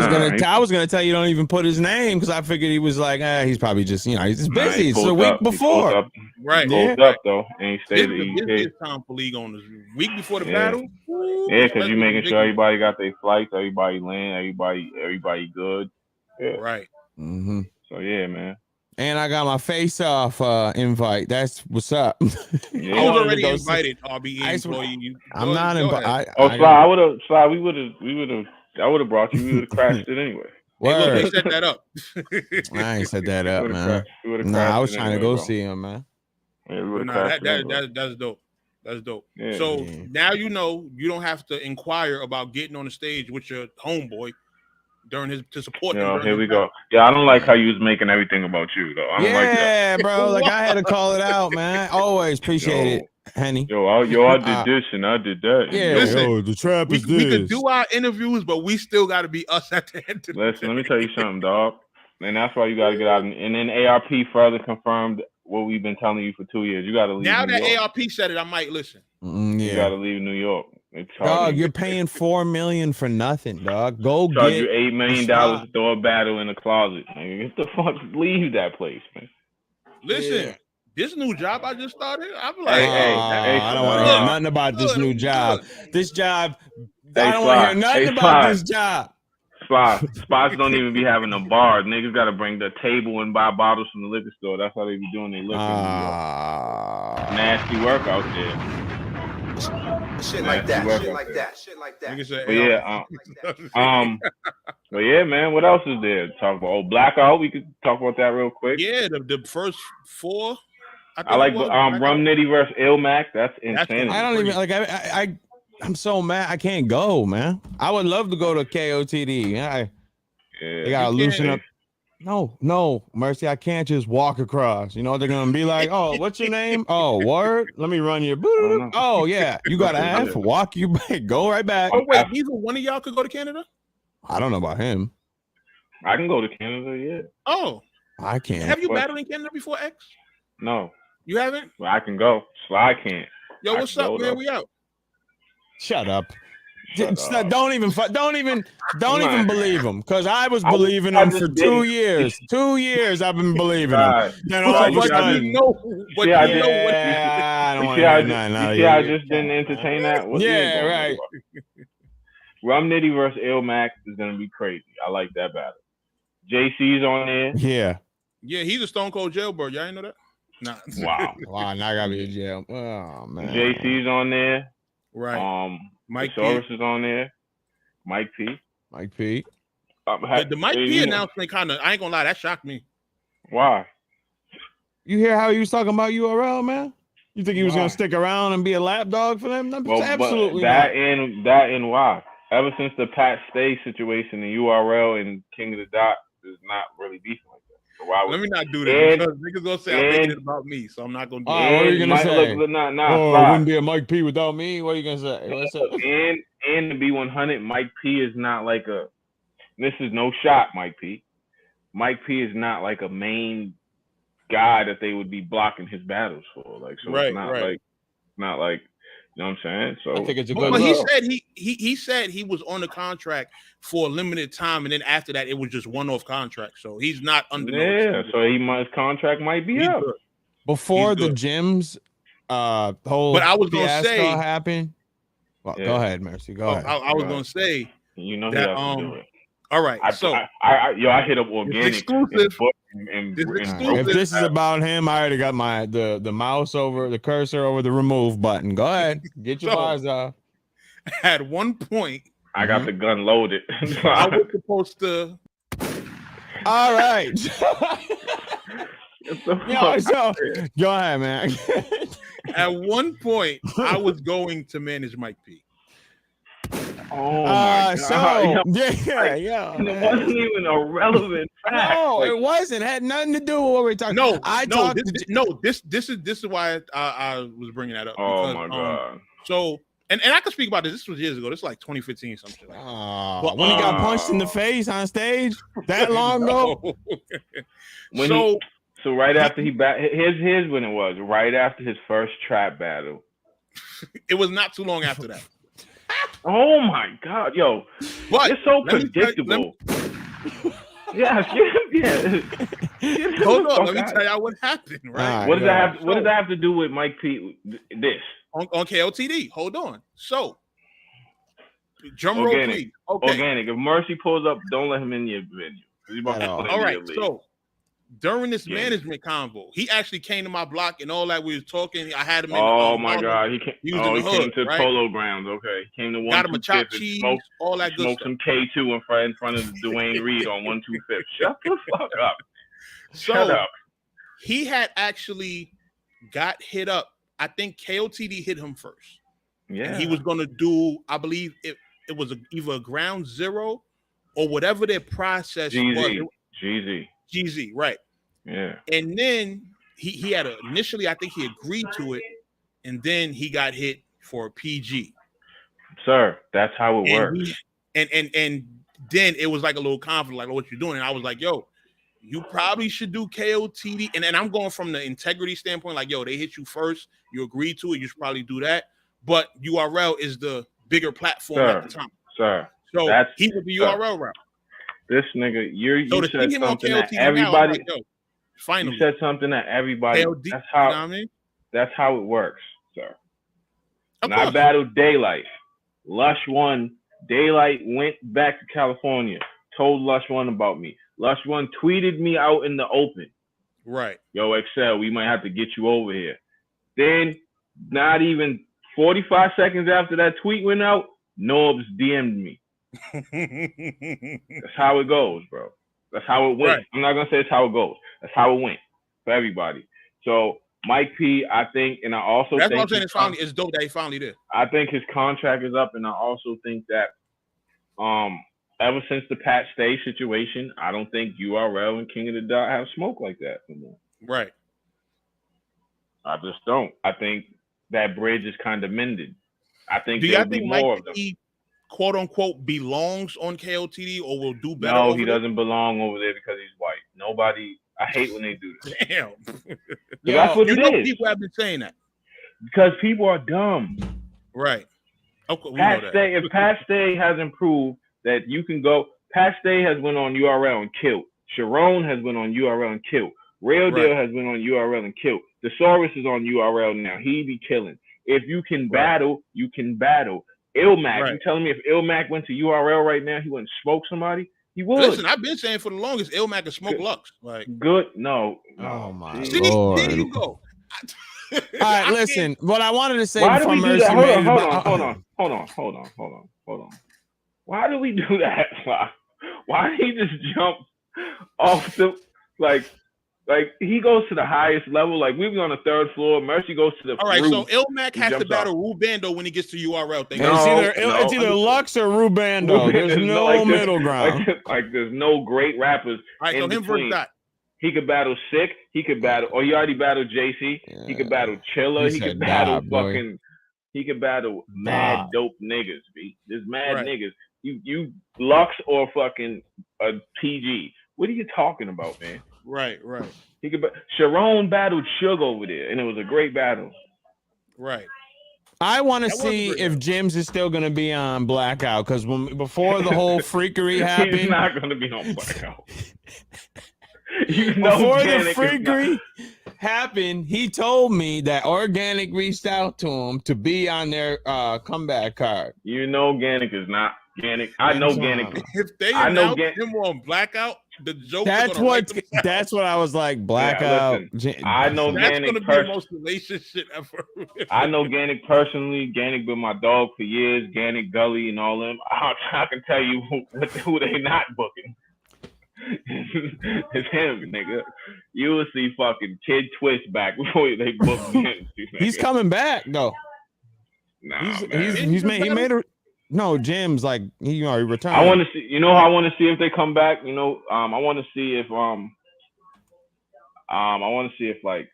was gonna tell you don't even put his name because I figured he was like, he's probably just he's just busy. It's a week before. Right. He pulled up though, and he stayed. This time for league on the week before the battle. Yeah, because you're making sure everybody got their flights, everybody land, everybody good. Yeah. Right. So yeah, man. And I got my face off invite. That's what's up. I was already invited. RBE employee. I'm not invited. I would have. We would have. I would have brought you. We would have crashed it anyway. They set that up. I ain't set that up, man. I was trying to go see him, man. Yeah, that's dope. That's dope. Yeah, so now you know you don't have to inquire about getting on the stage with your homeboy during to support him. Here we go. Yeah, I don't like how you was making everything about you though. I don't like that. Yeah, bro. Like I had to call it out, man. Always appreciate it, Henny. I did this and I did that. Yeah, listen, the trap is this. We could do our interviews, but we still got to be us at the end. Listen, let me tell you something, dog. And that's why you got to get out. And then ARP further confirmed what we've been telling you for 2 years. You got to leave. Now New that York. ARP said it, I might listen. You got to leave New York. Dog, you're paying $4 million for nothing, dog. Go charge get you $8 million to throw a battle in the closet. Man. Get the fuck, leave that place, man. Listen, this new job I just started, I'm like, I don't want to hear nothing about this new job. This job, I don't want to hear nothing about this job. Spots don't even be having a bar. Niggas got to bring the table and buy bottles from the liquor store. That's how they be doing their liquor. Nasty work out there. Shit like that. But yeah, man. What else is there to talk about? Blackout. We could talk about that real quick. Yeah, the first four. I like Rum Nitty versus Ilmac. That's insane. I don't even like. I'm so mad. I can't go, man. I would love to go to KOTD. They gotta loosen up. No, Mercy. I can't just walk across. You know they're gonna be like, "Oh, what's your name? Oh, word. Let me run you. Oh, yeah. You gotta have walk you back. Go right back. Oh wait, neither one of y'all could go to Canada. I don't know about him. I can go to Canada. Yeah. Oh, I can't. Have you battled in Canada before, X? No. You haven't? Well, I can go. Sly can't. Yo, what's up, man? We out. Shut up. Don't even believe him, because I was believing him for 2 years. 2 years I've been believing him. Then all of a sudden, I just didn't entertain that. Yeah, right. Rum Nitty versus Ill Max is gonna be crazy. I like that battle. JC's on there. Yeah. Yeah, he's a Stone Cold Jailbird. Y'all ain't know that? Nah. Wow. Wow, now I gotta be in jail. Oh man. JC's on there. Right. Mike Thesaurus is on there. Mike P. The Mike P announcement kind of, I ain't gonna lie, that shocked me. Why? You hear how he was talking about URL, man? You think he was gonna stick around and be a lapdog for them? Well, absolutely that not. That and why? Ever since the Pat Stay situation, the URL and King of the Dot is not really decent like that. So why would Let me not do this because niggas gonna say I'm making it about me, so I'm not gonna do that. What are you gonna say? Look, it wouldn't be a Mike P without me. What are you gonna say? What's up? And to be 100, Mike P is not like a. This is no shot, Mike P. Mike P is not like a main guy that they would be blocking his battles for. Like, so it's not like. You know what I'm saying? So I think it's a good. But he said he said he was on the contract for a limited time, and then after that, it was just one-off contract. So he's not under. Yeah, so his contract might be up Before the gyms, whole. But I was gonna say happened. Well, go ahead, Mercy. Go ahead. I was gonna say. You know that. Do it. All right. I hit up Organic. Exclusive. If this is about him, I already got the mouse over the cursor over the remove button. Go ahead, get your bars off. At one point, I got the gun loaded. I was supposed to. All right. So go ahead, man. At one point, I was going to manage Mike P. Oh my God! Yeah. It wasn't even a relevant fact. No, it wasn't. It had nothing to do with what we're talking. This is why I was bringing that up. Oh my God! So and I can speak about this. This was years ago. This was like 2015 something. Like when he got punched in the face on stage that long ago. So right after here's when it was. Right after his first trap battle. It was not too long after that. Oh my God, yo! But it's so predictable. Yeah. Hold on, let me tell y'all what happened. Right? What does that have to do with Mike P? This on KOTD. Hold on. So, drum roll, please. Okay. Organic. If Mercy pulls up, don't let him in your venue. All right. So, during this management convo, he actually came to my block and all that. We was talking. I had him in. Oh my God, he came to right? Polo Grounds. Okay, he came to 125th. Got him a chopped cheese, all that good stuff. Smoked some K2 in front of Dwayne Reed on 125th. Shut the fuck up. Shut up. He had actually got hit up. I think KOTD hit him first. Yeah, and he was gonna do. I believe it was either a ground zero or whatever their process was. GZ, right? Yeah. And then he had initially, I think he agreed to it, and then he got hit for a PG. Sir, that's how it works. And then it was like a little conflict, like what you're doing. And I was like, yo, you probably should do KOTD. And I'm going from the integrity standpoint, like, yo, they hit you first, you agreed to it, you should probably do that. But URL is the bigger platform at the time. Sir. So he would be URL route. This nigga, you said something that everybody. Like, finally, you said something that everybody. That's how. You know what I mean? That's how it works, sir. And I battled Daylight. Lush won. Daylight went back to California. Told Lush One about me. Lush One tweeted me out in the open. Right. Yo, Excel, we might have to get you over here. Then, not even 45 seconds after that tweet went out, Norbs DM'd me. That's how it goes, bro. That's how it went. Right. I'm not gonna say it's how it goes. That's how it went for everybody. So Mike P, I think, and I also that's think what I'm saying. It's dope that he finally did. I think his contract is up, and I also think that ever since the Pat Stay situation, I don't think URL and King of the Dot have smoke like that anymore. Right. I just don't. I think that bridge is kind of mended. I think there'll be more of them. "Quote unquote" belongs on KOTD or will do better? No, he doesn't belong over there because he's white. Nobody. I hate when they do this. Damn. That's what it is. People have been saying that because people are dumb. Right. Okay. If Pat Stay has improved that you can go. Pat Stay has went on URL and killed. Sharon has went on URL and killed. Real Deal has went on URL and killed. Thesaurus is on URL now. He be killing. If you can battle, you can battle. Ilmac. Right. You telling me if Ilmac went to URL right now, he wouldn't smoke somebody? He would. Listen, I've been saying for the longest, Ilmac can smoke Lux. Like, good. No. Oh my see, Lord. there you go. All right, listen. What I wanted to say Why do before we do Mercy that? made Hold on. Why do we do that? Why did he just jump off the like he goes to the highest level? Like we was on the 3rd floor. Mercy goes to the all right, roof. so Ilmac has to battle Rubando when he gets to URL. It's either Lux or Rubando. There's no middle ground. Like there's no great rappers. All right, so him versus that. He could battle Sick. He could battle. Or he already battled JC. Yeah. He could battle Chiller. He could battle fucking. He could battle mad dope niggas. B. There's mad niggas. You Lux or fucking a PG. What are you talking about, man? Right. He could. Sharon battled Suge over there, and it was a great battle. Right. I want to see if Jims is still going to be on Blackout because before the whole freakery happened, he's not going to be on Blackout. Before the freakery happened, he told me that Organic reached out to him to be on their comeback card. Organic is not Organic. I know Organic. If they announce him on Blackout, the joke. That's what I was like. Blackout. Yeah, I know that's Organic. That's gonna be the most salacious shit ever. I know Organic personally. Organic been my dog for years. Organic Gully and all them. I can tell you who they not booking. It's him, nigga. You will see fucking Kid Twist back before they book him. He's coming back though. Nah, he made a Jim's like he returned. I want to see. I want to see if they come back. I want to see if like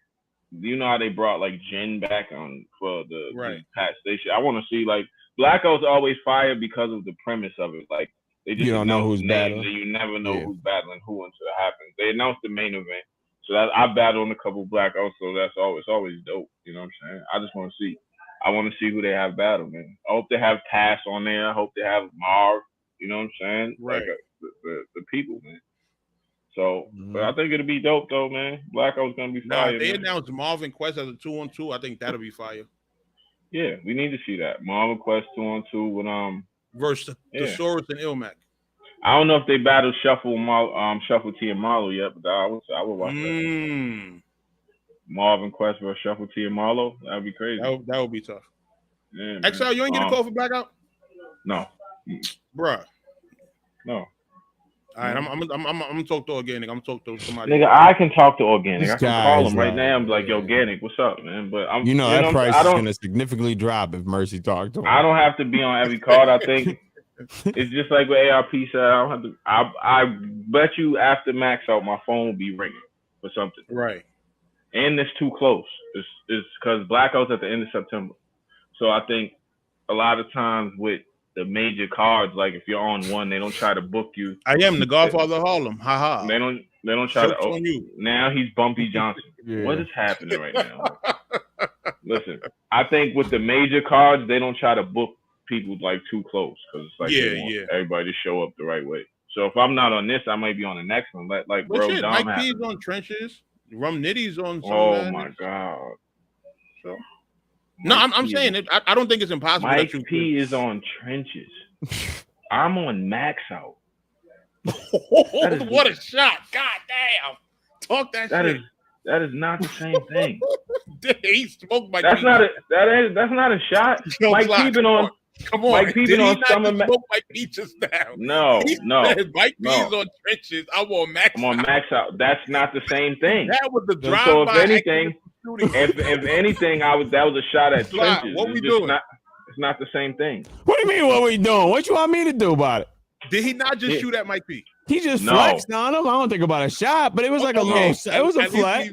how they brought like Jen back on for the Pat Station. I want to see like Blackout's always fire because of the premise of it. Like they just don't know who's battling. And you never know who's battling who until it happens. They announced the main event, so that I battled on a couple Blackouts, so that's always dope. You know what I'm saying? I just want to see. I want to see who they have battle, man. I hope they have Pass on there. I hope they have Marv. You know what I'm saying? Right. Like the people, man. So, but I think it'll be dope though, man. Blackout's gonna be fire. If they announced Marvin Quest as a 2-on-2, I think that'll be fire. Yeah, we need to see that Marvin Quest 2-on-2 with versus Thesaurus and Ilmac. I don't know if they battled Shuffle T and Marlo yet, but I would watch that. Marvin Quest versus Shuffle T and Marlo. That'd be crazy. That would be tough. Yeah, XL, you ain't get a call for Blackout? No. Bruh. No. All right, I'm gonna talk to Organic. I'm gonna talk to somebody. Nigga, I can talk to Organic. I can call him right now. I'm like, yo, Organic, what's up, man? But that price is gonna significantly drop if Mercy talked to him. I don't have to be on every card. I think it's just like what ARP said. I don't have to. I bet you after Max out, my phone will be ringing for something. Right. And it's too close. It's because Blackout's at the end of September. So I think a lot of times with the major cards, like if you're on one, they don't try to book you. I am the Godfather of Harlem. Ha ha. They don't try to. Oh, now he's Bumpy Johnson. Yeah. What is happening right now? Listen, I think with the major cards, they don't try to book people like too close because it's like everybody to show up the right way. So if I'm not on this, I might be on the next one. Like bro, Dom Mike P's on Trenches. Rum Nitty's on. Oh my god. So. No, I'm saying it. I don't think it's impossible. Mike P is on Trenches. I'm on Max Out. What a shot! God damn! Talk that shit. That is not the same thing. He smoked Mike. That's not a shot. Yo, Mike P been on. Come on, Mike P been on Summer. Mike P just now. No. Mike P is on Trenches. I'm on Max. I'm on Max Out. That's not the same thing. That was the drive. So if anything, that was a shot at Trenches. What we doing? It's not the same thing. What do you mean? What we doing? What you want me to do about it? Did he not just shoot at Mike P? He just flexed on him. I don't think about a shot, but it was like a little. It was a flex.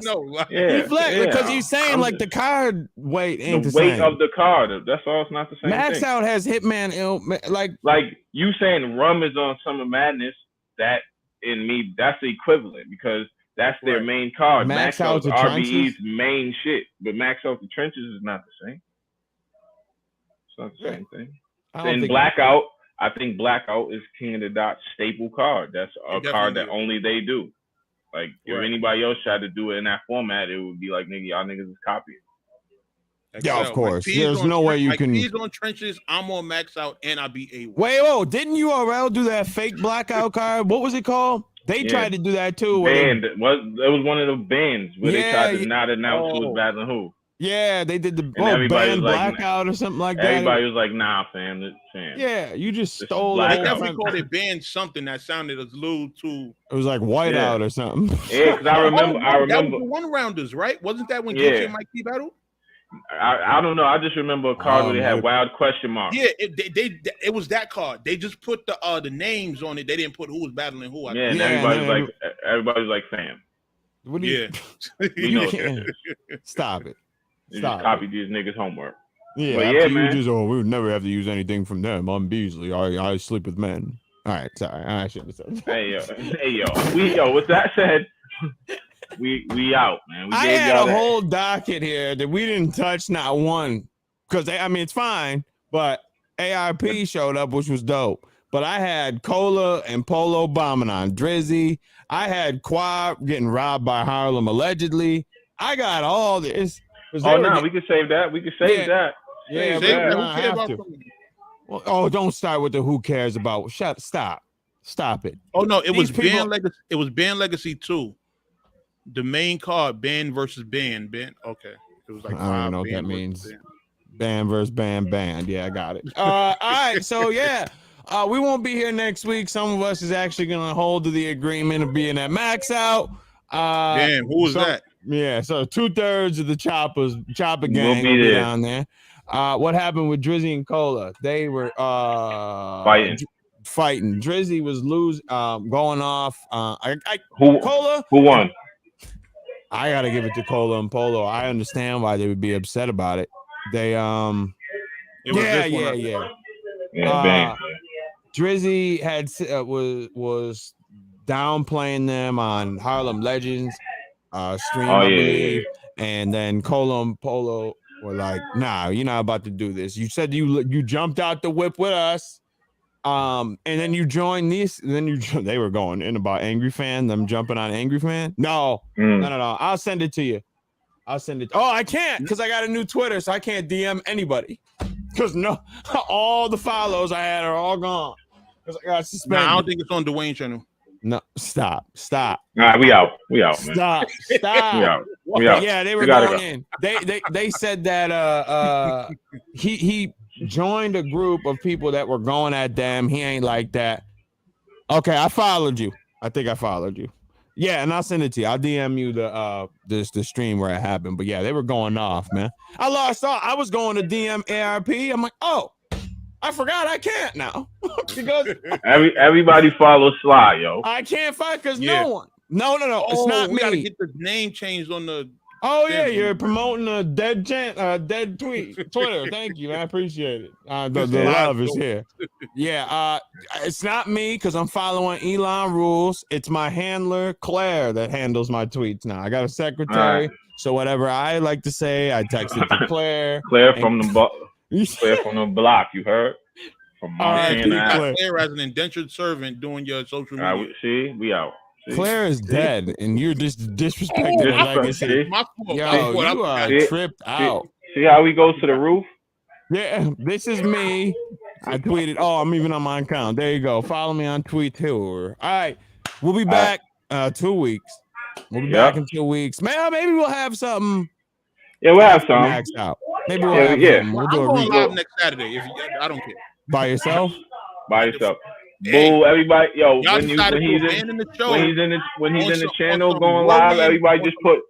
He flexed because he's saying like the card weight ain't the weight same. of the card. That's all. It's not the same. Max thing. Out has Hitman like you saying Rum is on Summer Madness. That in me, that's the equivalent because that's their main card. Max Out's RBE's main shit, but Max Out the Trenches is not the same. It's not the same thing. And Blackout. I think Blackout is King of the Dot staple card. That's a card that only they do. Like if anybody else tried to do it in that format, it would be like nigga, y'all niggas is copying. Yeah, of course. There's no way you can. P's on trenches. I'm on max out, and I be A1. Wait, whoa! Didn't URL do that fake blackout card? What was it called? They tried to do that too. Band. It was one of the bands where they tried to not announce who was battling who. Yeah, they did the band blackout or something like that. Everybody was like, "Nah, fam, Yeah, you just stole it. They definitely called it band something that sounded a little too. It was like whiteout or something. Yeah, because I remember. That was the one rounders, right? Wasn't that when Gucci and Mike P battled? I don't know. I just remember a card where they had wild question marks. Yeah, it was that card. They just put the names on it. They didn't put who was battling who. Everybody was like, "Fam, what do you? We know what that is. Stop it. You just copied these niggas' homework." Yeah, man. We would never have to use anything from them. I'm Beasley. I sleep with men. All right, sorry. I shouldn't have said that. Hey yo. With that said, we out, man. I had a whole docket here that we didn't touch, not one, because it's fine. But ARP showed up, which was dope. But I had Cola and Polo bombing on Drizzy. I had Quab getting robbed by Harlem allegedly. I got all this. We can save that. We can save that. Yeah, who cares about well, don't start with the who cares about. Stop it. Oh no, it was Band Legacy. It was Band Legacy 2. The main card, band versus band. Band. Okay, it was like I don't know what that means. Band versus band. Yeah, I got it. All right, so yeah. We won't be here next week. Some of us is actually going to hold to the agreement of being at max out. Damn, who was that? Yeah, so 2/3 of the Chopper gang will be down there. What happened with Drizzy and Cola? They were fighting. Drizzy was going off. Cola. Who won? I gotta give it to Cola and Polo. I understand why they would be upset about it. They Drizzy had was downplaying them on Harlem Legends stream, I believe, and then Cola and Polo were like, "Nah, you're not about to do this. You said you jumped out the whip with us, and then you joined these. Then they were going in about Angry Fan, them jumping on Angry Fan. No. I'll send it to you. I'll send it. Oh, I can't because I got a new Twitter, so I can't DM anybody because all the follows I had are all gone because I got suspended. Nah, I don't think it's on Dwayne channel. No, stop. Nah, we out, man. Stop. We out. Yeah, they were going in. They said that he joined a group of people that were going at them. He ain't like that. Okay, I followed you. I think I followed you. Yeah, and I'll send it to you. I'll DM you the stream where it happened. But yeah, they were going off, man. I lost all. I was going to DM ARP. I'm like, oh, I forgot I can't now because everybody follows Sly, yo. I can't fight because no one. No. It's not me. We gotta get the name changed on the. Oh yeah, you're promoting a dead tweet. Twitter. Thank you, man. I appreciate it. The love is here. Yeah, it's not me because I'm following Elon rules. It's my handler Claire that handles my tweets now. I got a secretary, so whatever I like to say, I text it to Claire. Claire from the block. You heard? From Montana. Claire as an indentured servant doing your social media. See, we out. Claire is dead, and you're just disrespecting her legacy. Yo, you are tripped out. See how he goes to the roof? Yeah, this is me. I tweeted. Oh, I'm even on my account. There you go. Follow me on tweet too. All right, we'll be back 2 weeks. We'll be back in 2 weeks. Man, maybe we'll have something. Yeah, we'll have something. Maxed out. Maybe we'll have something. We'll do a live next Saturday. I don't care. By yourself? By yourself. Boo! Everybody, yo, when he's in the channel going live, everybody put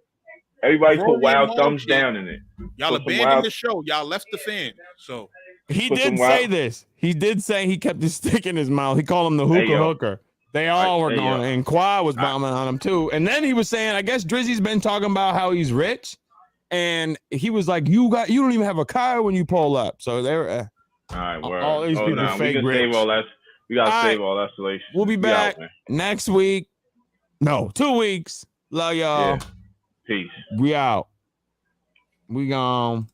wild thumbs down in it. Y'all abandoned the show. Y'all left the fan. So he did say this. He did say he kept his stick in his mouth. He called him the hooker. They all were going, and Quad was bombing on him too. And then he was saying, I guess Drizzy's been talking about how he's rich, and he was like, you don't even have a car when you pull up. So they're all these people fake rich. We gotta save all that salacious. We'll be back next week. No, 2 weeks. Love y'all. Yeah. Peace. We out. We gone.